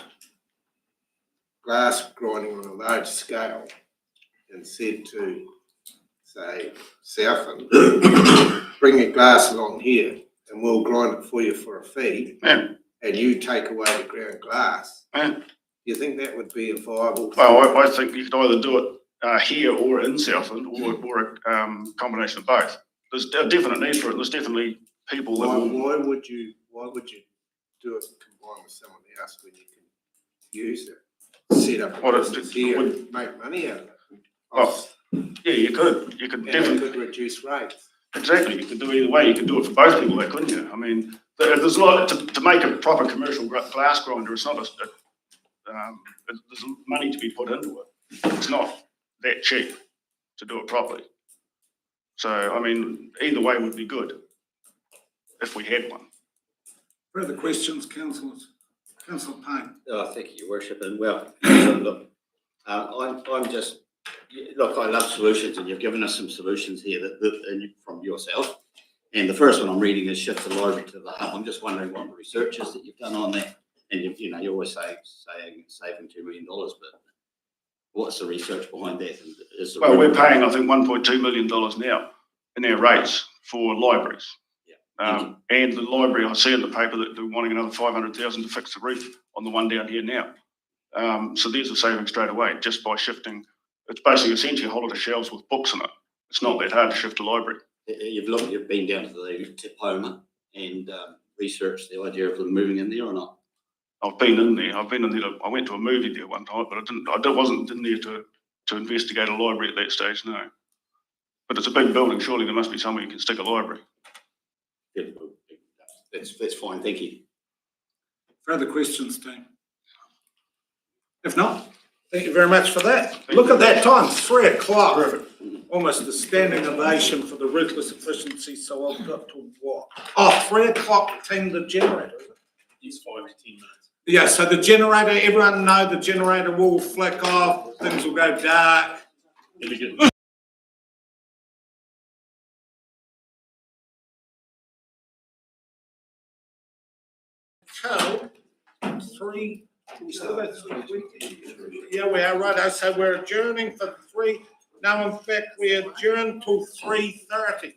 glass grinding on a large scale and said to, say, Southend, bring your glass along here and we'll grind it for you for a fee, and you take away the ground glass, do you think that would be a viable? Well, I think you could either do it here or in Southend or a combination of both. There's a definite need for it. There's definitely people that Why would you do it combined with someone else when you can use it? Set up a business here and make money out of it. Well, yeah, you could definitely. Could reduce rates. Exactly, you could do either way. You could do it for both people, there, couldn't you? I mean, there's a lot to make a proper commercial glass grinder. It's not there's money to be put into it. It's not that cheap to do it properly. So, I mean, either way would be good if we had one. Further questions, councillors? Councillor Payne. Thank you, Your Worship, and well, look, I'm just, look, I love solutions, and you've given us some solutions here from yourself. And the first one I'm reading is shift the library to the hub. I'm just wondering what the research is that you've done on that. And you always saying saving $2 million, but what's the research behind that? Well, we're paying, I think, $1.2 million now in our rates for libraries. And the library, I see in the paper that they're wanting another $500,000 to fix the roof on the one down here now. So there's a saving straight away just by shifting. It's basically essentially a whole lot of shelves with books in it. It's not that hard to shift a library. You've been down to the Tipoma and researched the idea of them moving in there or not? I've been in there. I went to a movie there one time, but I wasn't in there to investigate a library at that stage, no. But it's a big building. Surely there must be somewhere you can stick a library. That's fine. Thank you. Further questions, team? If not, thank you very much for that. Look at that time, 3 o'clock. Almost a standing ovation for the ruthless efficiency, so I've got to what? Oh, 3 o'clock, tend the generator. It's 5 to 10 minutes. Yeah, so the generator, everyone know the generator will flick off, things will go dark. It'd be good. Till 3. Yeah, we are right. So we're adjourning for 3. No, in fact, we adjourn till 3:30.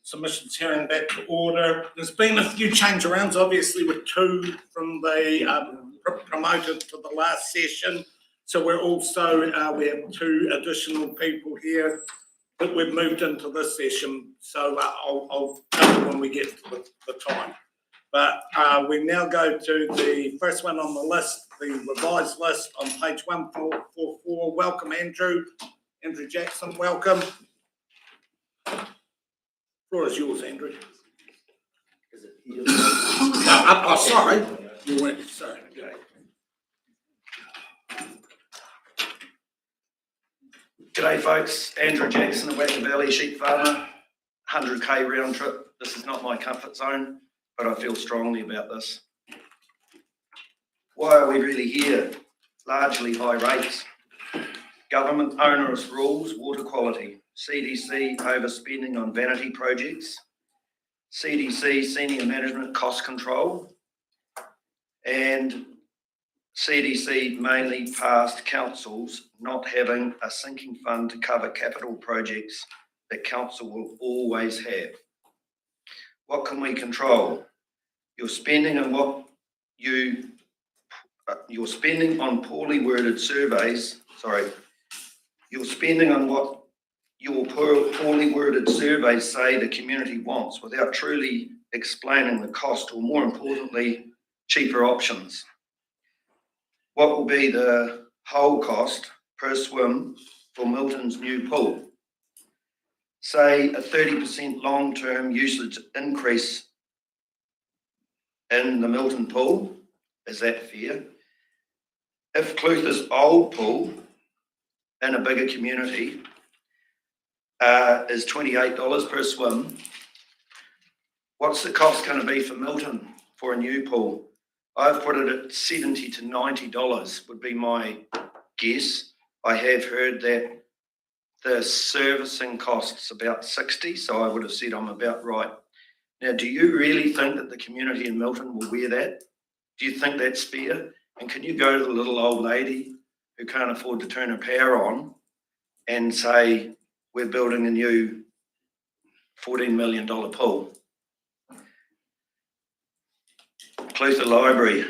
Submissions hearing back to order. There's been a few change arounds, obviously with two from the promoted to the last session. So we're also, we have two additional people here that we've moved into this session. So I'll tell you when we get to the time. But we now go to the first one on the list, the revised list on page 144. Welcome, Andrew. Andrew Jackson, welcome. Floor is yours, Andrew. Sorry. You went, sorry. G'day folks, Andrew Jackson, the Wacker Valley sheep farmer, 100k round trip. This is not my comfort zone, but I feel strongly about this. Why are we really here? Largely high rates. Government onerous rules, water quality, CDC overspending on vanity projects, CDC senior management cost control, and CDC mainly past councils not having a sinking fund to cover capital projects that council will always have. What can we control? You're spending on you're spending on poorly worded surveys. You're spending on what your poorly worded surveys say the community wants without truly explaining the cost, or more importantly, cheaper options. What will be the whole cost per swim for Milton's new pool? Say a 30% long-term usage increase in the Milton pool. Is that fair? If Clutha's old pool in a bigger community is $28 per swim, what's the cost going to be for Milton for a new pool? I've put it at $70 to $90 would be my guess. I have heard that the servicing costs about 60, so I would have said I'm about right. Now, do you really think that the community in Milton will wear that? Do you think that's fair? And can you go to the little old lady who can't afford to turn her power on and say, we're building a new $14 million pool? Clutha Library,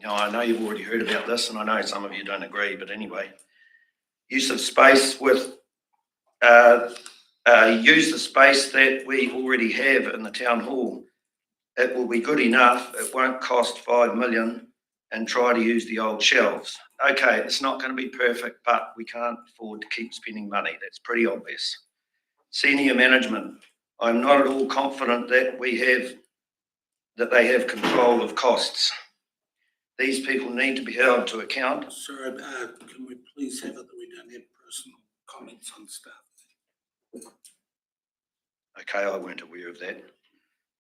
I know you've already heard about this, and I know some of you don't agree, but anyway, use of space with, use the space that we already have in the town hall. It will be good enough, it won't cost $5 million, and try to use the old shelves. Okay, it's not going to be perfect, but we can't afford to keep spending money. That's pretty obvious. Senior management, I'm not at all confident that they have control of costs. These people need to be held to account. Sir, can we please have it that we don't have personal comments on staff? Okay, I weren't aware of that.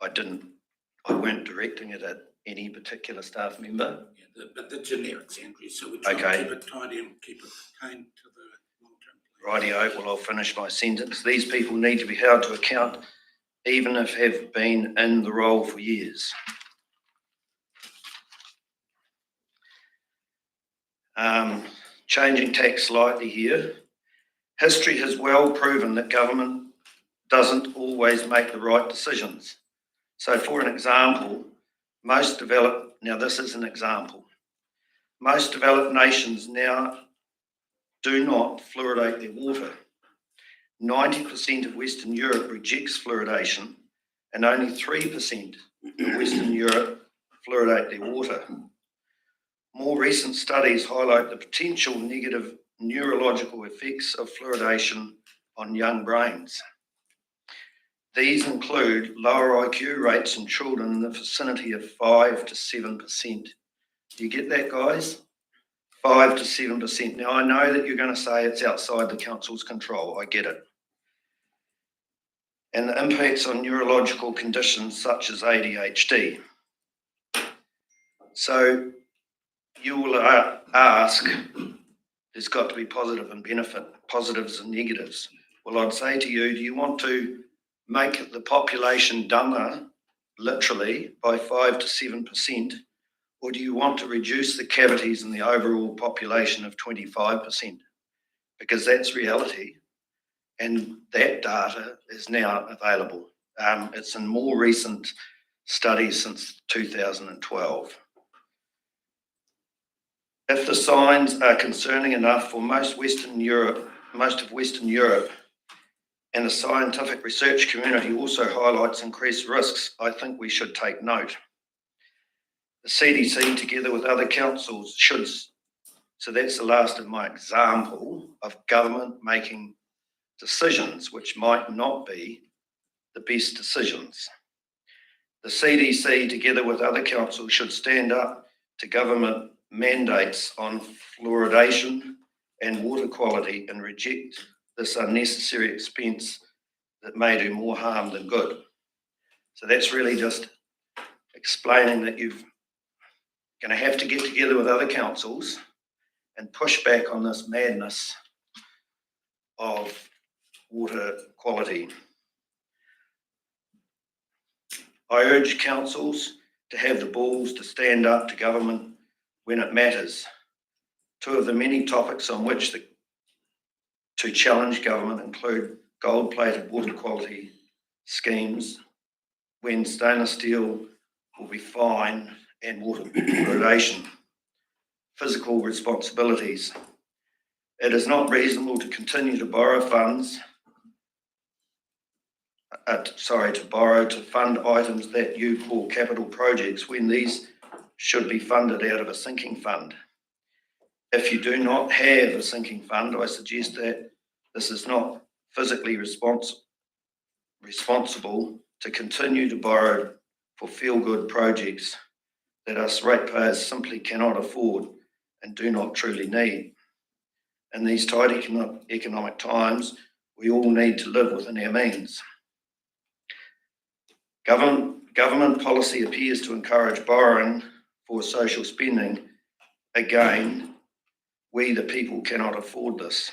I weren't directing it at any particular staff member. Yeah, but the generics, Andrew, so we try to keep it tidy and keep it contained to the long-term plan. Rightio, well, I'll finish my sentence. These people need to be held to account, even if have been in the role for years. Changing tack slightly here. History has well proven that government doesn't always make the right decisions. So for an example, most developed nations now do not fluoridate their water. 90% of Western Europe rejects fluoridation, and only 3% of Western Europe fluoridate their water. More recent studies highlight the potential negative neurological effects of fluoridation on young brains. These include lower IQ rates in children in the vicinity of 5 to 7%. Do you get that, guys? 5 to 7%. Now, I know that you're going to say it's outside the council's control. I get it. And the impacts on neurological conditions such as ADHD. So you will ask, there's got to be positive and benefit, positives and negatives. Well, I'd say to you, do you want to make the population dumber, literally, by 5 to 7%, or do you want to reduce the cavities in the overall population of 25%? Because that's reality. and that data is now available. It's in more recent studies since 2012. If the signs are concerning enough for most of Western Europe, and the scientific research community also highlights increased risks, I think we should take note. The CDC, together with other councils, should, so that's the last of my example of government making decisions which might not be the best decisions. The CDC, together with other councils, should stand up to government mandates on fluoridation and water quality and reject this unnecessary expense that may do more harm than good. So that's really just explaining that you're going to have to get together with other councils and push back on this madness of water quality. I urge councils to have the balls to stand up to government when it matters. Two of the many topics on which to challenge government include gold-plated water quality schemes, when stainless steel will be fine, and water fluoridation. Physical responsibilities. It is not reasonable to continue to borrow funds, to fund items that you call capital projects when these should be funded out of a sinking fund. If you do not have a sinking fund, I suggest that this is not physically responsible to continue to borrow for feel-good projects that us ratepayers simply cannot afford and do not truly need. In these tight economic times, we all need to live within our means. Government policy appears to encourage borrowing for social spending. Again, we the people cannot afford this.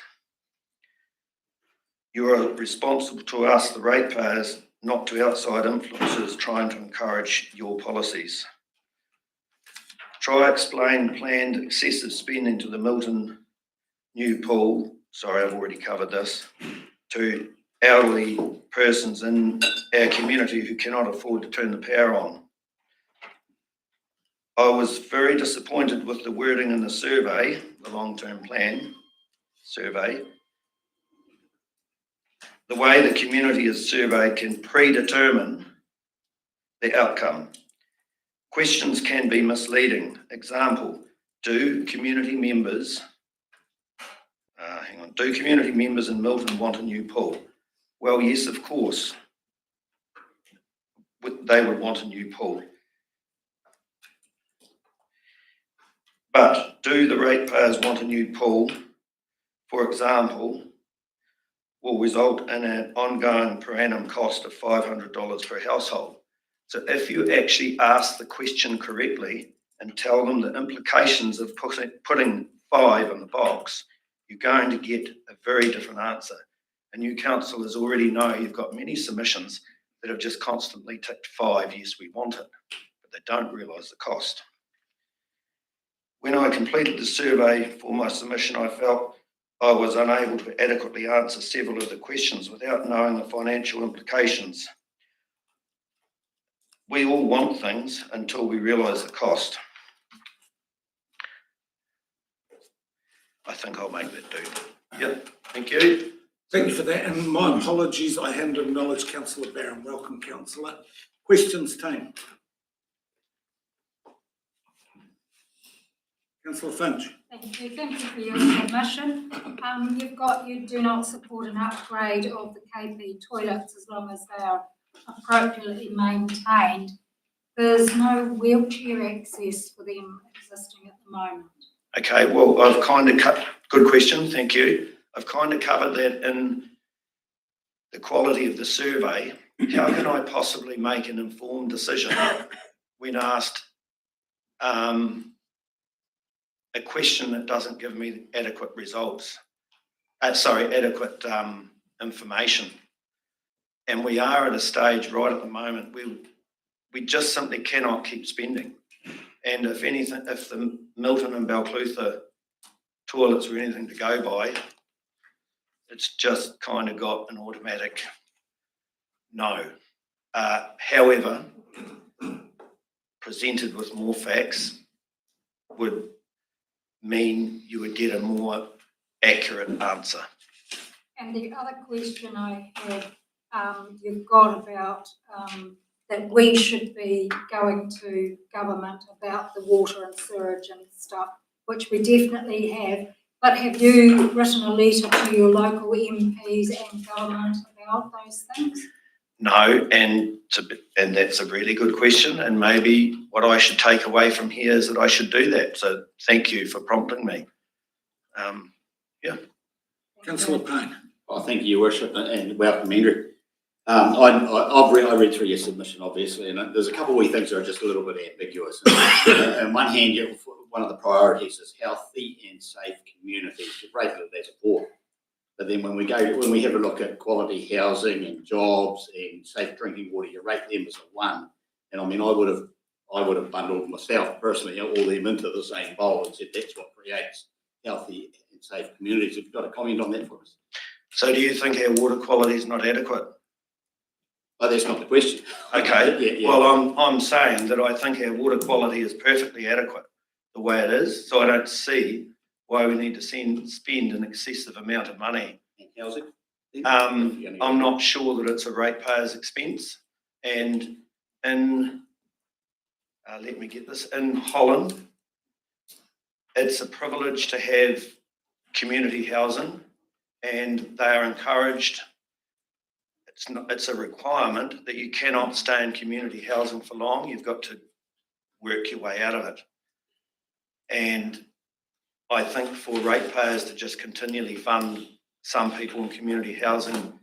You are responsible to us, the ratepayers, not to outside influences trying to encourage your policies. Try explain planned excessive spending to the Milton new pool, sorry, I've already covered this, to elderly persons in our community who cannot afford to turn the power on. I was very disappointed with the wording in the survey, the long-term plan survey. The way the community is surveyed can predetermine the outcome. Questions can be misleading. Example, do community members in Milton want a new pool? Well, yes, of course, they would want a new pool. But do the ratepayers want a new pool, for example, will result in an ongoing per annum cost of $500 per household. So if you actually ask the question correctly and tell them the implications of putting 5 in the box, you're going to get a very different answer. And you councillors already know you've got many submissions that have just constantly ticked 5, yes, we want it, but they don't realise the cost. When I completed the survey for my submission, I felt I was unable to adequately answer several of the questions without knowing the financial implications. We all want things until we realise the cost. I think I'll make that do. Yep, thank you. Thank you for that, and my apologies, I hadn't acknowledged Councillor Barron. Welcome, Councillor. Questions, team? Councillor Finch. Thank you for your submission. You do not support an upgrade of the KP toilets as long as they are appropriately maintained. There's no wheelchair access for them existing at the moment. Okay, well, I've kind of good question, thank you. I've kind of covered that in the quality of the survey. How can I possibly make an informed decision when asked a question that doesn't give me adequate results? Adequate information. And we are at a stage right at the moment where we just simply cannot keep spending. And if anything, if the Milton and Balclutha toilets were anything to go by, It's just kind of got an automatic no. However, presented with more facts would mean you would get a more accurate answer. And the other question I had, you've got about that we should be going to government about the water and sewerage and stuff, which we definitely have. But have you written a letter to your local MPs and government about those things? No, and that's a really good question. And maybe what I should take away from here is that I should do that. So thank you for prompting me. Councillor Payne. Thank you, Your Worship, and welcome, Andrew. I read through your submission, obviously, and there's a couple of wee things that are just a little bit ambiguous. On one hand, one of the priorities is healthy and safe communities. You've rated it as a 4. But then when we have a look at quality housing and jobs and safe drinking water, you rate them as a 1. And I mean, I would have bundled myself personally all them into the same bowl and said that's what creates healthy and safe communities. Have you got a comment on that for us? So do you think our water quality is not adequate? Oh, that's not the question. Okay. Yeah. Well, I'm saying that I think our water quality is perfectly adequate the way it is. So I don't see why we need to spend an excessive amount of money. And housing? I'm not sure that it's a ratepayer's expense. And let me get this, in Holland, it's a privilege to have community housing, and they are encouraged. It's a requirement that you cannot stay in community housing for long. You've got to work your way out of it. And I think for ratepayers to just continually fund some people in community housing,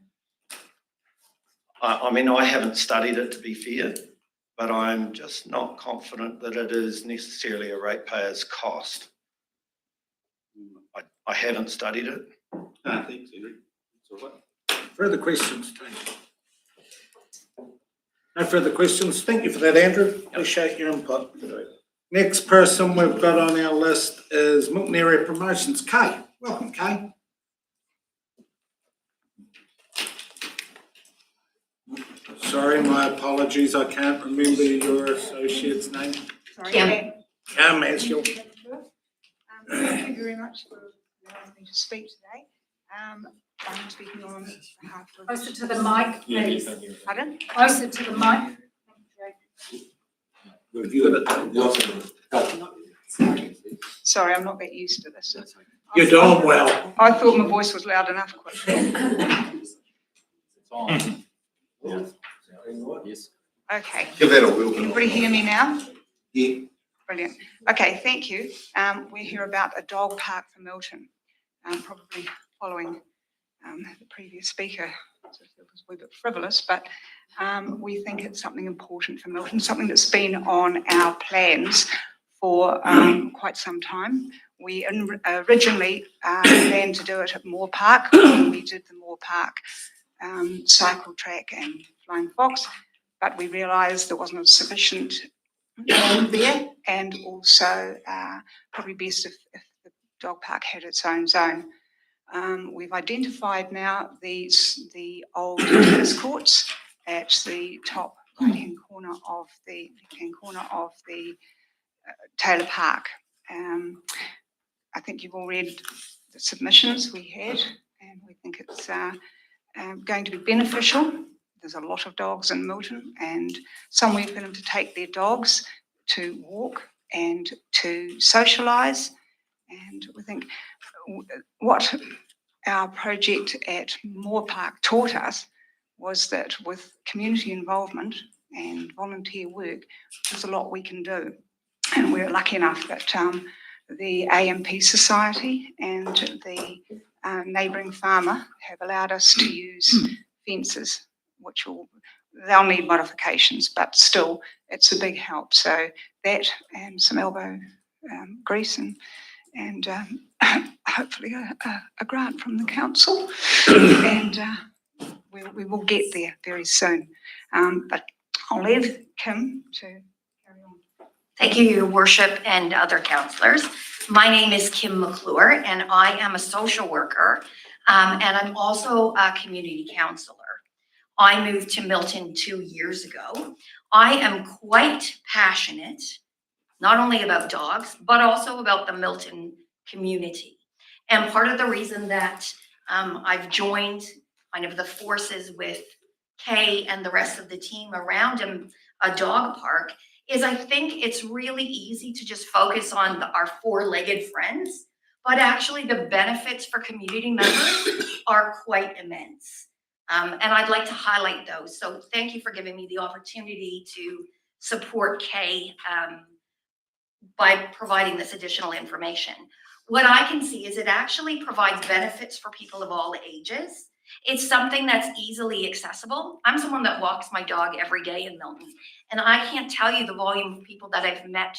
I mean, I haven't studied it to be fair, but I'm just not confident that it is necessarily a ratepayer's cost. I haven't studied it. Thanks, Andrew. That's all right. Further questions, Tony? No further questions. Thank you for that, Andrew. Appreciate your input. Next person we've got on our list is Milton Area Promotions. Kay, welcome, Kay. Sorry, my apologies. I can't remember your associate's name. Sorry. Cam, as you'll. Thank you very much for allowing me to speak today. I'm speaking on behalf of. Closer to the mic, please. Pardon? Closer to the mic. Sorry, I'm not that used to this. You're doing well. I thought my voice was loud enough. Yes. Okay. Give that a wheel. Can everybody hear me now? Yeah. Brilliant. Okay, thank you. We're here about a dog park for Milton, probably following the previous speaker. So it was a wee bit frivolous, but we think it's something important for Milton, something that's been on our plans for quite some time. We originally planned to do it at Moore Park when we did the Moore Park cycle track and Flying Fox, but we realised there wasn't sufficient room there, and also probably best if the dog park had its own zone. We've identified now the old tennis courts at the top right-hand corner of the Taylor Park. I think you've all read the submissions we had, and we think it's going to be beneficial. There's a lot of dogs in Milton, and somewhere for them to take their dogs to walk and to socialise. And we think what our project at Moore Park taught us was that with community involvement and volunteer work, there's a lot we can do. And we're lucky enough that the AMP Society and the neighbouring farmer have allowed us to use fences, which they'll need modifications, but still it's a big help. So that and some elbow grease and hopefully a grant from the council, and we will get there very soon. But I'll leave Kim to carry on. Thank you, Your Worship, and other councillors. My name is Kim McClure, and I am a social worker And I'm also a community counselor. I moved to Milton 2 years ago. I am quite passionate, not only about dogs, but also about the Milton community. And part of the reason that I've joined kind of the forces with Kay and the rest of the team around a dog park is I think it's really easy to just focus on our four-legged friends, but actually the benefits for community members are quite immense. And I'd like to highlight those. So thank you for giving me the opportunity to support Kay by providing this additional information. What I can see is it actually provides benefits for people of all ages. It's something that's easily accessible. I'm someone that walks my dog every day in Milton, and I can't tell you the volume of people that I've met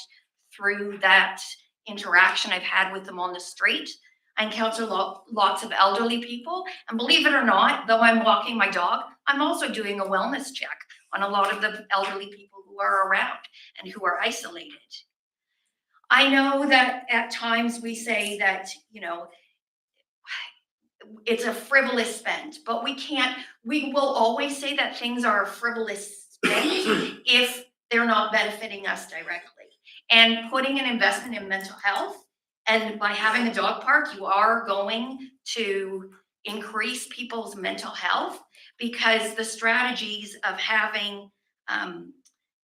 through that interaction I've had with them on the street. I encounter lots of elderly people, and believe it or not, though I'm walking my dog, I'm also doing a wellness check on a lot of the elderly people who are around and who are isolated. I know that at times we say that, you know, it's a frivolous spend, but we will always say that things are a frivolous spend if they're not benefiting us directly. And putting an investment in mental health, and by having a dog park, you are going to increase people's mental health, because the strategies of having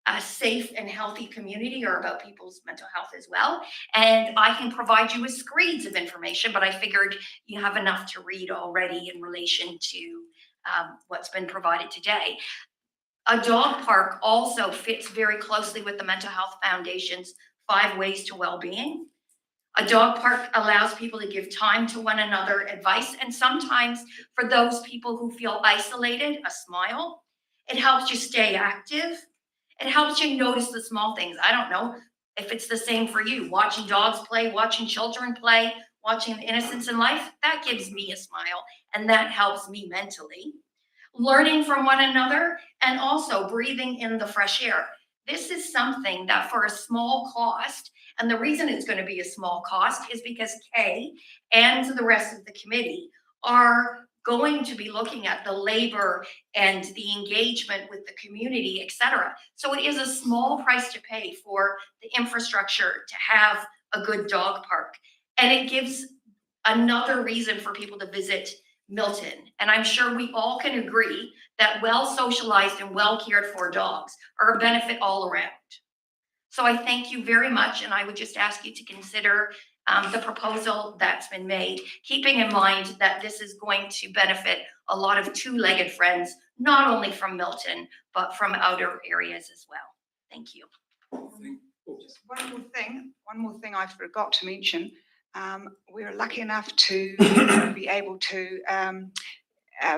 a safe and healthy community are about people's mental health as well. And I can provide you with screens of information, but I figured you have enough to read already in relation to what's been provided today. A dog park also fits very closely with the Mental Health Foundation's 5 Ways to Wellbeing. A dog park allows people to give time to one another, advice, and sometimes for those people who feel isolated, a smile. It helps you stay active. It helps you notice the small things. I don't know if it's the same for you. Watching dogs play, watching children play, watching the innocence in life, that gives me a smile, and that helps me mentally. Learning from one another, and also breathing in the fresh air. This is something that for a small cost, and the reason it's going to be a small cost is because Kay and the rest of the committee are going to be looking at the labor and the engagement with the community, et cetera. So it is a small price to pay for the infrastructure to have a good dog park. And it gives another reason for people to visit Milton. And I'm sure we all can agree that well-socialized and well-cared for dogs are a benefit all around. So I thank you very much, and I would just ask you to consider the proposal that's been made, keeping in mind that this is going to benefit a lot of two-legged friends, not only from Milton, but from outer areas as well. Thank you. Just one more thing I forgot to mention. We're lucky enough to be able to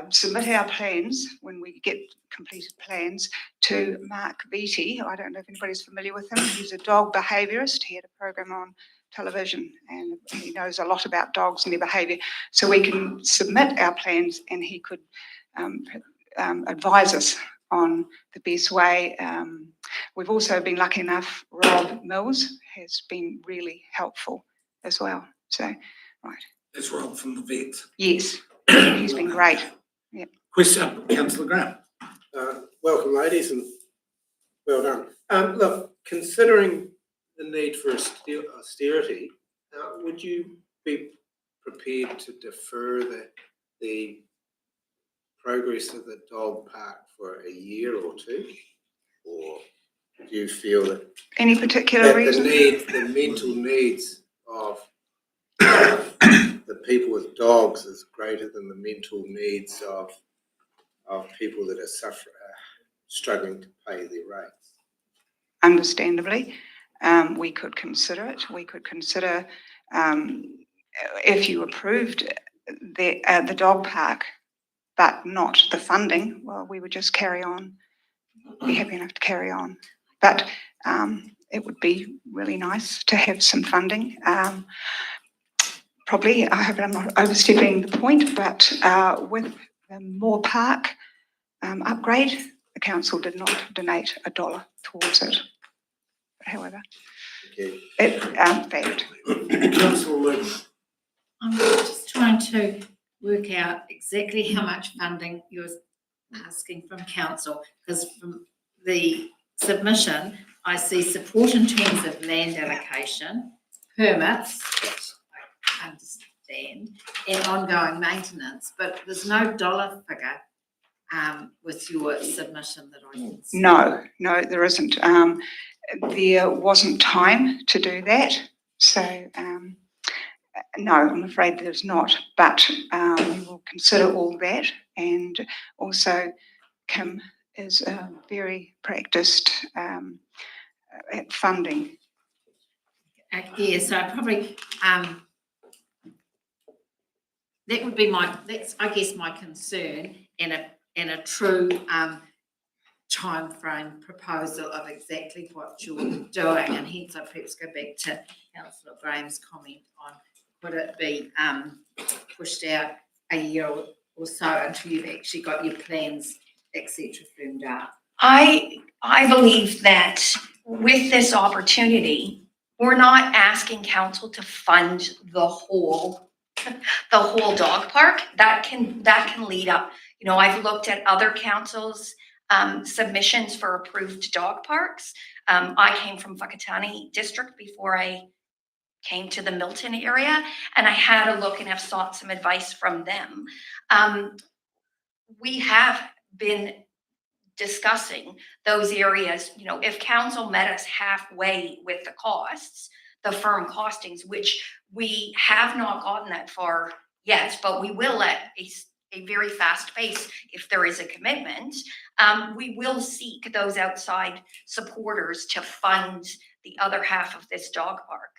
submit our plans, when we get completed plans, to Mark Beattie. I don't know if anybody's familiar with him. He's a dog behaviourist. He had a program on television, and he knows a lot about dogs and their behaviour. So we can submit our plans, and he could advise us on the best way. We've also been lucky enough, Rob Mills has been really helpful as well. So, right. That's Rob from the vet. Yes, he's been great. Yeah. Question, Councillor Graham. Welcome, ladies, and well done. Look, considering the need for austerity, would you be prepared to defer the progress of the dog park for a year or two? Or do you feel that Any particular reason? the mental needs of the people with dogs is greater than the mental needs of people that are struggling to pay their rates? Understandably, we could consider it. We could consider, if you approved the dog park, but not the funding, well, we would just carry on, be happy enough to carry on. But it would be really nice to have some funding. Probably, I hope I'm not overstepping the point, but with the Moore Park upgrade, the council did not donate $1 towards it. However, it failed. Councillor Lynn. I'm just trying to work out exactly how much funding you're asking from council, because from the submission, I see support in terms of land allocation, permits, which I understand, and ongoing maintenance, but there's no dollar figure with your submission that I can see. No, there isn't. There wasn't time to do that, so no, I'm afraid there's not. But we will consider all that, and also Kim is very practiced at funding. Yeah, so probably that would be that's I guess my concern, and a true timeframe proposal of exactly what you're doing, and hence I perhaps go back to Councillor Graham's comment on would it be pushed out a year or so until you've actually got your plans, etc., firmed up. I believe that with this opportunity, we're not asking council to fund the whole dog park. That can lead up. You know, I've looked at other councils' submissions for approved dog parks. I came from Whakatane district before I came to the Milton area, and I had a look and have sought some advice from them. We have been discussing those areas. You know, if council met us halfway with the costs, the firm costings, which we have not gotten that far yet, but we will at a very fast pace if there is a commitment. We will seek those outside supporters to fund the other half of this dog park,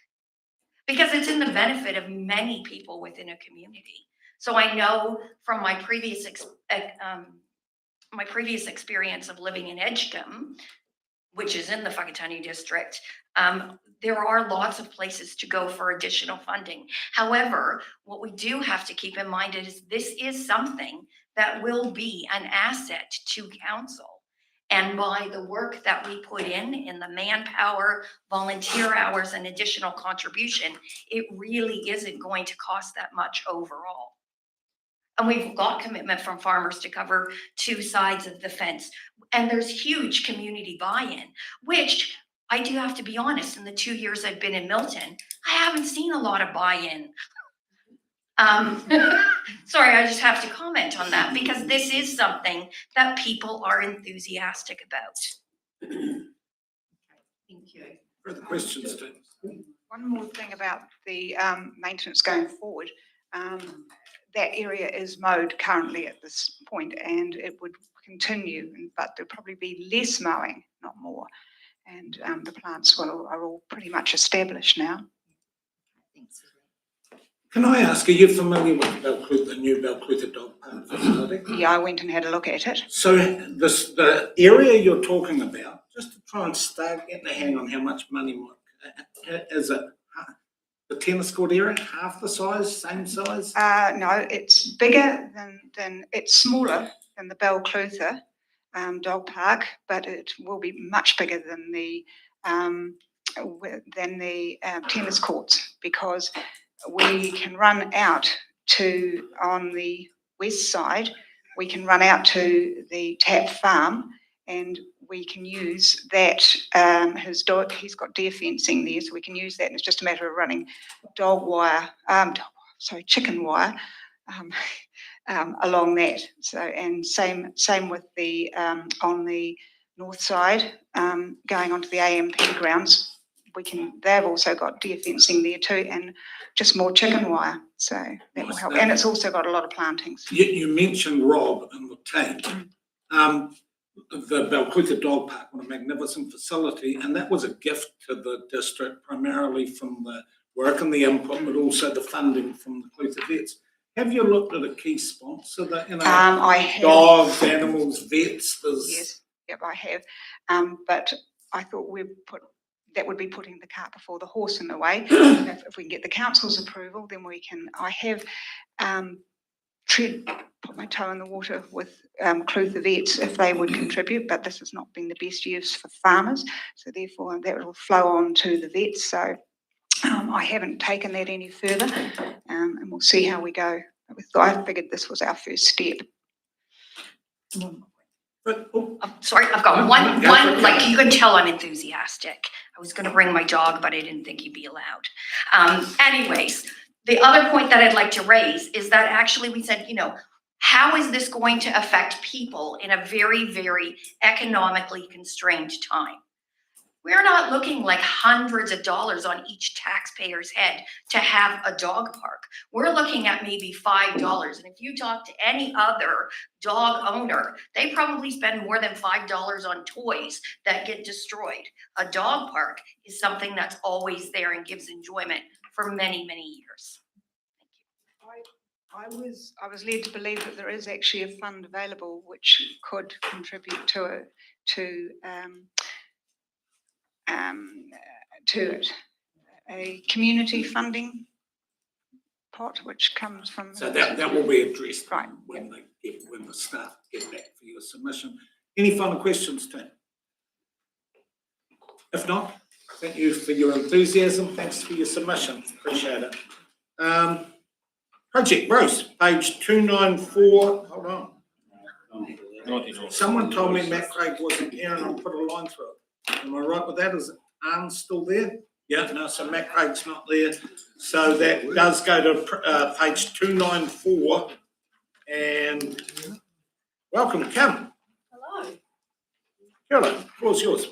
because it's in the benefit of many people within a community. So I know from my previous experience of living in Edgecombe, which is in the Whakatane district, there are lots of places to go for additional funding. However, what we do have to keep in mind is this is something that will be an asset to council. And by the work that we put in the manpower, volunteer hours, and additional contribution, it really isn't going to cost that much overall. And we've got commitment from farmers to cover 2 sides of the fence. And there's huge community buy-in, which I do have to be honest, in the 2 years I've been in Milton, I haven't seen a lot of buy-in. Sorry, I just have to comment on that, because this is something that people are enthusiastic about. Thank you. Further questions, Steve? One more thing about the maintenance going forward. That area is mowed currently at this point, and it would continue, but there'll probably be less mowing, not more. And the plants are all pretty much established now. Thanks. Can I ask, are you familiar with the new Balclutha Dog Park facility? Yeah, I went and had a look at it. So the area you're talking about, just to try and get the hang on how much money is it? The tennis court area, half the size, same size? No, it's bigger than it's smaller than the Balclutha dog park, but it will be much bigger than the tennis courts, because we can run out to, on the west side, we can run out to the Tap Farm, and we can use that. He's got deer fencing there, so we can use that. And it's just a matter of running chicken wire along that. So, and same with the on the north side, going onto the AMP grounds. They've also got deer fencing there too, and just more chicken wire. So that will help. And it's also got a lot of plantings. You mentioned Rob and the tank. The Balclutha Dog Park, what a magnificent facility, and that was a gift to the district, primarily from the work and the input, but also the funding from the Clutha Vets. Have you looked at a key sponsor that, I have. Dogs, animals, vets? Yes, yep, I have. But I thought that would be putting the cart before the horse in a way. If we can get the council's approval, then we can. I have put my toe in the water with Clutha Vets if they would contribute, but this has not been the best use for farmers, so therefore that will flow on to the vets. So I haven't taken that any further, and we'll see how we go I figured this was our first step. Sorry, I've got one, like, you can tell I'm enthusiastic. I was gonna bring my dog, but I didn't think he'd be allowed. Anyways, the other point that I'd like to raise is that actually we said, how is this going to affect people in a very, very economically constrained time? We're not looking like hundreds of dollars on each taxpayer's head to have a dog park. We're looking at maybe $5. And if you talk to any other dog owner, they probably spend more than $5 on toys that get destroyed. A dog park is something that's always there and gives enjoyment for many, many years. I was led to believe that there is actually a fund available which could contribute to it. A community funding pot which comes from. So that will be addressed Right. when the staff get back for your submission. Any final questions, team? If not, thank you for your enthusiasm. Thanks for your submission. Appreciate it. Project Bruce, page 294. Hold on. Someone told me Matt Craig wasn't here and I put a line through it. Am I right with that? Is Arn still there? Yeah, no, so Matt Craig's not there. So that does go to page 294. And welcome, Kim. Hello. Caroline, the floor's yours.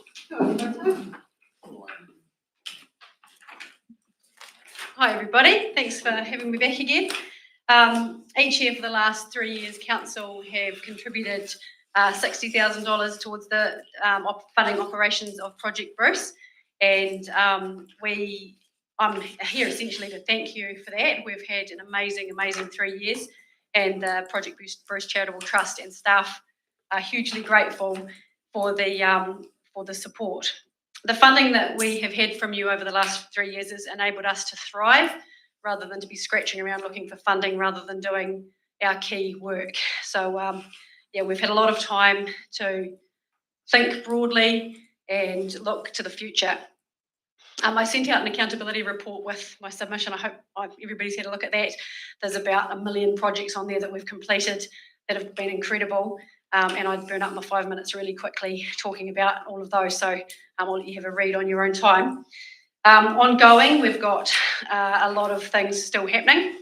Hi, everybody. Thanks for having me back again. Each year for the last 3 years, council have contributed $60,000 towards the funding operations of Project Bruce. And I'm here essentially to thank you for that. We've had an amazing 3 years, and the Project Bruce Charitable Trust and staff are hugely grateful for the support. The funding that we have had from you over the last 3 years has enabled us to thrive rather than to be scratching around looking for funding rather than doing our key work. So we've had a lot of time to think broadly and look to the future. I sent out an accountability report with my submission. I hope everybody's had a look at that. There's about 1 million projects on there that we've completed that have been incredible. And I'd burn up my 5 minutes really quickly talking about all of those. So I'll let you have a read on your own time. Ongoing, we've got a lot of things still happening.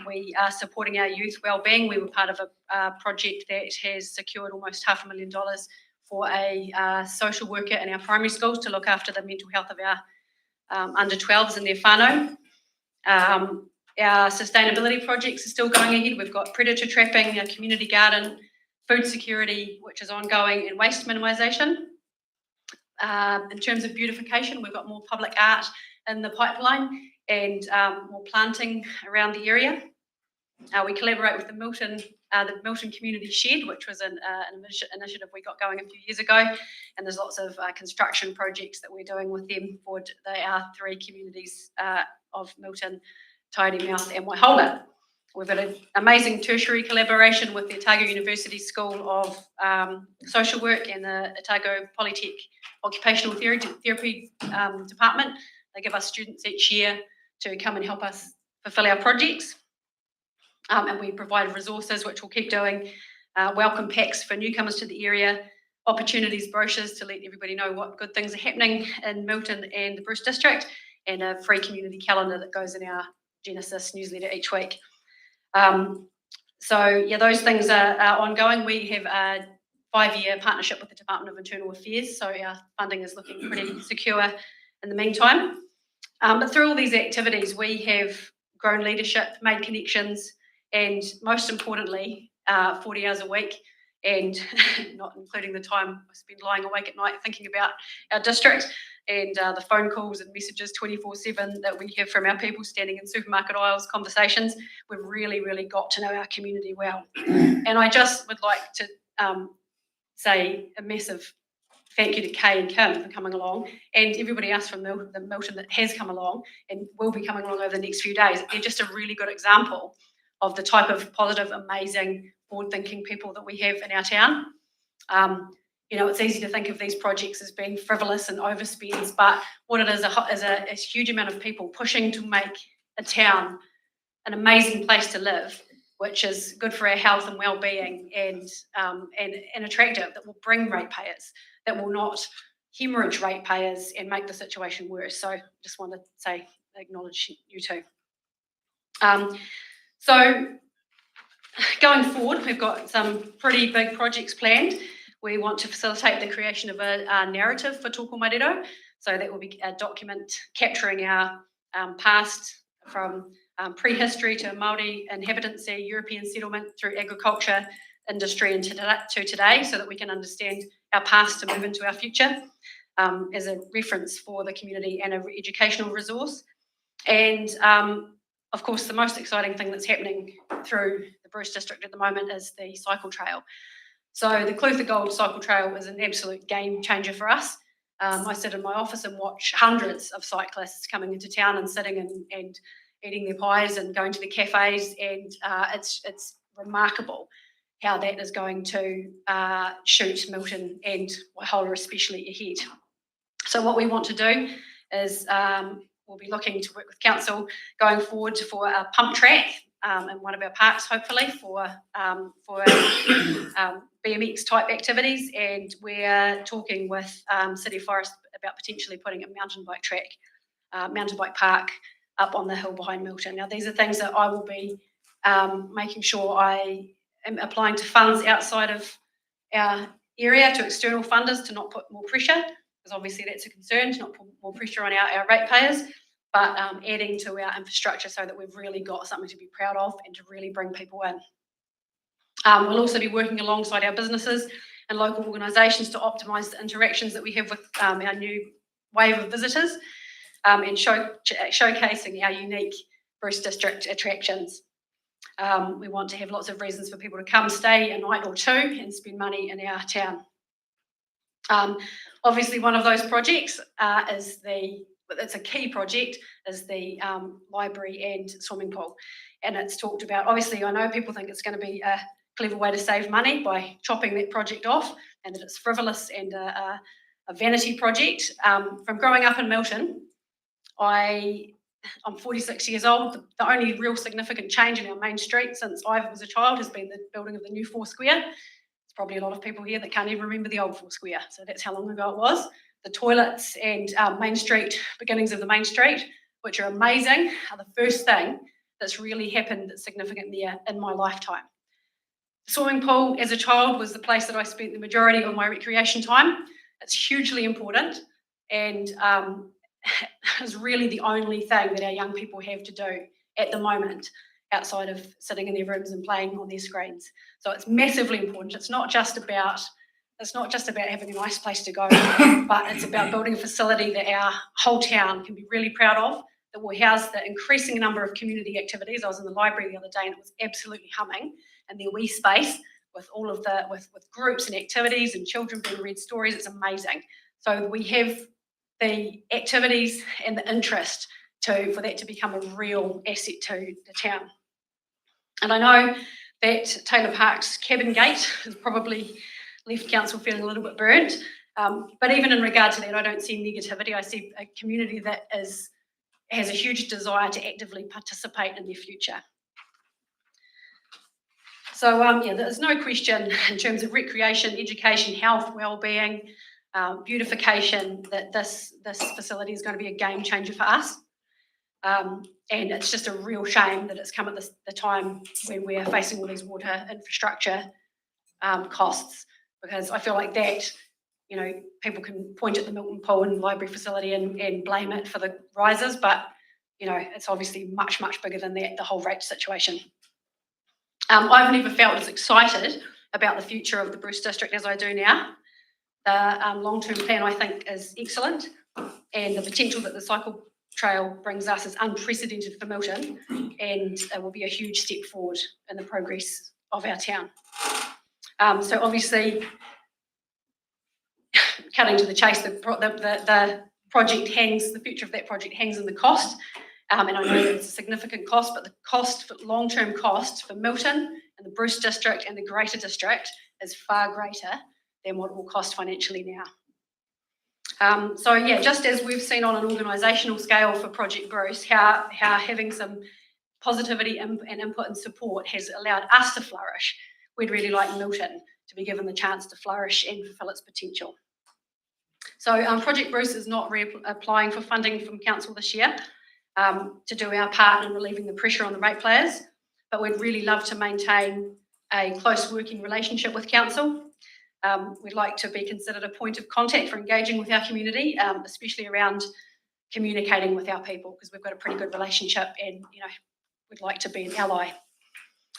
We are supporting our youth wellbeing. We were part of a project that has secured almost $500,000 for a social worker in our primary schools to look after the mental health of our under 12s and their whānau. Our sustainability projects are still going ahead. We've got predator trapping, our community garden, food security, which is ongoing, and waste minimisation. In terms of beautification, we've got more public art in the pipeline and more planting around the area. We collaborate with the Milton Community Shed, which was an initiative we got going a few years ago, and there's lots of construction projects that we're doing with them for our 3 communities of Milton, Tiedemouth and Waihola. We've got an amazing tertiary collaboration with the Otago University School of Social Work and the Otago Polytech Occupational Therapy Department. They give us students each year to come and help us fulfil our projects. And we provide resources, which we'll keep doing, welcome packs for newcomers to the area, opportunities brochures to let everybody know what good things are happening in Milton and the Bruce District, and a free community calendar that goes in our Genesis newsletter each week. Those things are ongoing. We have a 5-year partnership with the Department of Internal Affairs, so our funding is looking pretty secure in the meantime. But through all these activities, we have grown leadership, made connections, and most importantly, 40 hours a week, and not including the time I spend lying awake at night thinking about our district and the phone calls and messages 24/7 that we have from our people standing in supermarket aisles, conversations. We've really, really got to know our community well. And I just would like to say a massive thank you to Kay and Kim for coming along, and everybody else from the Milton that has come along and will be coming along over the next few days. They're just a really good example of the type of positive, amazing, forward-thinking people that we have in our town. It's easy to think of these projects as being frivolous and overspends, but what it is a huge amount of people pushing to make a town an amazing place to live, which is good for our health and well-being and attractive, that will bring ratepayers, that will not hemorrhage ratepayers and make the situation worse. So just want to say, acknowledge you too. So going forward, we've got some pretty big projects planned. We want to facilitate the creation of a narrative for Tōko Marero. So that will be a document capturing our past from prehistory to Māori inhabitancy, European settlement through agriculture, industry and to today, so that we can understand our past to move into our future as a reference for the community and an educational resource. And of course, the most exciting thing that's happening through the Bruce District at the moment is the cycle trail. So the Clutha Gold Cycle Trail is an absolute game changer for us. I sit in my office and watch hundreds of cyclists coming into town and sitting and eating their pies and going to the cafes, and it's remarkable how that is going to shoot Milton and Waihola especially ahead. So what we want to do is we'll be looking to work with council going forward for a pump track in one of our parks, hopefully for BMX type activities, and we're talking with City Forest about potentially putting a mountain bike track, mountain bike park up on the hill behind Milton. Now these are things that I will be making sure I am applying to funds outside of our area, to external funders, to not put more pressure, because obviously that's a concern, to not put more pressure on our ratepayers, but adding to our infrastructure so that we've really got something to be proud of and to really bring people in. We'll also be working alongside our businesses and local organisations to optimise the interactions that we have with our new wave of visitors and showcasing our unique Bruce District attractions. We want to have lots of reasons for people to come, stay a night or two and spend money in our town. Obviously, one of those projects it's a key project, is the library and swimming pool. And it's talked about, obviously, I know people think it's going to be a clever way to save money by chopping that project off, and that it's frivolous and a vanity project. From growing up in Milton, I'm 46 years old. The only real significant change in our main street since I was a child has been the building of the new Four Square. There's probably a lot of people here that can't even remember the old Four Square, so that's how long ago it was. The toilets and Main Street, beginnings of the Main Street, which are amazing, are the first thing that's really happened that's significant there in my lifetime. The swimming pool as a child was the place that I spent the majority of my recreation time. It's hugely important, and is really the only thing that our young people have to do at the moment outside of sitting in their rooms and playing on their screens. So it's massively important. It's not just about having a nice place to go, but it's about building a facility that our whole town can be really proud of, that will house the increasing number of community activities. I was in the library the other day and it was absolutely humming in their wee space with all of with groups and activities and children being read stories. It's amazing. So we have the activities and the interest for that to become a real asset to the town. And I know that Taylor Park's cabin gate has probably left council feeling a little bit burnt, but even in regard to that, I don't see negativity. I see a community that has a huge desire to actively participate in their future. So there's no question in terms of recreation, education, health, well-being, beautification, that this facility is going to be a game changer for us. And it's just a real shame that it's come at the time when we're facing all these water infrastructure costs, because I feel like that, people can point at the Milton Pool and library facility and blame it for the rises, but, it's obviously much, much bigger than that, the whole rate situation. I've never felt as excited about the future of the Bruce District as I do now. The long-term plan, I think, is excellent, and the potential that the cycle trail brings us is unprecedented for Milton, and it will be a huge step forward in the progress of our town. So obviously, cutting to the chase, the project hangs, the future of that project hangs in the cost. And I know it's a significant cost, but the long-term cost for Milton and the Bruce District and the Greater District is far greater than what it will cost financially now. So yeah, just as we've seen on an organisational scale for Project Bruce, how having some positivity and input and support has allowed us to flourish, we'd really like Milton to be given the chance to flourish and fulfil its potential. So Project Bruce is not applying for funding from council this year to do our part in relieving the pressure on the ratepayers, but we'd really love to maintain a close working relationship with council. We'd like to be considered a point of contact for engaging with our community, especially around communicating with our people, because we've got a pretty good relationship and, we'd like to be an ally.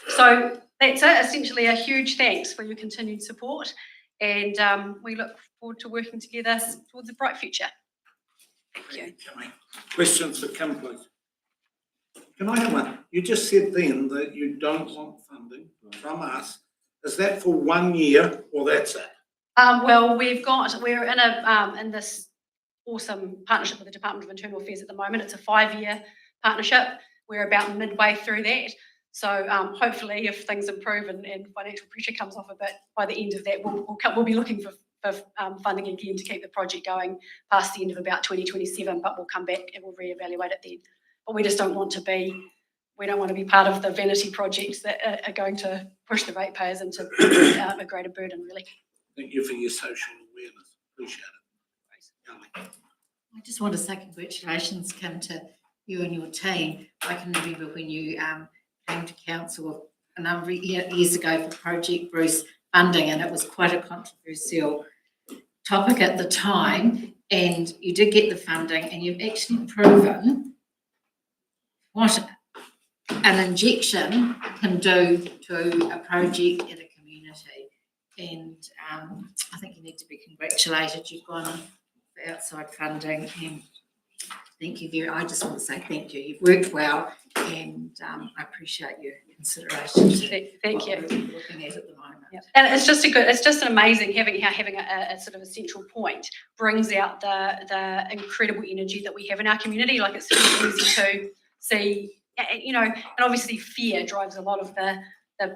So that's it, essentially a huge thanks for your continued support, and we look forward to working together towards a bright future. Thank you. Questions for Kim, please? Can I have one? You just said then that you don't want funding from us. Is that for 1 year or that's it? Well, we're in this awesome partnership with the Department of Internal Affairs at the moment. It's a 5-year partnership. We're about midway through that. So hopefully if things improve and financial pressure comes off a bit, by the end of that, we'll be looking for funding again to keep the project going past the end of about 2027, but we'll come back and we'll reevaluate it then. But we just don't want to be part of the vanity projects that are going to push the ratepayers into a greater burden, really. Thank you for your social awareness. Appreciate it. I just want to say congratulations, Kim, to you and your team. I can remember when you came to council a number of years ago for Project Bruce funding, and it was quite a controversial topic at the time, and you did get the funding, and you've actually proven what an injection can do to a project in a community. And I think you need to be congratulated. You've gone for outside funding, and thank you I just want to say thank you. You've worked well, and I appreciate your consideration. Thank you. We're looking at the moment. Yep. And it's just amazing having a sort of a central point brings out the incredible energy that we have in our community. Like, it's really easy to see, and obviously fear drives a lot of the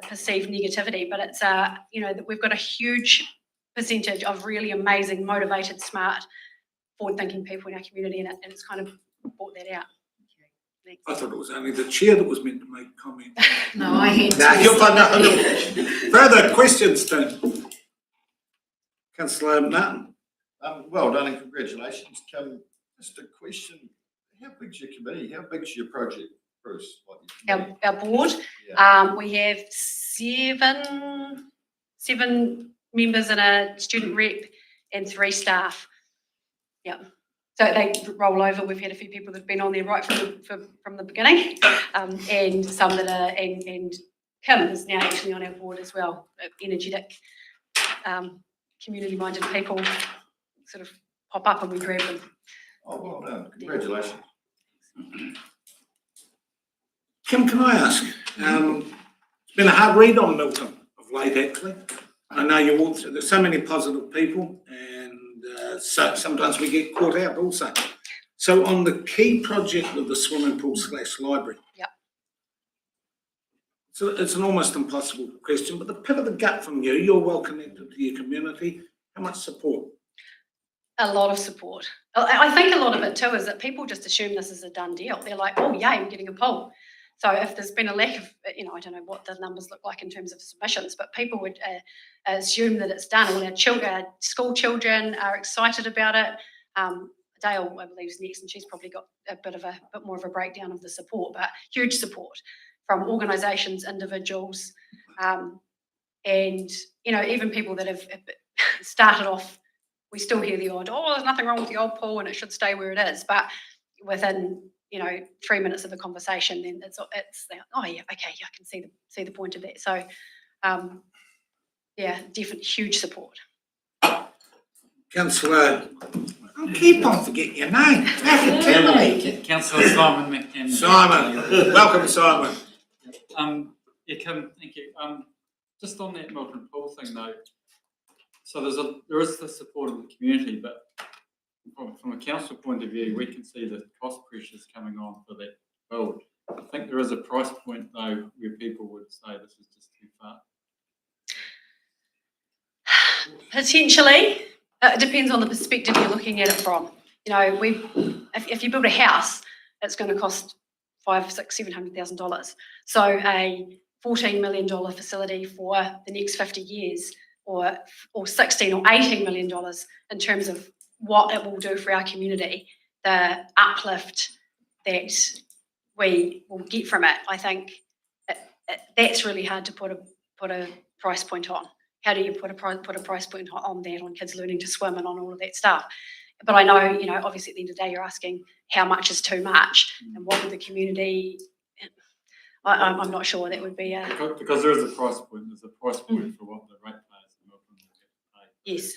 perceived negativity, but it's that we've got a huge percentage of really amazing, motivated, smart, forward-thinking people in our community, and it's kind of brought that out. I thought it was only the chair that was meant to make comment. No, I had No, you'll find out. Further questions, Tim? Councillor Martin. Well done and congratulations, Kim. Just a question, how big's your committee? How big's your project, Bruce? Our board, Yeah. we have seven members and a student rep and 3 staff. Yeah. So they roll over. We've had a few people that have been on there right from the beginning, and some that are, and Kim is now actually on our board as well. Energetic, community-minded people sort of pop up and we grab them. Oh, well done. Congratulations. Kim, can I ask? It's been a hard read on Milton of late, actually. I know you walk through, there's so many positive people, and so sometimes we get caught out also. So on the key project of the swimming pool / library. Yep. So it's an almost impossible question, but the pit of the gut from you, you're well connected to your community. How much support? A lot of support. I think a lot of it too is that people just assume this is a done deal. They're like, oh, yay, I'm getting a pool. So if there's been a lack of, I don't know what the numbers look like in terms of submissions, but people would assume that it's done. All our school children are excited about it. Dale, I believe, is next, and she's probably got a bit more of a breakdown of the support, but huge support from organisations, individuals, and even people that have started off. We still hear the odd, oh, there's nothing wrong with the old pool and it should stay where it is, but within 3 minutes of the conversation, then it's oh yeah, okay, yeah, I can see the point of that. So yeah, definitely huge support. Councillor, I keep on forgetting your name. Councillor Simon McKenzie. Simon, welcome, Simon. Yeah, Kim, thank you. Just on that Milton Pool thing though, so there is the support of the community, but from a council point of view, we can see the cost pressures coming on for that build. I think there is a price point though where people would say this is just too far. Potentially, it depends on the perspective you're looking at it from. If you build a house, it's going to cost $700,000. So a $14 million facility for the next 50 years, or 16 or $18 million in terms of what it will do for our community, the uplift that we will get from it, I think that's really hard to put a price point on. How do you put a price point on that, on kids learning to swim and on all of that stuff? But I know, obviously at the end of the day, you're asking how much is too much and what would the community, I'm not sure that would be a. Because there is a price point, there's a price point for what the ratepayers in Milton will have to pay. Yes.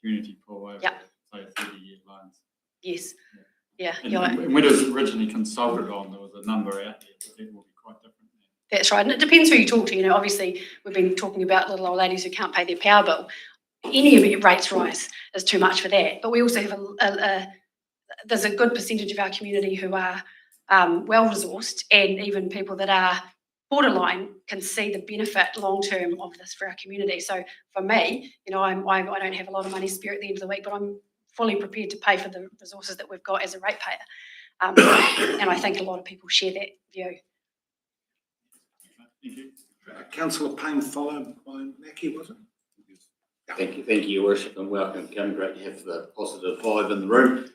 Community pool over, Yep. say, 30-year loans. Yes. Yeah. And You're right. when it was originally consulted on, there was a number out there, but it will be quite different now. That's right. And it depends who you talk to. Obviously, we've been talking about little old ladies who can't pay their power bill. Any of your rates rise is too much for that. But we also have there's a good percentage of our community who are well-resourced, and even people that are borderline can see the benefit long-term of this for our community. So for me, I don't have a lot of money spare at the end of the week, but I'm fully prepared to pay for the resources that we've got as a ratepayer. And I think a lot of people share that view. Thank you. Councillor Payne, followed by Mackie, was it? Thank you, Your Worship, and welcome, Kim. Great to have the positive vibe in the room.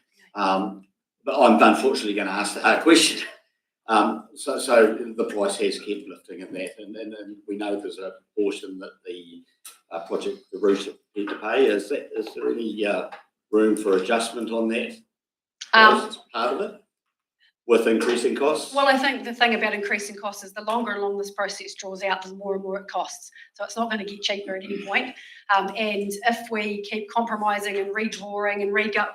But I'm unfortunately going to ask the hard question. So the price has kept lifting in that, and we know there's a portion that the project, the route need to pay. Is there any room for adjustment on that? As part of it, with increasing costs? Well, I think the thing about increasing costs is the longer and longer this process draws out, the more and more it costs. So it's not going to get cheaper at any point. And if we keep compromising and redrawing and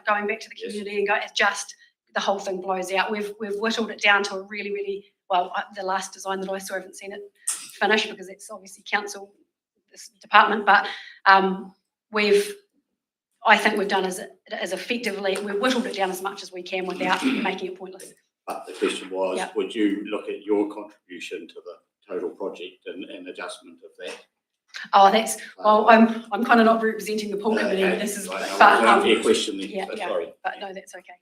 going back to the community and adjust, the whole thing blows out. We've whittled it down to a really, really, well, the last design that I saw, I haven't seen it finished because it's obviously council, this department, but I think we've done as effectively, we've whittled it down as much as we can without making it pointless. But the question was, Yeah. would you look at your contribution to the total project and adjustment of that? Oh, well, I'm kind of not representing the pool committee. Okay, This is, right, but fair question then, yeah, but yeah, sorry. but no, that's okay.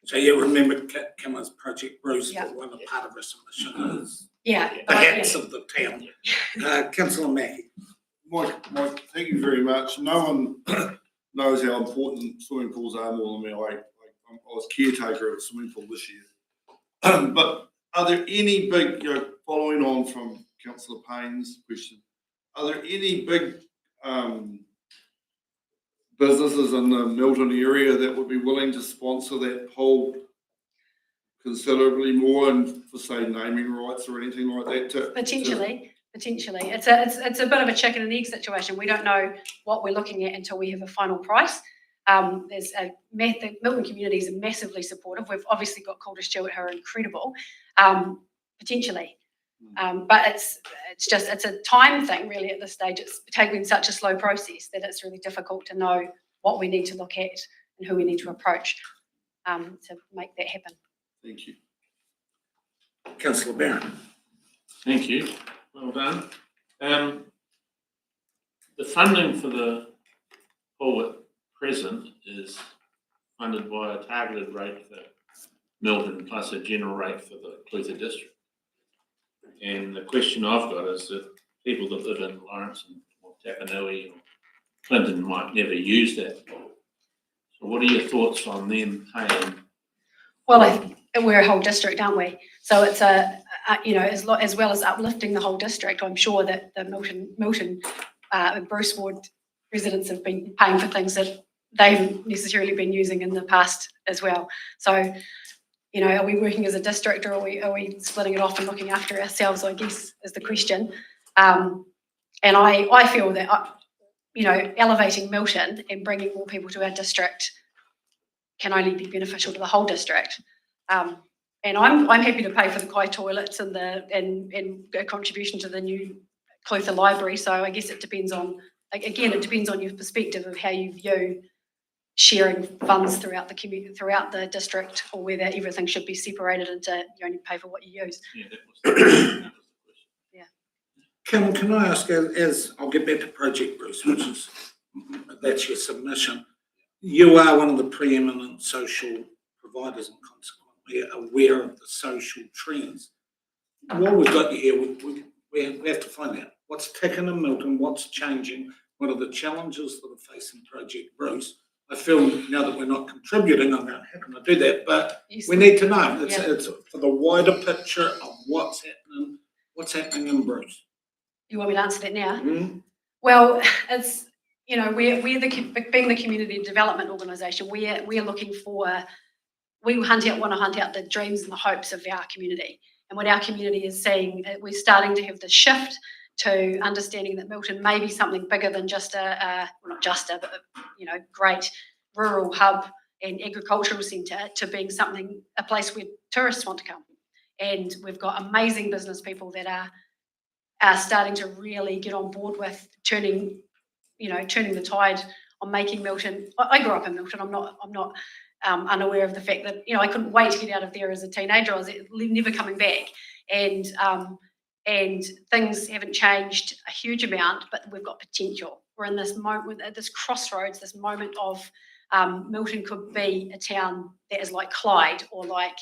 So you remember Kim's Project Bruce, Yeah. but one part of her submission is Yeah. the hats of the town. Councillor Mackie. Mike, thank you very much. No one knows how important swimming pools are more than me. I was caretaker of a swimming pool this year. But are there any big, following on from Councillor Payne's question, are there any big businesses in the Milton area that would be willing to sponsor that pool considerably more, and for say naming rights or anything like that? Potentially. It's a bit of a chicken and egg situation. We don't know what we're looking at until we have a final price. The Milton communities are massively supportive. We've obviously got Calder Stewart who are incredible, potentially. But it's a time thing really at this stage. It's taking such a slow process that it's really difficult to know what we need to look at and who we need to approach to make that happen. Thank you. Councillor Barron. Thank you. Well done. The funding for the pool at present is funded by a targeted rate for Milton plus a general rate for the Clutha district. And the question I've got is that people that live in Lawrence or Tapanui or Clinton might never use that pool. So what are your thoughts on them paying? Well, we're a whole district, aren't we? So it's as well as uplifting the whole district, I'm sure that the Milton and Bruce Ward residents have been paying for things that they haven't necessarily been using in the past as well. So, are we working as a district, or are we splitting it off and looking after ourselves, I guess, is the question. And I feel that, elevating Milton and bringing more people to our district can only be beneficial to the whole district. And I'm happy to pay for the Kai toilets and a contribution to the new Clutha library. So I guess it depends on your perspective of how you view sharing funds throughout the community, throughout the district, or whether everything should be separated into you only pay for what you use. Yeah, that was Yeah. Kim, can I ask, as I'll get back to Project Bruce, which is, that's your submission. You are one of the preeminent social providers in consequence. we're aware of the social trends. While we've got you here, we have to find out what's ticking in Milton, what's changing, what are the challenges that are facing Project Bruce. I feel now that we're not contributing, I'm going, how can I do that? But we need to know. It's for the wider picture of what's happening in Bruce. You want me to answer that now? Mm. Well, it's, you know, we're being the community development organisation, we're looking for, we want to hunt out the dreams and the hopes of our community. And what our community is seeing, we're starting to have the shift to understanding that Milton may be something bigger than just great rural hub and agricultural centre, to being something, a place where tourists want to come. And we've got amazing business people that are starting to really get on board with turning the tide on making Milton. I grew up in Milton. I'm not unaware of the fact that, I couldn't wait to get out of there as a teenager. I was never coming back. And things haven't changed a huge amount, but we've got potential. We're in this moment, at this crossroads, this moment of Milton could be a town that is like Clyde, or like,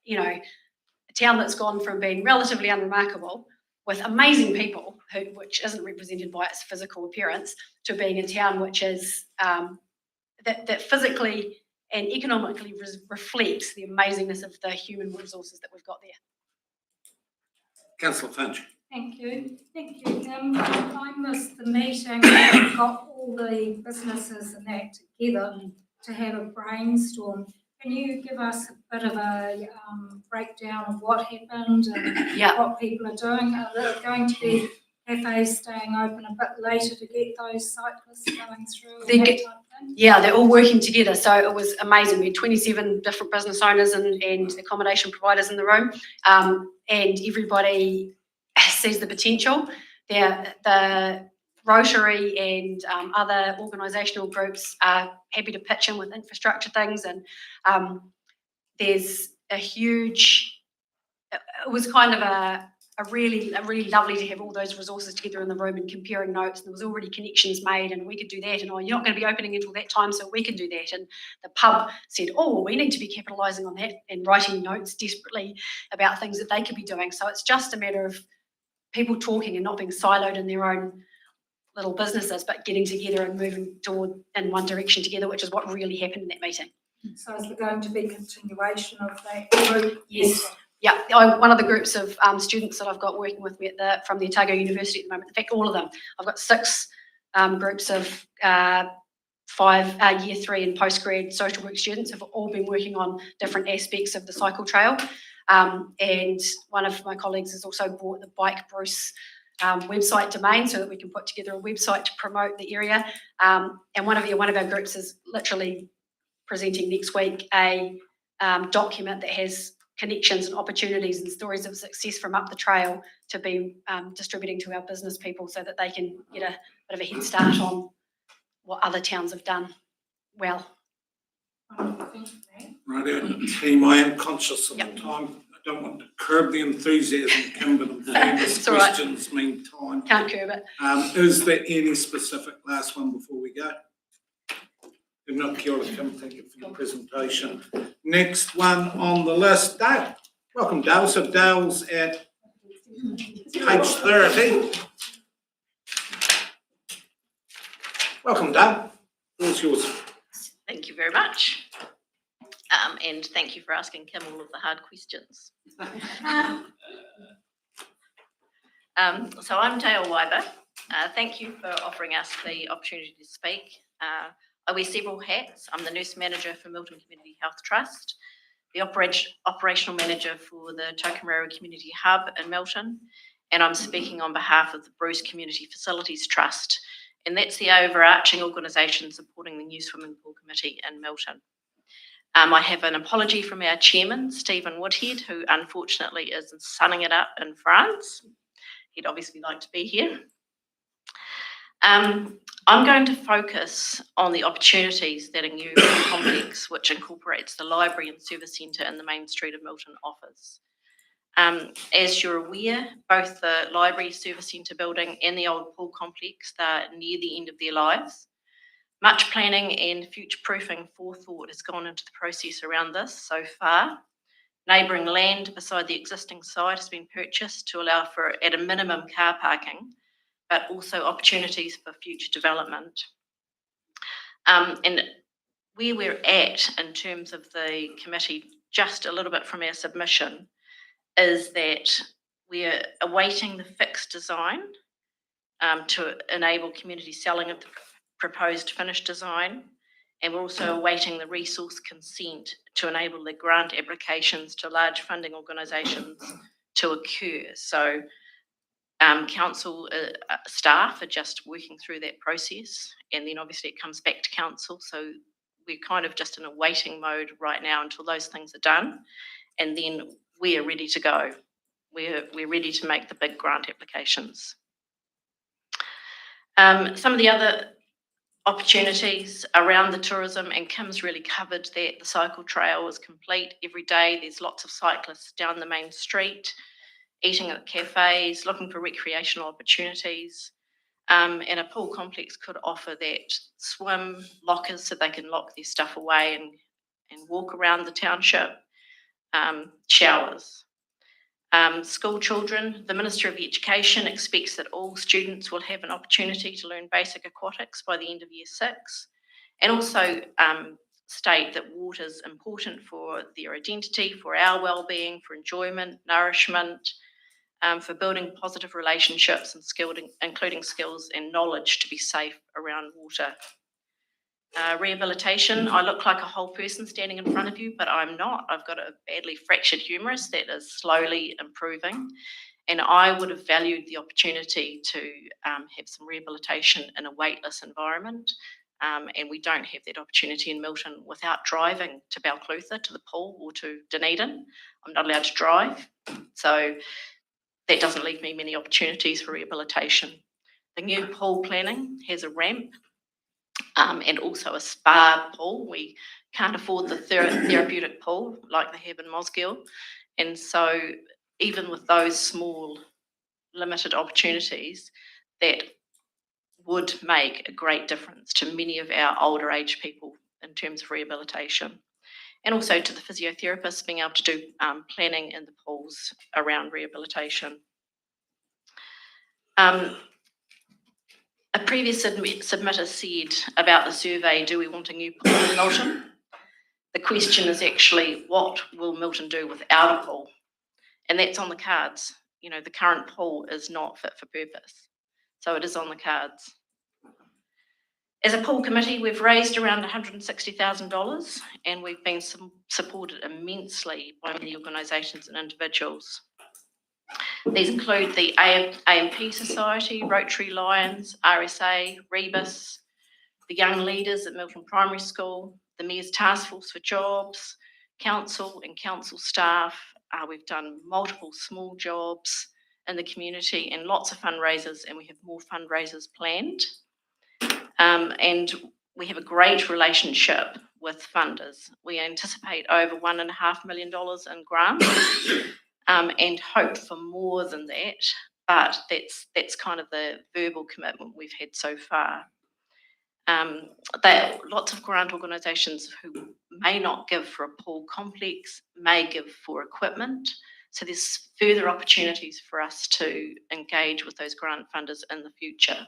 a town that's gone from being relatively unremarkable with amazing people, which isn't represented by its physical appearance, to being a town which is that physically and economically reflects the amazingness of the human resources that we've got there. Councillor Finch. Thank you. I missed the meeting. We got all the businesses and that together to have a brainstorm. Can you give us a bit of a breakdown of what happened and what people are doing? Are there going to be cafes staying open a bit later to get those cyclists going through? Yeah, they're all working together. So it was amazing. We had 27 different business owners and accommodation providers in the room, and everybody sees the potential. The Rotary and other organisational groups are happy to pitch in with infrastructure things, and there's a huge, it was kind of a really lovely to have all those resources together in the room and comparing notes, and there was already connections made, and we could do that, and you're not going to be opening until that time, so we can do that. And the pub said, we need to be capitalising on that and writing notes desperately about things that they could be doing. So it's just a matter of people talking and not being siloed in their own little businesses, but getting together and moving toward in one direction together, which is what really happened in that meeting. So is there going to be continuation of that group? Yes. Yeah, one of the groups of students that I've got working with me from the Otago University at the moment, in fact, all of them, I've got 6 groups of 5 year 3 and postgrad social work students have all been working on different aspects of the cycle trail. And one of my colleagues has also bought the Bike Bruce website domain so that we can put together a website to promote the area. And one of our groups is literally presenting next week a document that has connections and opportunities and stories of success from up the trail to be distributing to our business people so that they can get a bit of a head start on what other towns have done well. Right, team, I am conscious of the time. I don't want to curb the enthusiasm, Kim, but I'm famous questions mean time. Can't curb it. Is there any specific last one before we go? If not, kia ora, Kim, thank you for your presentation. Next one on the list, Dale. Welcome, Dale. So Dale's at page 30. Welcome, Dale. What's yours? Thank you very much. And thank you for asking Kim all of the hard questions. So I'm Dale Wyber. Thank you for offering us the opportunity to speak. I wear several hats. I'm the nurse manager for Milton Community Health Trust, the operational manager for the Tokomaru Community Hub in Milton, and I'm speaking on behalf of the Bruce Community Facilities Trust, and that's the overarching organisation supporting the new swimming pool committee in Milton. I have an apology from our chairman, Stephen Woodhead, who unfortunately is sunning it up in France. He'd obviously like to be here. I'm going to focus on the opportunities that a new complex, which incorporates the library and service centre in the main street of Milton, offers. As you're aware, both the library service centre building and the old pool complex are near the end of their lives. Much planning and future-proofing forethought has gone into the process around this so far. Neighbouring land beside the existing site has been purchased to allow for, at a minimum, car parking, but also opportunities for future development. And where we're at in terms of the committee, just a little bit from our submission, is that we're awaiting the fixed design to enable community selling of the proposed finished design. And we're also awaiting the resource consent to enable the grant applications to large funding organisations to occur. So council staff are just working through that process, and then obviously it comes back to council. So we're kind of just in a waiting mode right now until those things are done, and then we are ready to go. We're ready to make the big grant applications. Some of the other opportunities around the tourism, and Kim's really covered that. The cycle trail is complete every day. There's lots of cyclists down the main street, eating at cafes, looking for recreational opportunities. And a pool complex could offer that swim lockers so they can lock their stuff away and walk around the township, showers. School children, the Minister of Education expects that all students will have an opportunity to learn basic aquatics by the end of year 6, and also state that water is important for their identity, for our well-being, for enjoyment, nourishment, for building positive relationships and including skills and knowledge to be safe around water. Rehabilitation, I look like a whole person standing in front of you, but I'm not. I've got a badly fractured humerus that is slowly improving, and I would have valued the opportunity to have some rehabilitation in a weightless environment, and we don't have that opportunity in Milton without driving to Balclutha, to the pool, or to Dunedin. I'm not allowed to drive, so that doesn't leave me many opportunities for rehabilitation. The new pool planning has a ramp, and also a spa pool. We can't afford the therapeutic pool like they have in Mosgiel. And so even with those small limited opportunities, that would make a great difference to many of our older age people in terms of rehabilitation. And also to the physiotherapists being able to do planning in the pools around rehabilitation. A previous submitter said about the survey, do we want a new pool in Milton? The question is actually, what will Milton do without a pool? And that's on the cards. You know, the current pool is not fit for purpose. So it is on the cards. As a pool committee, we've raised around $160,000, and we've been supported immensely by many organisations and individuals. These include the AMP Society, Rotary Lions, RSA, Rebus, the Young Leaders at Milton Primary School, the Mayor's Task Force for Jobs, Council and Council staff. We've done multiple small jobs in the community and lots of fundraisers, and we have more fundraisers planned. And we have a great relationship with funders. We anticipate over $1.5 million in grants. And hope for more than that, but that's kind of the verbal commitment we've had so far. Lots of grant organisations who may not give for a pool complex may give for equipment, so there's further opportunities for us to engage with those grant funders in the future.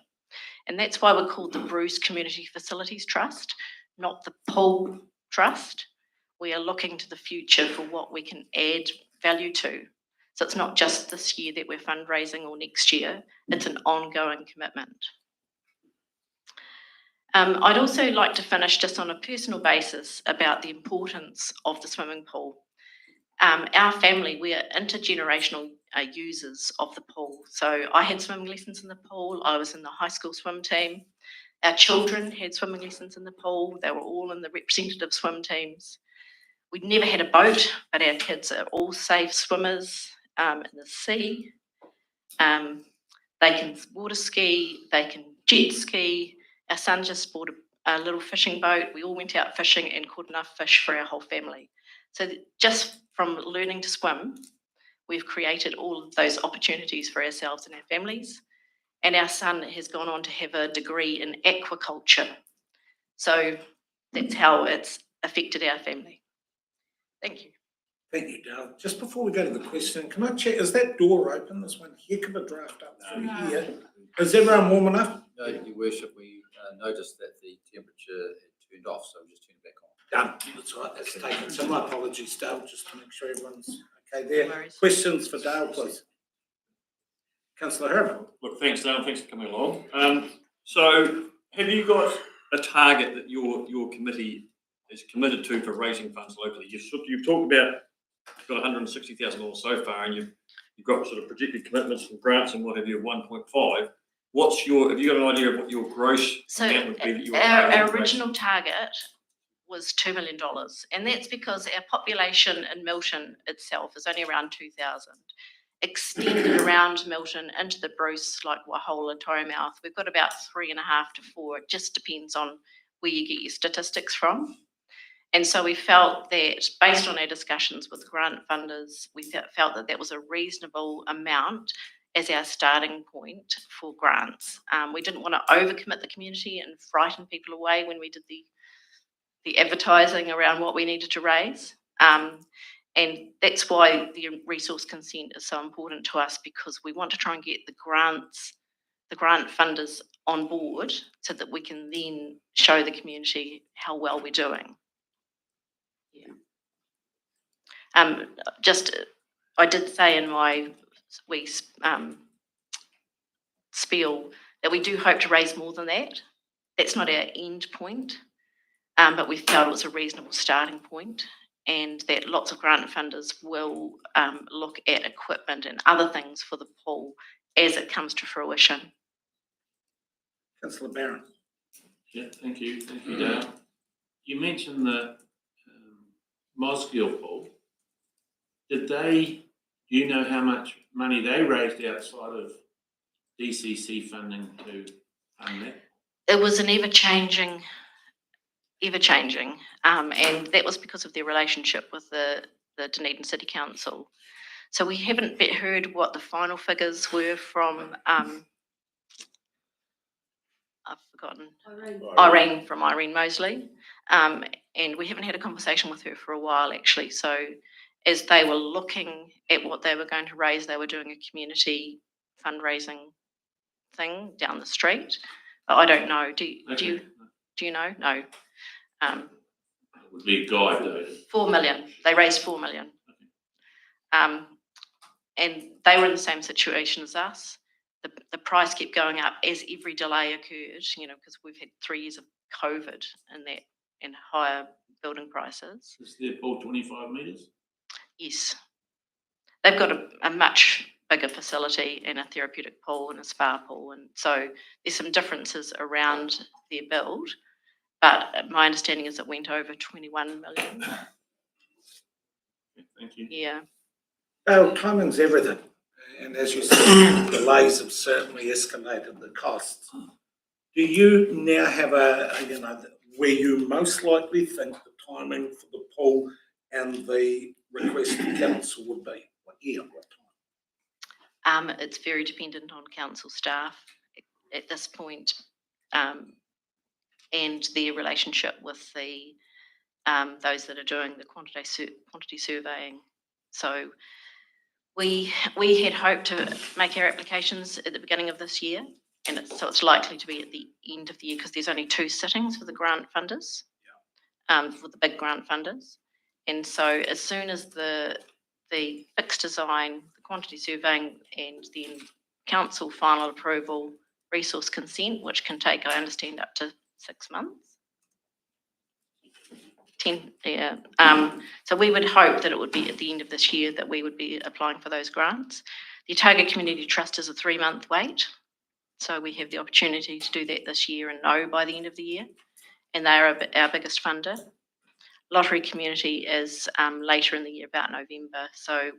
And that's why we're called the Bruce Community Facilities Trust, not the Pool Trust. We are looking to the future for what we can add value to. So it's not just this year that we're fundraising or next year, it's an ongoing commitment. I'd also like to finish just on a personal basis about the importance of the swimming pool. Our family, we are intergenerational users of the pool. So I had swimming lessons in the pool, I was in the high school swim team. Our children had swimming lessons in the pool, they were all in the representative swim teams. We'd never had a boat, but our kids are all safe swimmers in the sea. They can water ski, they can jet ski. Our son just bought a little fishing boat. We all went out fishing and caught enough fish for our whole family. So just from learning to swim, we've created all of those opportunities for ourselves and our families. And our son has gone on to have a degree in aquaculture. So that's how it's affected our family. Thank you. Thank you, Dale. Just before we go to the question, can I check, is that door open? There's one heck of a draft up through here. Is everyone warm enough? No, Your Worship, we noticed that the temperature had turned off, so we just turned it back on. Done. That's right, that's taken. So my apologies, Dale, just to make sure everyone's okay there. No worries. Questions for Dale, please? Councillor Harrison. Look, thanks, Dale, thanks for coming along. So have you got a target that your committee is committed to for raising funds locally? You've talked about, you've got $160,000 so far, and you've got sort of projected commitments from grants and what have you, 1.5. Have you got an idea of what your gross So amount would be that you were our targeting to raise? original target was $2 million, and that's because our population in Milton itself is only around 2,000. Extended around Milton into the Bruce, like Wahola, Torremouth, we've got about 3.5 to 4. It just depends on where you get your statistics from. And so we felt that, based on our discussions with grant funders, we felt that that was a reasonable amount as our starting point for grants. We didn't want to overcommit the community and frighten people away when we did the advertising around what we needed to raise. And that's why the resource consent is so important to us, because we want to try and get the grant funders on board so that we can then show the community how well we're doing. Yeah. I did say in my spiel that we do hope to raise more than that. That's not our end point, but we felt it was a reasonable starting point, and that lots of grant funders will look at equipment and other things for the pool as it comes to fruition. Councillor Barron. Yeah, thank you, Dale. You mentioned the Mosgiel pool. Do you know how much money they raised outside of DCC funding to fund that? It was an ever-changing, and that was because of their relationship with the Dunedin City Council. So we haven't heard what the final figures were from, I've forgotten, Irene Mosley, and we haven't had a conversation with her for a while, actually. So as they were looking at what they were going to raise, they were doing a community fundraising thing down the street. I don't know. Do you know? No. It would be a guide though. 4 million. They raised 4 million. And they were in the same situation as us. The price kept going up as every delay occurred, because we've had 3 years of COVID and higher building prices. Is their pool 25 metres? Yes. They've got a much bigger facility and a therapeutic pool and a spa pool. And so there's some differences around their build, but my understanding is it went over 21 million. Thank you. Yeah. Timing's everything. And as you said, delays have certainly escalated the costs. Do you now have where you most likely think the timing for the pool and the request to council would be? What year, what time? It's very dependent on council staff at this point, and their relationship with the those that are doing the quantity surveying. So we had hoped to make our applications at the beginning of this year, and so it's likely to be at the end of the year, because there's only 2 sittings for the grant funders, for the big grant funders. And so as soon as the fixed design, the quantity surveying, and then council final approval, resource consent, which can take, I understand, up to 6 months. 10, yeah. So we would hope that it would be at the end of this year that we would be applying for those grants. The Otago Community Trust is a 3-month wait. So we have the opportunity to do that this year and know by the end of the year. And they are our biggest funder. Lottery Community is later in the year, about November. So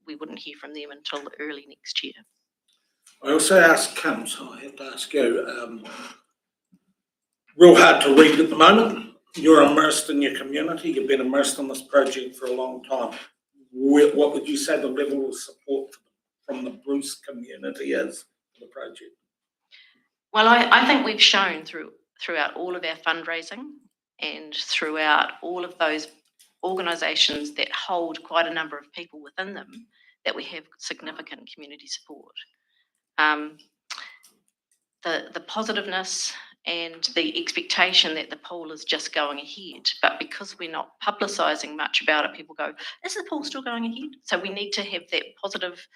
we wouldn't hear from them until early next year. I also asked Kim, so I have to ask you, real hard to read at the moment. You're immersed in your community. You've been immersed in this project for a long time. What would you say the level of support from the Bruce community is for the project? Well, I think we've shown throughout all of our fundraising and throughout all of those organisations that hold quite a number of people within them, that we have significant community support. The positiveness and the expectation that the pool is just going ahead, but because we're not publicising much about it, people go, is the pool still going ahead? So we need to have that positive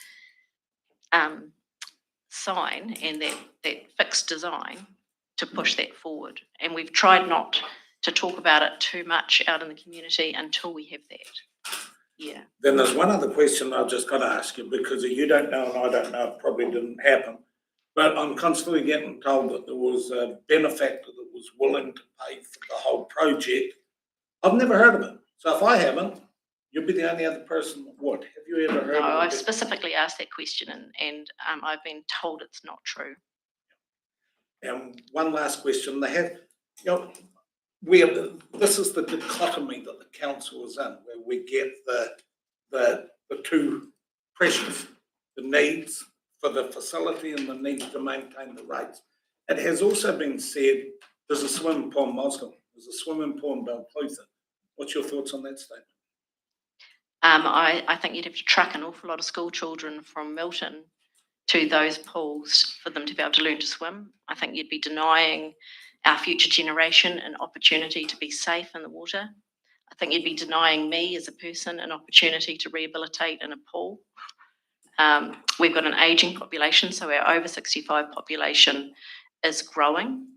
sign and that fixed design to push that forward. And we've tried not to talk about it too much out in the community until we have that. Yeah. Then there's one other question I've just got to ask you, because you don't know and I don't know, it probably didn't happen. But I'm constantly getting told that there was a benefactor that was willing to pay for the whole project. I've never heard of it. So if I haven't, you'll be the only other person that would. Have you ever heard No, of it? I've specifically asked that question and I've been told it's not true. And one last question, they have, this is the dichotomy that the council is in, where we get the two pressures, the needs for the facility and the need to maintain the rates. It has also been said, there's a swimming pool in Mosgiel, there's a swimming pool in Balclutha. What's your thoughts on that statement? I think you'd have to truck an awful lot of school children from Milton to those pools for them to be able to learn to swim. I think you'd be denying our future generation an opportunity to be safe in the water. I think you'd be denying me as a person an opportunity to rehabilitate in a pool. We've got an ageing population, so our over 65 population is growing.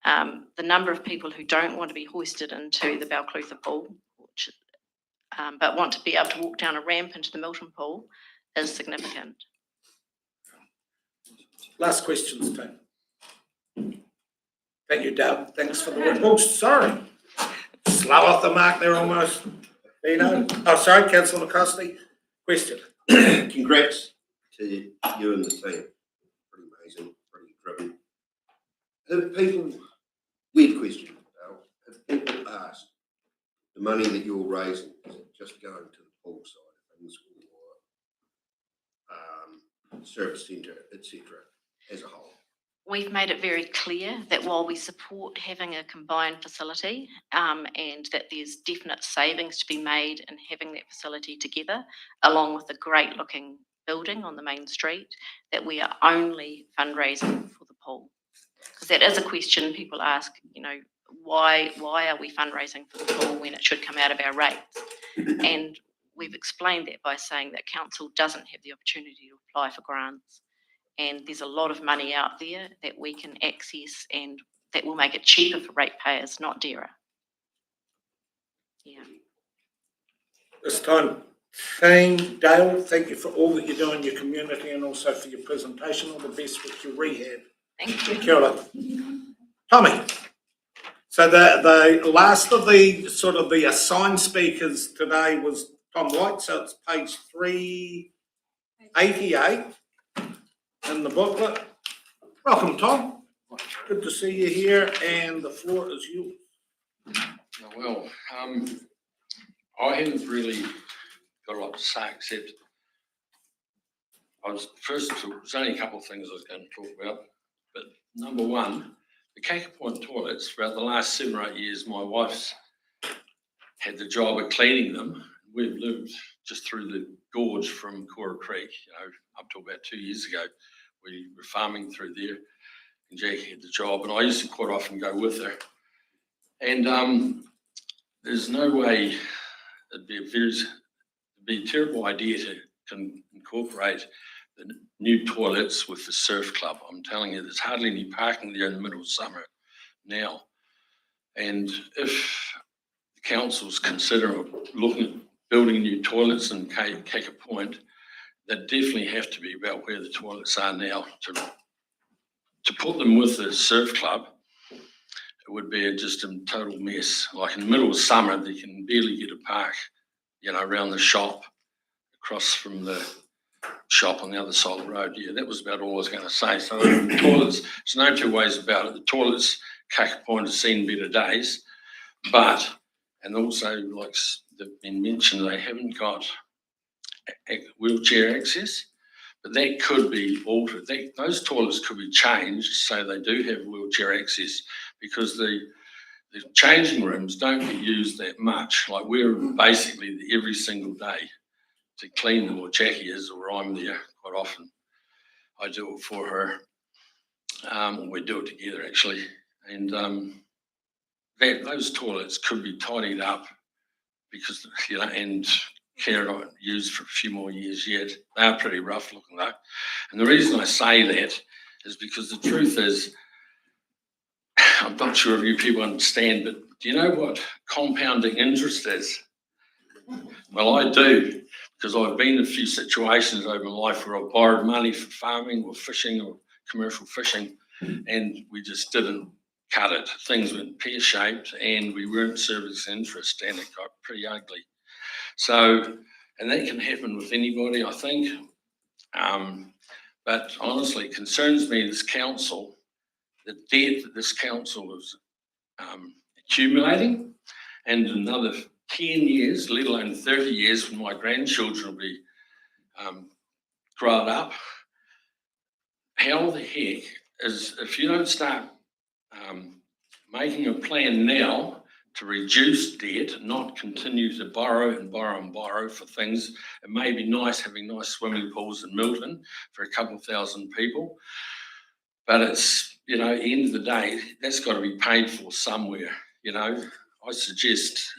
The number of people who don't want to be hoisted into the Balclutha pool, but want to be able to walk down a ramp into the Milton pool, is significant. Last questions, team. Thank you, Deb. Thanks for the work. Oh, sorry. Slow off the mark there almost. Oh, sorry, Councillor McCrosty. Question. Congrats to you and the team. Pretty amazing, pretty driven. Have people, weird question, have people asked the money that you're raising, is it just going to the pool side of things or service centre, etc., as a whole? We've made it very clear that while we support having a combined facility and that there's definite savings to be made in having that facility together, along with a great looking building on the main street, that we are only fundraising for the pool. Because that is a question people ask, why are we fundraising for the pool when it should come out of our rates? And we've explained that by saying that council doesn't have the opportunity to apply for grants. And there's a lot of money out there that we can access and that will make it cheaper for ratepayers, not dearer. Yeah. This time, Dale, thank you for all that you do in your community and also for your presentation. All the best with your rehab. Thank you. Kia ora. Tommy. So the last of the sort of the assigned speakers today was Tom White. So it's page 388 in the booklet. Welcome, Tom. Good to see you here, and the floor is yours. Well, I haven't really got a lot to say, except there's only a couple of things I was going to talk about. But number one, the Cacre Point toilets, throughout the last 7 or 8 years, my wife's had the job of cleaning them. We've lived just through the gorge from Cora Creek, up to about 2 years ago. We were farming through there, and Jackie had the job, and I used to quite often go with her. And there's no way it'd be a terrible idea to incorporate the new toilets with the surf club. I'm telling you, there's hardly any parking there in the middle of summer now. And if the council's considering looking at building new toilets in Cacre Point, they definitely have to be about where the toilets are now. To put them with the surf club, it would be just a total mess. Like in the middle of summer, they can barely get a park, around the shop, across from the shop on the other side of the road. Yeah, that was about all I was going to say. So the toilets, there's no two ways about it. The toilets, Cacre Point has seen better days, and also, like they've been mentioned, they haven't got wheelchair access, but that could be altered. Those toilets could be changed so they do have wheelchair access, because the the changing rooms don't get used that much. Like we're basically there every single day to clean them, or Jackie is, or I'm there quite often. I do it for her. Or we do it together actually. And those toilets could be tidied up because, you know, and carried on used for a few more years yet. They are pretty rough looking though. And the reason I say that is because the truth is, I'm not sure if you people understand, but do you know what compounding interest is? Well, I do, because I've been in a few situations over my life where I've borrowed money for farming or fishing or commercial fishing, and we just didn't cut it. Things went pear-shaped and we weren't servicing interest, and it got pretty ugly. So, and that can happen with anybody, I think. But honestly, it concerns me, this council, the debt that this council is accumulating, and another 10 years, let alone 30 years, when my grandchildren will be grown up. How the heck is, if you don't start making a plan now to reduce debt, not continue to borrow and borrow and borrow for things. It may be nice having nice swimming pools in Milton for a couple of thousand people, but it's, you know, at the end of the day, that's got to be paid for somewhere. You know, I suggest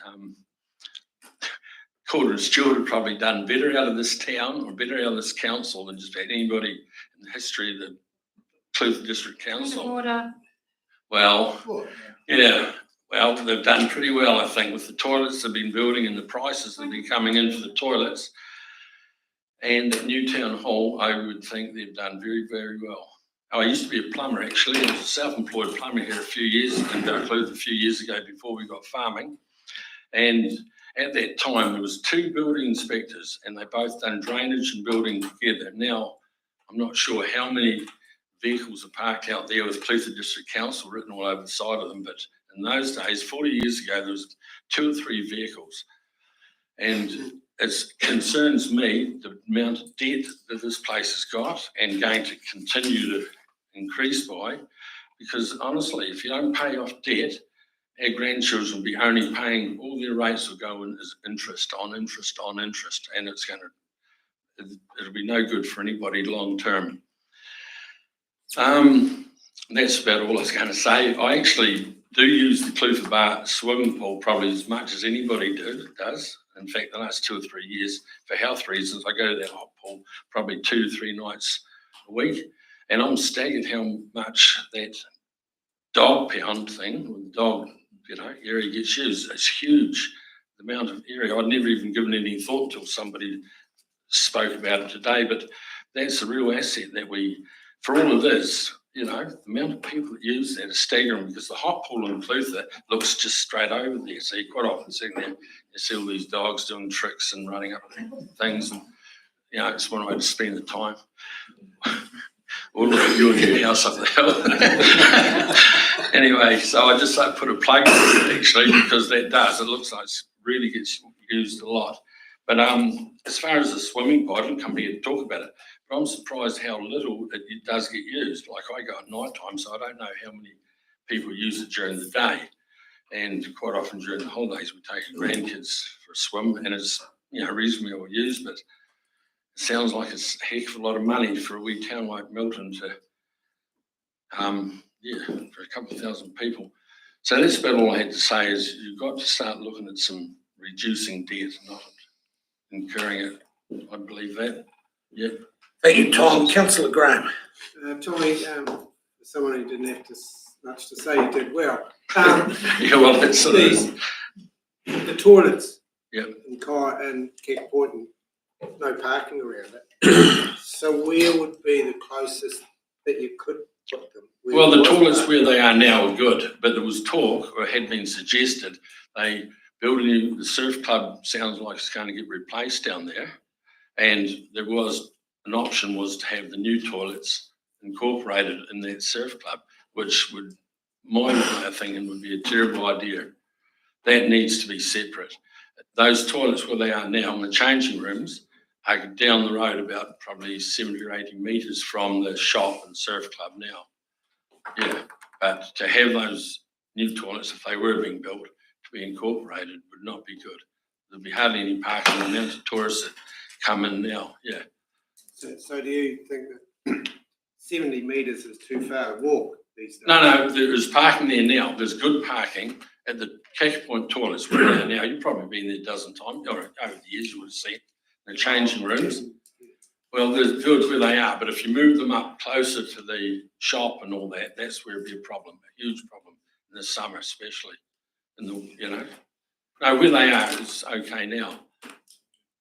Calder and Stewart have probably done better out of this town or better out of this council than just about anybody in the history of the Clutha District Council. Order. Well, yeah, well, they've done pretty well, I think, with the toilets they've been building and the prices that have been coming in for the toilets. And at Newtown Hall, I would think they've done very, very well. I used to be a plumber, actually. I was a self-employed plumber here a few years in Clutha a few years ago before we got farming. And at that time, there was 2 building inspectors, and they both done drainage and building together. Now, I'm not sure how many vehicles are parked out there with Clutha District Council written all over the side of them, but in those days, 40 years ago, there was 2 or 3 vehicles. And it concerns me, the amount of debt that this place has got and going to continue to increase by, because honestly, if you don't pay off debt, our grandchildren will be only paying, all their rates will go in as interest on interest on interest, and it's going to, it'll be no good for anybody long term. That's about all I was going to say. I actually do use the Clutha Bar swimming pool probably as much as anybody does. In fact, the last 2 or 3 years, for health reasons, I go to that hot pool probably 2 to 3 nights a week. And I'm staggered how much that dog pound thing, with the dog, you know, area gets used. It's huge, the amount of area. I'd never even given any thought until somebody spoke about it today. But that's a real asset that we, for all of this, you know, the amount of people that use that is staggering, because the hot pool in Clutha looks just straight over there. So you quite often sitting there, you see all these dogs doing tricks and running up things, and you know, it's one way to spend the time. Or look at you and your house up the hill. Anyway, so I just put a plug in it actually, because that does. It looks like it really gets used a lot. But as far as the swimming pool, I didn't come here to talk about it. But I'm surprised how little it does get used. Like I go at night time, so I don't know how many people use it during the day. And quite often during the holidays, we take our grandkids for a swim, and it's, you know, reasonably well used, but it sounds like it's a heck of a lot of money for a wee town like Milton to, yeah, for a couple of thousand people. So that's about all I had to say, is you've got to start looking at some reducing debt, not incurring it. I believe that. Yeah. Thank you, Tom. Councillor Graham. Tommy, someone who didn't have much to say, you did well. Yeah, well, that's the toilets. Yep. And Keck Point, and no parking around it. So where would be the closest that you could put them? Well, the toilets where they are now are good, but there was talk, or had been suggested, they build a new, the surf club sounds like it's going to get replaced down there. And there was an option was to have the new toilets incorporated in that surf club, which would, my thinking, would be a terrible idea. That needs to be separate. Those toilets where they are now, in the changing rooms, are down the road about probably 70 or 80 metres from the shop and surf club now. Yeah, but to have those new toilets, if they were being built, to be incorporated would not be good. There'd be hardly any parking, the amount of tourists that come in now, yeah. So do you think that 70 metres is too far to walk these days? No, there is parking there now. There's good parking at the Kaka Point toilets. We're there now. You've probably been there a dozen times, or over the years you would have seen. They're changing rooms. Well, they're good where they are, but if you move them up closer to the shop and all that, that's where it'd be a problem, a huge problem in the summer especially. In the, you know, no, where they are is okay now.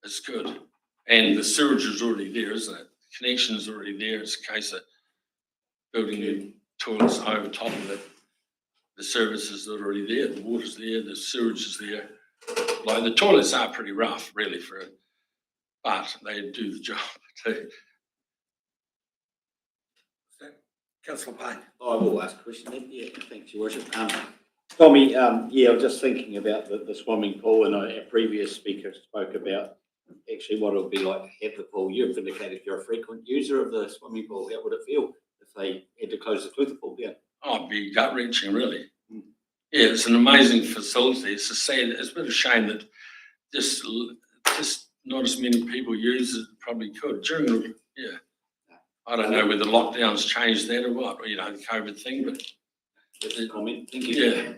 It's good. And the sewage is already there, isn't it? The connection is already there. It's a case of building new toilets over top of it. The services are already there. The water's there. The sewage is there. Like the toilets are pretty rough, really, but they do the job too. Councillor Payne. I will ask a question then. Yeah, thanks, Your Worship. Tommy, yeah, I was just thinking about the swimming pool, and our previous speaker spoke about actually what it would be like to have the pool. You've indicated you're a frequent user of the swimming pool. How would it feel if they had to close the Clutha pool down? Oh, it'd be gut wrenching, really. Yeah, it's an amazing facility. It's a sad, it's a bit of a shame that just not as many people use it probably could during, yeah. I don't know whether lockdowns changed that or what, you know, the COVID thing, but. That's a comment. Thank you. Yeah.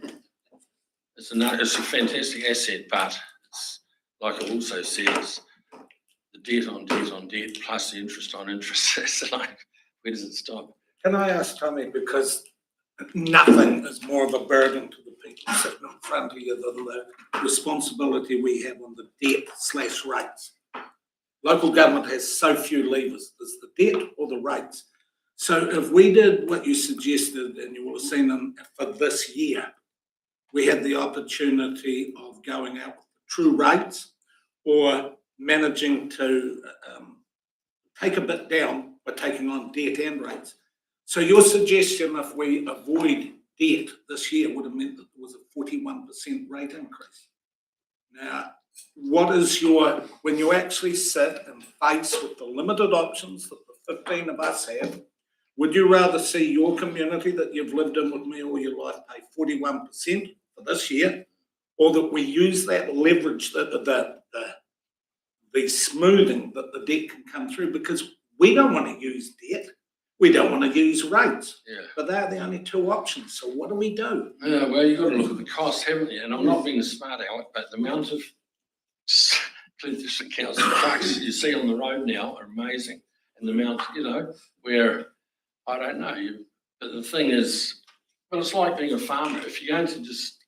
It's a fantastic asset, but it's, like I also said, it's the debt on debt on debt plus the interest on interest. It's like, where does it stop? Can I ask Tommy, because nothing is more of a burden to the people sitting in front of you than the responsibility we have on the debt/rates. Local government has so few levers. There's the debt or the rates. So if we did what you suggested, and you will have seen for this year, we had the opportunity of going out with true rates or managing to take a bit down by taking on debt and rates. So your suggestion, if we avoid debt this year, would have meant that there was a 41% rate increase. Now, what is when you actually sit and face with the limited options that the 15 of us have, would you rather see your community that you've lived in with me all your life pay 41% for this year, or that we use that leverage, the smoothing that the debt can come through? Because we don't want to use debt. We don't want to use rates, but they're the only two options. So what do we do? Yeah, well, you've got to look at the cost, haven't you? And I'm not being smart, Alec, but the amount of Clutha District Council trucks you see on the road now are amazing. And the amount, you know, where, I don't know, but the thing is, well, it's like being a farmer. If you're going to just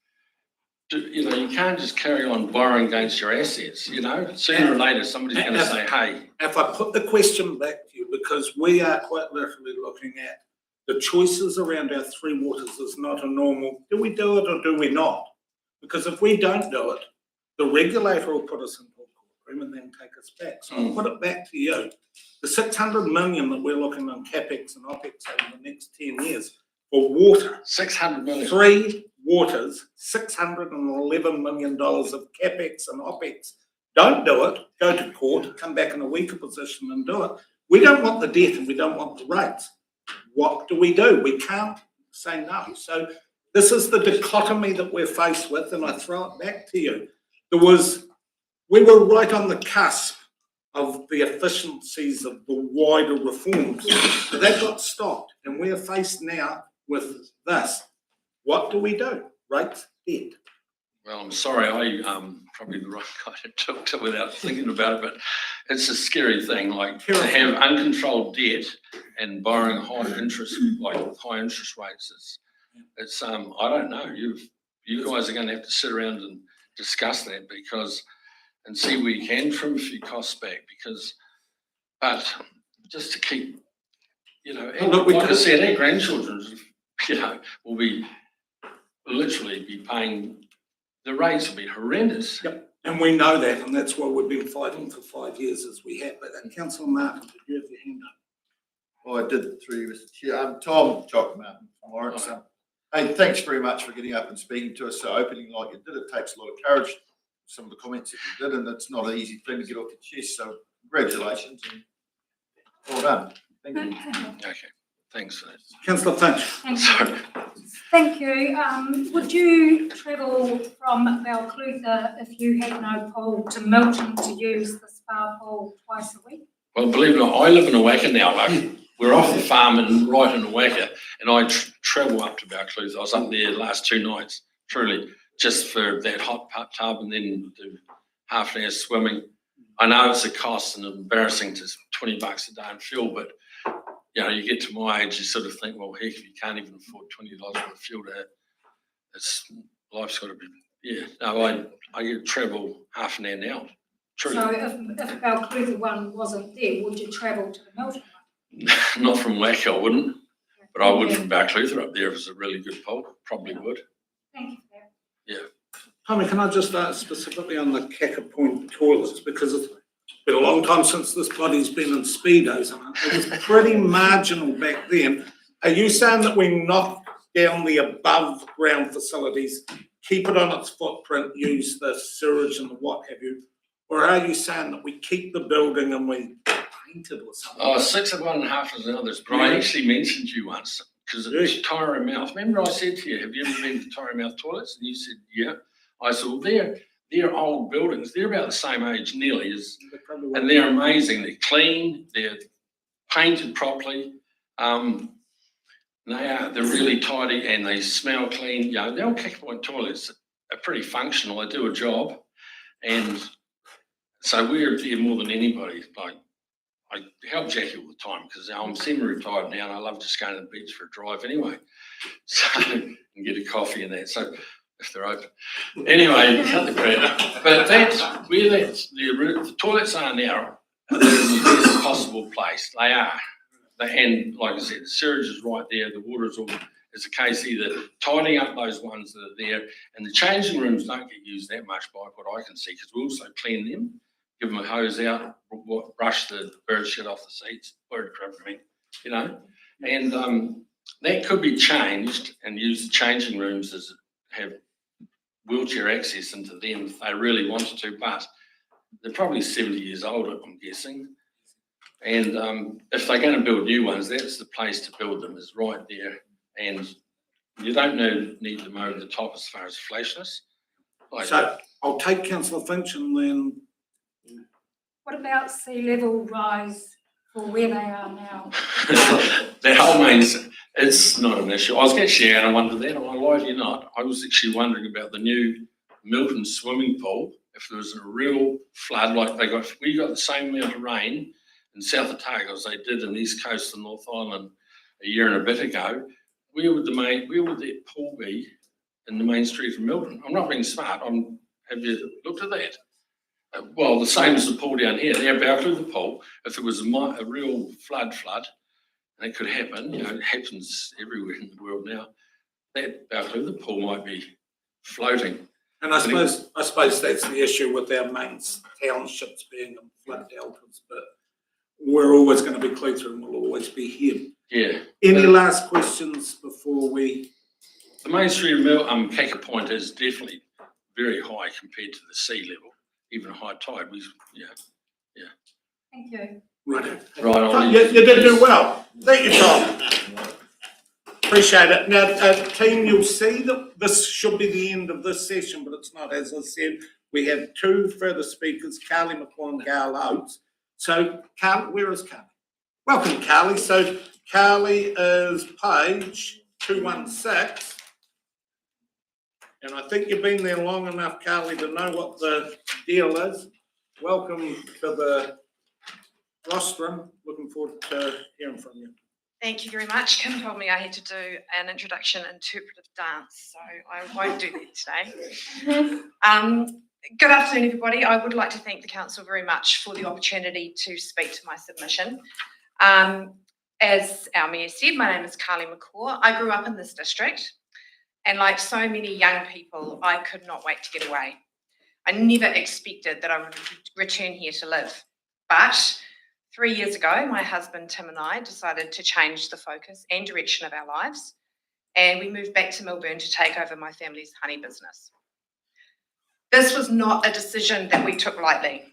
you know, you can't just carry on borrowing against your assets, you know, sooner or later somebody's going to say, hey. If I put the question back to you, because we are quite literally looking at the choices around our three waters is not a normal, do we do it or do we not? Because if we don't do it, the regulator will put us into a courtroom and then take us back. So I'll put it back to you. The 600 million that we're looking on CapEx and OpEx over the next 10 years for water. 600 million. Three waters, $611 million of CapEx and OpEx. Don't do it, go to court, come back in a weaker position and do it. We don't want the debt and we don't want the rates. What do? We can't say no. So this is the dichotomy that we're faced with, and I throw it back to you. We were right on the cusp of the efficiencies of the wider reforms. So that got stopped, and we're faced now with this. What do we do? Rates, debt. Well, I'm sorry, I'm probably the right guy to talk to without thinking about it, but it's a scary thing, like to have uncontrolled debt and borrowing high interest, like high interest rates. It's I don't know. You guys are going to have to sit around and discuss that and see where you can trim a few costs back but just to keep, you know, like I said, our grandchildren, you know, will literally be paying. The rates will be horrendous. Yep, and we know that, and that's why we've been fighting for 5 years as we have. But Councillor Martin, did you have your hand up? Well, I did through you, Mr. Chair. I'm Tom Jock Martin from Lawrence. Hey, thanks very much for getting up and speaking to us so openly like you did. It takes a lot of courage, some of the comments that you did, and it's not an easy thing to get off your chest. So congratulations and well done. Thank you. Okay. Thanks for that. Councillor Finch. Thank you. Sorry. Thank you. Would you travel from Balclutha if you had no pool to Milton to use the spa pool twice a week? Well, believe it or not, I live in Awaka now. Like, we're off the farm and right in Awaka, and I travel up to Balclutha. I was up there the last 2 nights, truly, just for that hot tub and then do half an hour swimming. I know it's a cost and embarrassing to $20 a day in fuel, but you know, you get to my age, you sort of think, well, heck, if you can't even afford $20 worth of fuel, life's got to be, yeah. No, I get travel half an hour now. Truly. So if Balclutha one wasn't there, would you travel to the Milton one? Not from Wack, I wouldn't, but I would from Balclutha up there if it's a really good pool, probably would. Thank you for that. Yeah. Tommy, can I just ask specifically on the Kaka Point toilets, because it's been a long time since this body's been in Speedos, and it was pretty marginal back then. Are you saying that we knock down the above ground facilities, keep it on its footprint, use the sewage and the what have you? Or are you saying that we keep the building and we paint it or something? Oh, 6 of one and half of the others, but I actually mentioned you once, because it's Tyrone Mouth. Remember I said to you, have you ever been to Tyrone Mouth toilets? And you said, yeah. I said, well, they're old buildings. They're about the same age nearly as, and they're amazing. They're clean, they're painted properly. They're really tidy and they smell clean. You know, the old Kaka Point toilets are pretty functional. They do a job. And so we're there more than anybody. Like, I help Jackie all the time because I'm semi-retired now and I love just going to the beach for a drive anyway. So, and get a coffee and that. So, if they're open. Anyway, cut the crap. But that's where the toilets are now. They're in the best possible place. They are. And like I said, the sewage is right there. The water is all. It's a case either tidying up those ones that are there, and the changing rooms don't get used that much by what I can see because we also clean them, give them a hose out, brush the bird shit off the seats, you know, and that could be changed and use the changing rooms as have wheelchair access into them if they really wanted to, but they're probably 70 years old, I'm guessing. And if they're going to build new ones, that's the place to build them, is right there. And you don't need to mow the top as far as flashness. Like, So I'll take councillor Finch and then What about sea level rise for where they are now? the whole mains, it's not an issue. I was actually out and wondered that, and I lie to you not. I was actually wondering about the new Milton swimming pool. If there was a real flood, like we got the same amount of rain in South Otago as they did in the East Coast and North Island a year and a bit ago, where would that pool be in the main street of Milton? I'm not being smart. Have you looked at that? Well, the same as the pool down here. They're about to the pool. If there was a real flood, and it could happen, you know, it happens everywhere in the world now, that Balclutha, the pool might be floating. And I suppose that's the issue with our main townships being in flood deltas, but we're always going to be Clutha and we'll always be here. Yeah. Any last questions before we? The main street of Kaka Point is definitely very high compared to the sea level, even high tide. Thank you. Right. Right on. You did do well. Thank you, Tom. Appreciate it. Now, team, you'll see that this should be the end of this session, but it's not. As I said, we have 2 further speakers, Carly McCaw and Gail Oates. So, Carly, where is Carly? Welcome, Carly. So, Carly is page 216. And I think you've been there long enough, Carly, to know what the deal is. Welcome to the rostrum. Looking forward to hearing from you. Thank you very much. Kim told me I had to do an introduction interpretive dance, so I won't do that today. Good afternoon, everybody. I would like to thank the council very much for the opportunity to speak to my submission. As our mayor said, my name is Carly McCaw. I grew up in this district, and like so many young people, I could not wait to get away. I never expected that I would return here to live, but 3 years ago, my husband Tim and I decided to change the focus and direction of our lives, and we moved back to Melbourne to take over my family's honey business. This was not a decision that we took lightly.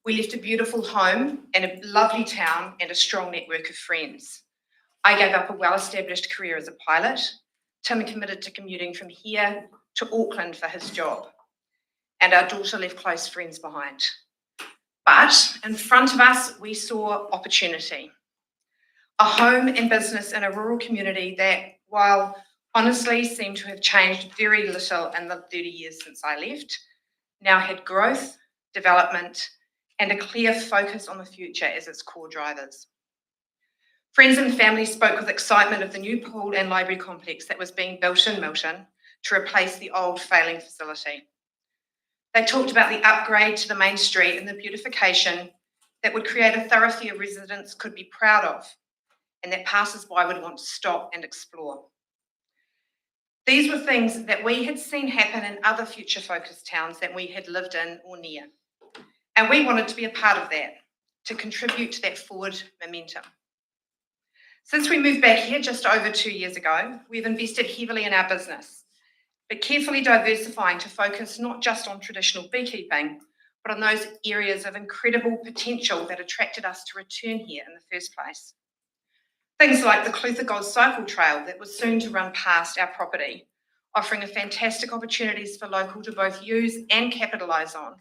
We left a beautiful home and a lovely town and a strong network of friends. I gave up a well-established career as a pilot. Tim committed to commuting from here to Auckland for his job. And our daughter left close friends behind. But in front of us, we saw opportunity. A home and business in a rural community that, while honestly seemed to have changed very little in the 30 years since I left, now had growth, development, and a clear focus on the future as its core drivers. Friends and family spoke with excitement of the new pool and library complex that was being built in Milton to replace the old failing facility. They talked about the upgrade to the main street and the beautification that would create a thoroughfare residents could be proud of and that passers-by would want to stop and explore. These were things that we had seen happen in other future-focused towns that we had lived in or near. And we wanted to be a part of that, to contribute to that forward momentum. Since we moved back here just over 2 years ago, we've invested heavily in our business, but carefully diversifying to focus not just on traditional beekeeping, but on those areas of incredible potential that attracted us to return here in the first place. Things like the Clutha Gold Cycle Trail that was soon to run past our property, offering fantastic opportunities for local to both use and capitalise on,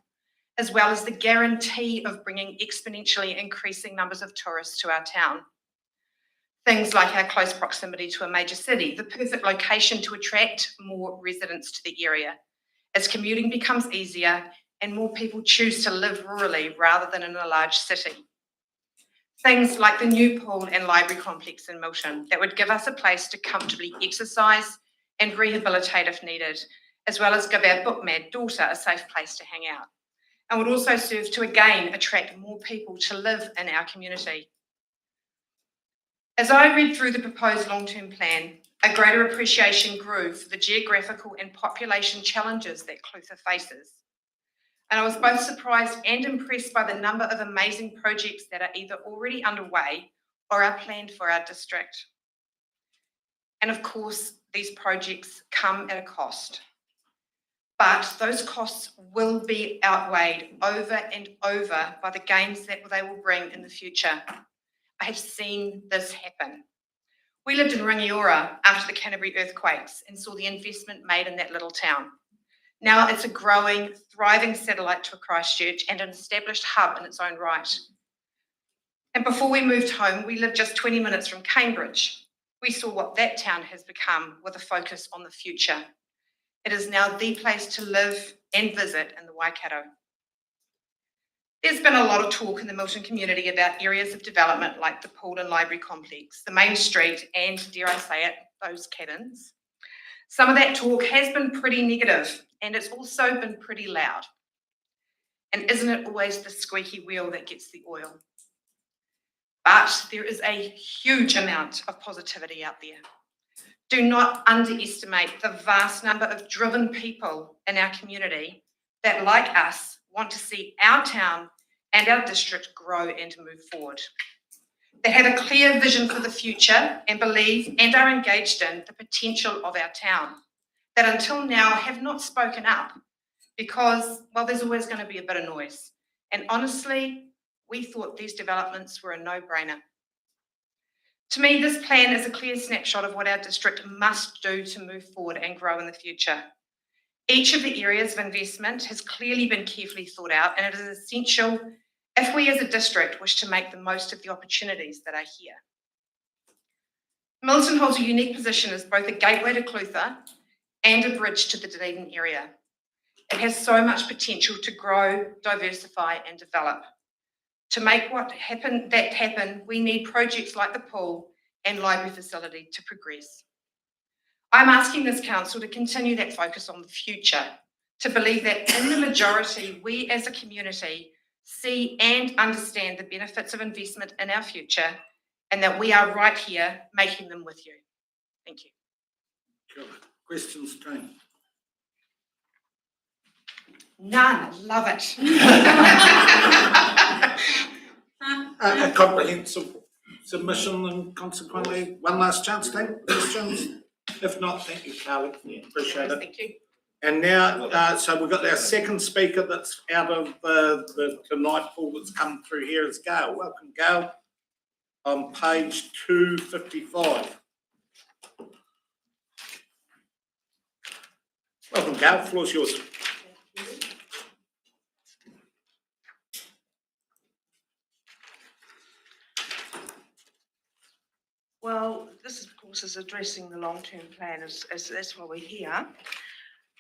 as well as the guarantee of bringing exponentially increasing numbers of tourists to our town. Things like our close proximity to a major city, the perfect location to attract more residents to the area, as commuting becomes easier and more people choose to live rurally rather than in a large city. Things like the new pool and library complex in Milton that would give us a place to comfortably exercise and rehabilitate if needed, as well as give our book-mad daughter a safe place to hang out, and would also serve to again attract more people to live in our community. As I read through the proposed long-term plan, a greater appreciation grew for the geographical and population challenges that Clutha faces. And I was both surprised and impressed by the number of amazing projects that are either already underway or are planned for our district. And of course, these projects come at a cost. But those costs will be outweighed over and over by the gains that they will bring in the future. I have seen this happen. We lived in Rangiora after the Canterbury earthquakes and saw the investment made in that little town. Now it's a growing, thriving satellite to Christchurch and an established hub in its own right. And before we moved home, we lived just 20 minutes from Cambridge. We saw what that town has become with a focus on the future. It is now the place to live and visit in the Waikato. There's been a lot of talk in the Milton community about areas of development like the pool and library complex, the main street, and dare I say it, those cabins. Some of that talk has been pretty negative, and it's also been pretty loud. And isn't it always the squeaky wheel that gets the oil? But there is a huge amount of positivity out there. Do not underestimate the vast number of driven people in our community that, like us, want to see our town and our district grow and move forward. They have a clear vision for the future and believe and are engaged in the potential of our town that until now have not spoken up because, well, there's always going to be a bit of noise. And honestly, we thought these developments were a no-brainer. To me, this plan is a clear snapshot of what our district must do to move forward and grow in the future. Each of the areas of investment has clearly been carefully thought out, and it is essential if we as a district wish to make the most of the opportunities that are here. Milton holds a unique position as both a gateway to Clutha and a bridge to the Dunedin area. It has so much potential to grow, diversify, and develop. To make that happen, we need projects like the pool and library facility to progress. I'm asking this council to continue that focus on the future, to believe that in the majority, we as a community see and understand the benefits of investment in our future, and that we are right here making them with you. Thank you. Cool. Questions, team? None. Love it. A comprehensive submission and consequently one last chance, team. Questions? If not, thank you, Carly. Appreciate it. Thank you. And now, so we've got our second speaker that's out of the tonight pool that's come through here is Gail. Welcome, Gail. on page 255. Welcome, Gail, the floor's yours. Well, this of course is addressing the long-term plan as that's why we're here.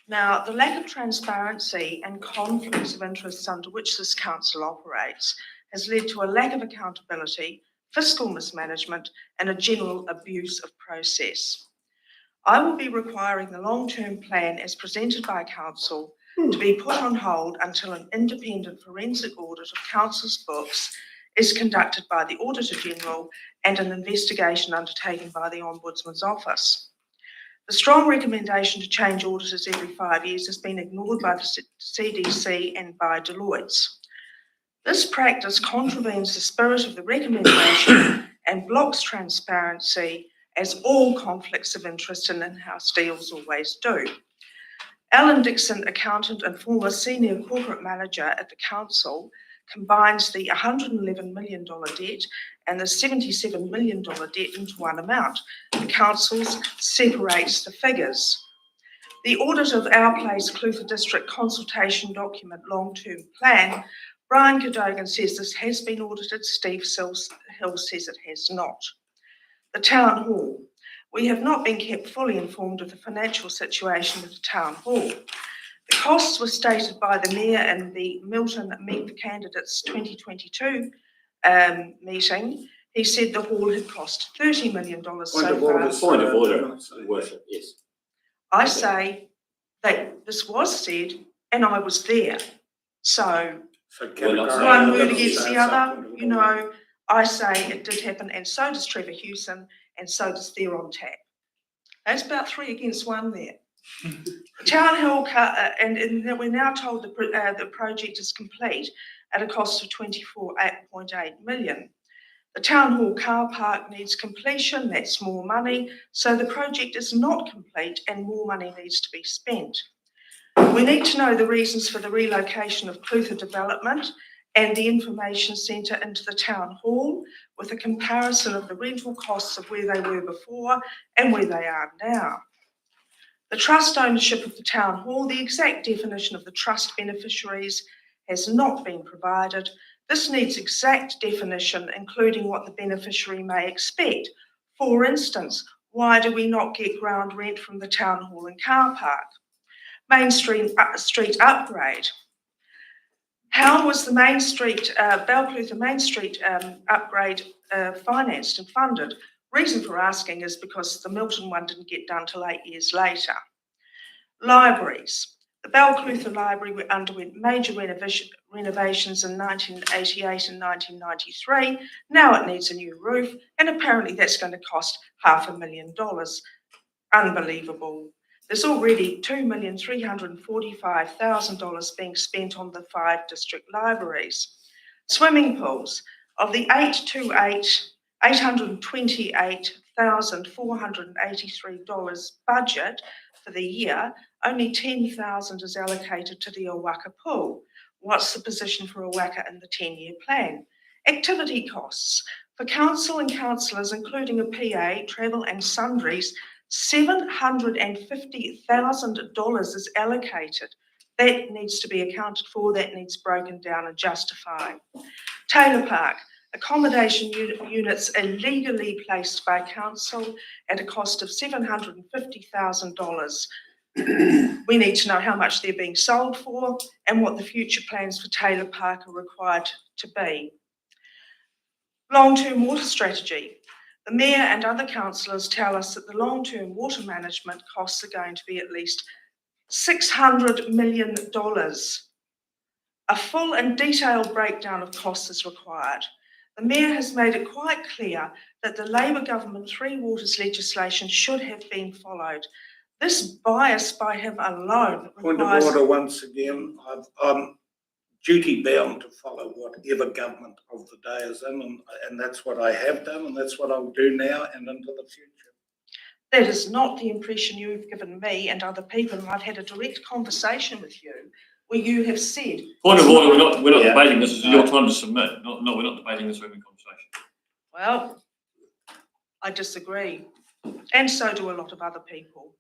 Now, the lack of transparency and conflicts of interests under which this council operates has led to a lack of accountability, fiscal mismanagement, and a general abuse of process. I will be requiring the long-term plan as presented by council to be put on hold until an independent forensic audit of council's books is conducted by the Auditor General and an investigation undertaken by the Ombudsman's Office. The strong recommendation to change auditors every 5 years has been ignored by the CDC and by Deloitte. This practice contravenes the spirit of the recommendation and blocks transparency, as all conflicts of interest in in-house deals always do. Alan Dixon, accountant and former senior corporate manager at the council, combines the $111 million debt and the $77 million debt into one amount. The council separates the figures. The audit of Our Place Clutha District consultation document long-term plan, Brian Cadogan says this has been audited. Steve Hill says it has not. The Town Hall. We have not been kept fully informed of the financial situation of the Town Hall. The costs were stated by the Mayor in the Milton Meet the Candidates 2022 meeting. He said the hall had cost $30 million so far. Point of order, Worship, yes. I say that this was said and I was there. So one word against the other, you know, I say it did happen, and so does Trevor Hewson, and so does They're on Tap. That's about 3 against 1 there. Town Hall, and we're now told the project is complete at a cost of $24.8 million. The Town Hall car park needs completion, that's more money, so the project is not complete and more money needs to be spent. We need to know the reasons for the relocation of Clutha Development and the information centre into the Town Hall, with a comparison of the rental costs of where they were before and where they are now. The trust ownership of the Town Hall, the exact definition of the trust beneficiaries has not been provided. This needs exact definition, including what the beneficiary may expect. For instance, why do we not get ground rent from the Town Hall and car park? Main Street upgrade. How was the Main Street, Balclutha Main Street upgrade financed and funded? Reason for asking is because the Milton one didn't get done till 8 years later. Libraries. The Balclutha Library underwent major renovations in 1988 and 1993. Now it needs a new roof, and apparently that's going to cost $500,000. Unbelievable. There's already $2,345,000 being spent on the 5 district libraries. Swimming pools. Of the $828,483 budget for the year, only $10,000 is allocated to the Owaka pool. What's the position for Owaka in the 10-year plan? Activity costs. For council and councillors, including a PA, travel and sundries, $750,000 is allocated. That needs to be accounted for, that needs broken down and justified. Taylor Park, accommodation units illegally placed by council at a cost of $750,000. We need to know how much they're being sold for and what the future plans for Taylor Park are required to be. Long-term water strategy. The Mayor and other councillors tell us that the long-term water management costs are going to be at least $600 million. A full and detailed breakdown of costs is required. The Mayor has made it quite clear that the Labor government 3 Waters legislation should have been followed. This bias by him alone Point of order once again. I'm duty bound to follow whatever government of the day is in, and that's what I have done, and that's what I'll do now and into the future. That is not the impression you've given me and other people. I've had a direct conversation with you where you have said. Point of order, we're not debating this, this is your time to submit. We're not debating this, we're having a conversation. Well, I disagree, and so do a lot of other people.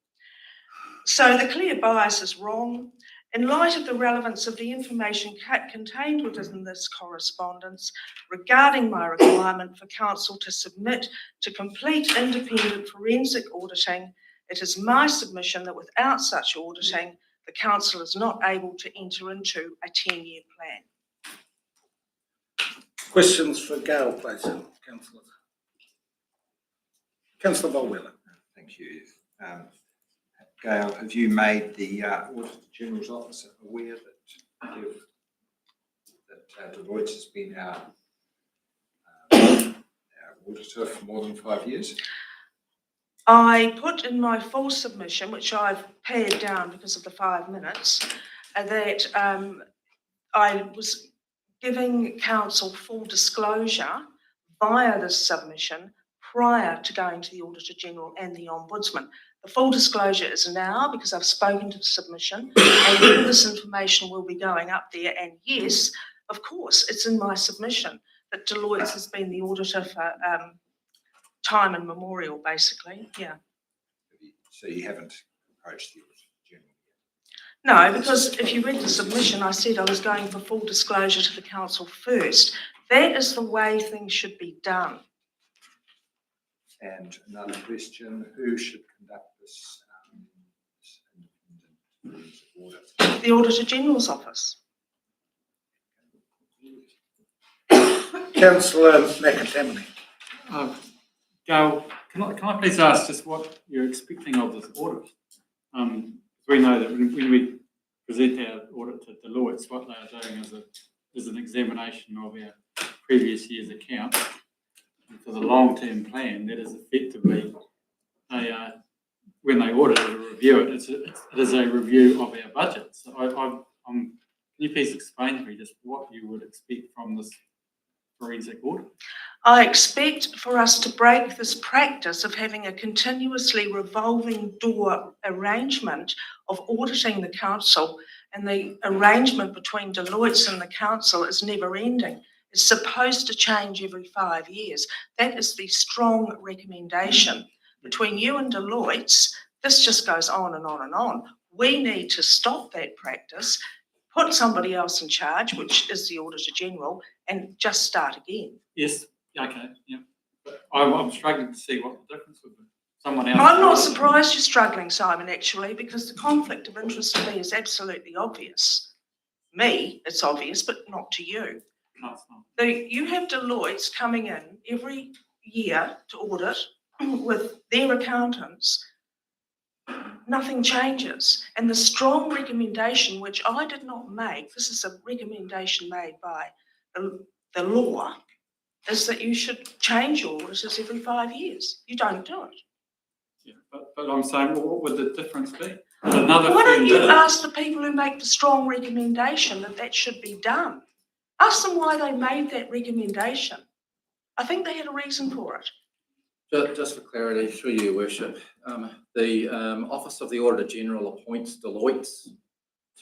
So the clear bias is wrong. In light of the relevance of the information contained within this correspondence regarding my requirement for council to submit to complete independent forensic auditing, it is my submission that without such auditing, the council is not able to enter into a 10-year plan. Questions for Gail, please, councillor. Councillor Bolwell. Thank you. Gail, have you made the Auditor General's Office aware that Deloitte has been our auditor for more than 5 years? I put in my full submission, which I've pared down because of the 5 minutes, that I was giving council full disclosure via this submission prior to going to the Auditor General and the Ombudsman. The full disclosure is now because I've spoken to the submission and all this information will be going up there. And yes, of course, it's in my submission that Deloitte has been the auditor for time immemorial, basically, yeah. So you haven't approached the Auditor General No, yet? because if you read the submission, I said I was going for full disclosure to the council first. That is the way things should be done. And another question, who should conduct this independent audit? The Auditor General's office. Councillor McAtamaney. Gail, can I please ask just what you're expecting of this audit? We know that when we present our audit to Deloitte, what they are doing is an examination of our previous year's account. And for the long-term plan, that is effectively when they audit it or review it, it is a review of our budget. So can you please explain to me just what you would expect from this forensic audit? I expect for us to break this practice of having a continuously revolving door arrangement of auditing the council, and the arrangement between Deloitte and the council is never ending. It's supposed to change every 5 years. That is the strong recommendation. Between you and Deloitte, this just goes on and on and on. We need to stop that practice, put somebody else in charge, which is the Auditor General, and just start again. Yes, okay, yeah. But I'm struggling to see what the difference would be. Someone else. I'm not surprised you're struggling, Simon, actually, because the conflict of interest to me is absolutely obvious. Me, it's obvious, but not to you. No, it's not. You have Deloitte coming in every year to audit with their accountants. Nothing changes. And the strong recommendation, which I did not make, this is a recommendation made by the law, is that you should change your auditors every 5 years. You don't do it. Yeah, but I'm saying, well, what would the difference be? Another Why don't firm you did it. ask the people who make the strong recommendation that should be done? Ask them why they made that recommendation. I think they had a reason for it. Just for clarity, through you, Your Worship, the Office of the Auditor General appoints Deloitte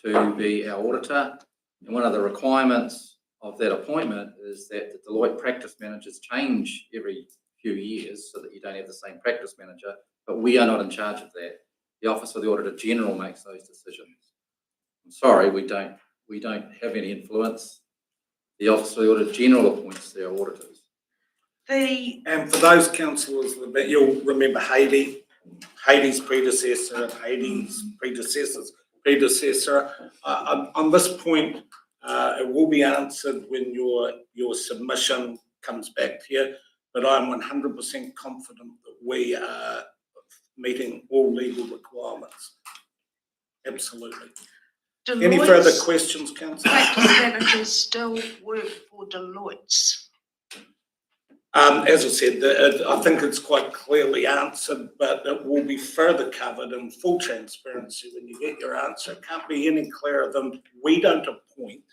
to be our auditor. And one of the requirements of that appointment is that the Deloitte practice managers change every few years so that you don't have the same practice manager, but we are not in charge of that. The Office of the Auditor General makes those decisions. I'm sorry, we don't have any influence. The Office of the Auditor General appoints their auditors. And for those councillors, you'll remember Heidi's predecessor, and Heidi's predecessor's predecessor. On this point, it will be answered when your submission comes back here, but I'm 100% confident that we are meeting all legal requirements. Absolutely. Any further questions, councillor? Practice managers still work for Deloitte. As I said, I think it's quite clearly answered, but it will be further covered in full transparency when you get your answer. It can't be any clearer than we don't appoint,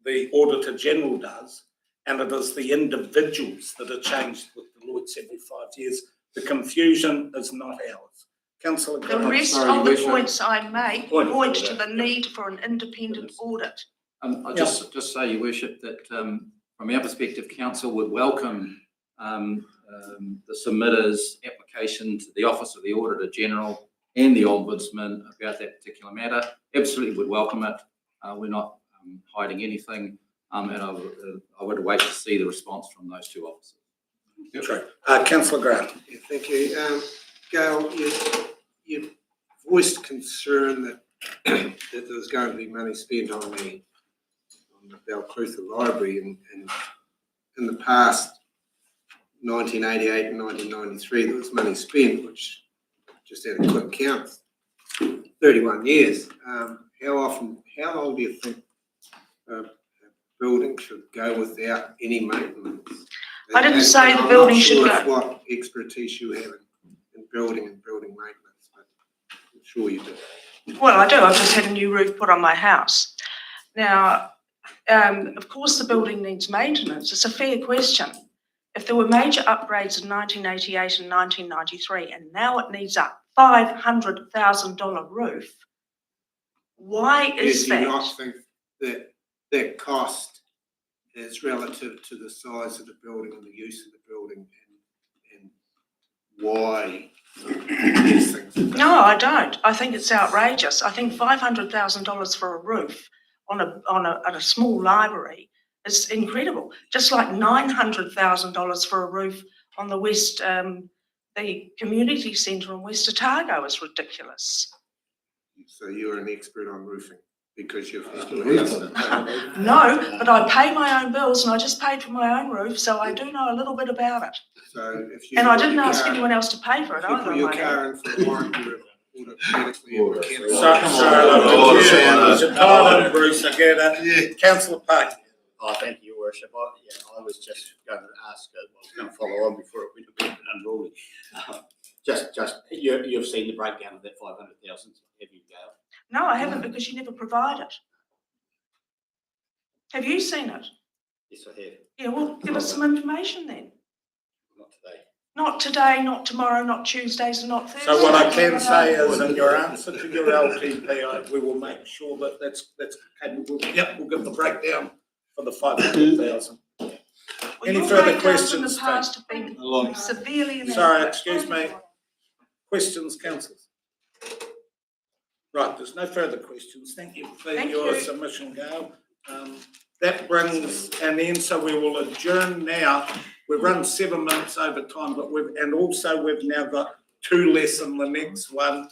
the Auditor General does, and it is the individuals that are changed with Deloitte every 5 years. The confusion is not ours. Councillor The Grant. rest of the points I make point to the need for an independent audit. I just say, Your Worship, that from our perspective, Council would welcome the submitter's application to the Office of the Auditor General and the Ombudsman about that particular matter. Absolutely would welcome it. We're not hiding anything, and I would wait to see the response from those two officers. Councillor Grant. Yeah, thank you. Gail, you voiced concern that that there was going to be money spent on the Balclutha Library, and in the past, 1988 and 1993, there was money spent, which just had a quick count, 31 years. How long do you think a building should go without any maintenance? I didn't And- say and the I'm building not should sure go. what expertise you have in building and building maintenance, but I'm sure you do. Well, I do. I've just had a new roof put on my house. Now, of course, the building needs maintenance. It's a fair question. If there were major upgrades in 1988 and 1993, and now it needs a $500,000 roof, why is Do you that? not think that that cost is relative to the size of the building and the use of the building and why these things? No, I don't. I think it's outrageous. I think $500,000 for a roof on a small library is incredible. Just like $900,000 for a roof on the the community centre in West Otago is ridiculous. So you're an expert on roofing because you've. No, but I pay my own bills and I just paid for my own roof, so I do know a little bit about it. So if you. And I didn't ask anyone else to pay for it If you either. put your I might car add. in for a warrant, you would automatically have mechanical. There's a time, Bruce, I get it. Councillor Payne. Thank you, Your Worship. I was just going to ask, I was going to follow on before it went a bit unruly. You've seen the breakdown of that 500,000, have you, Gail? No, I haven't because you never provide it. Have you seen it? Yes, I have. Yeah, well, give us some information then. Not today. Not today, not tomorrow, not Tuesdays, and not Thursdays. So what I can say is, in your answer to your LTP, we will make sure that that's capable. Yep, we'll give the breakdown for the 500,000. Well, Any your further breakdowns questions, in the past have been severely inadequate. Sorry, excuse me. Questions, councillors? Right, there's no further questions. Thank you for Thank your you. submission, Gail. That brings an end, so we will adjourn now. We've run 7 minutes over time, but we've now got 2 less than the next one.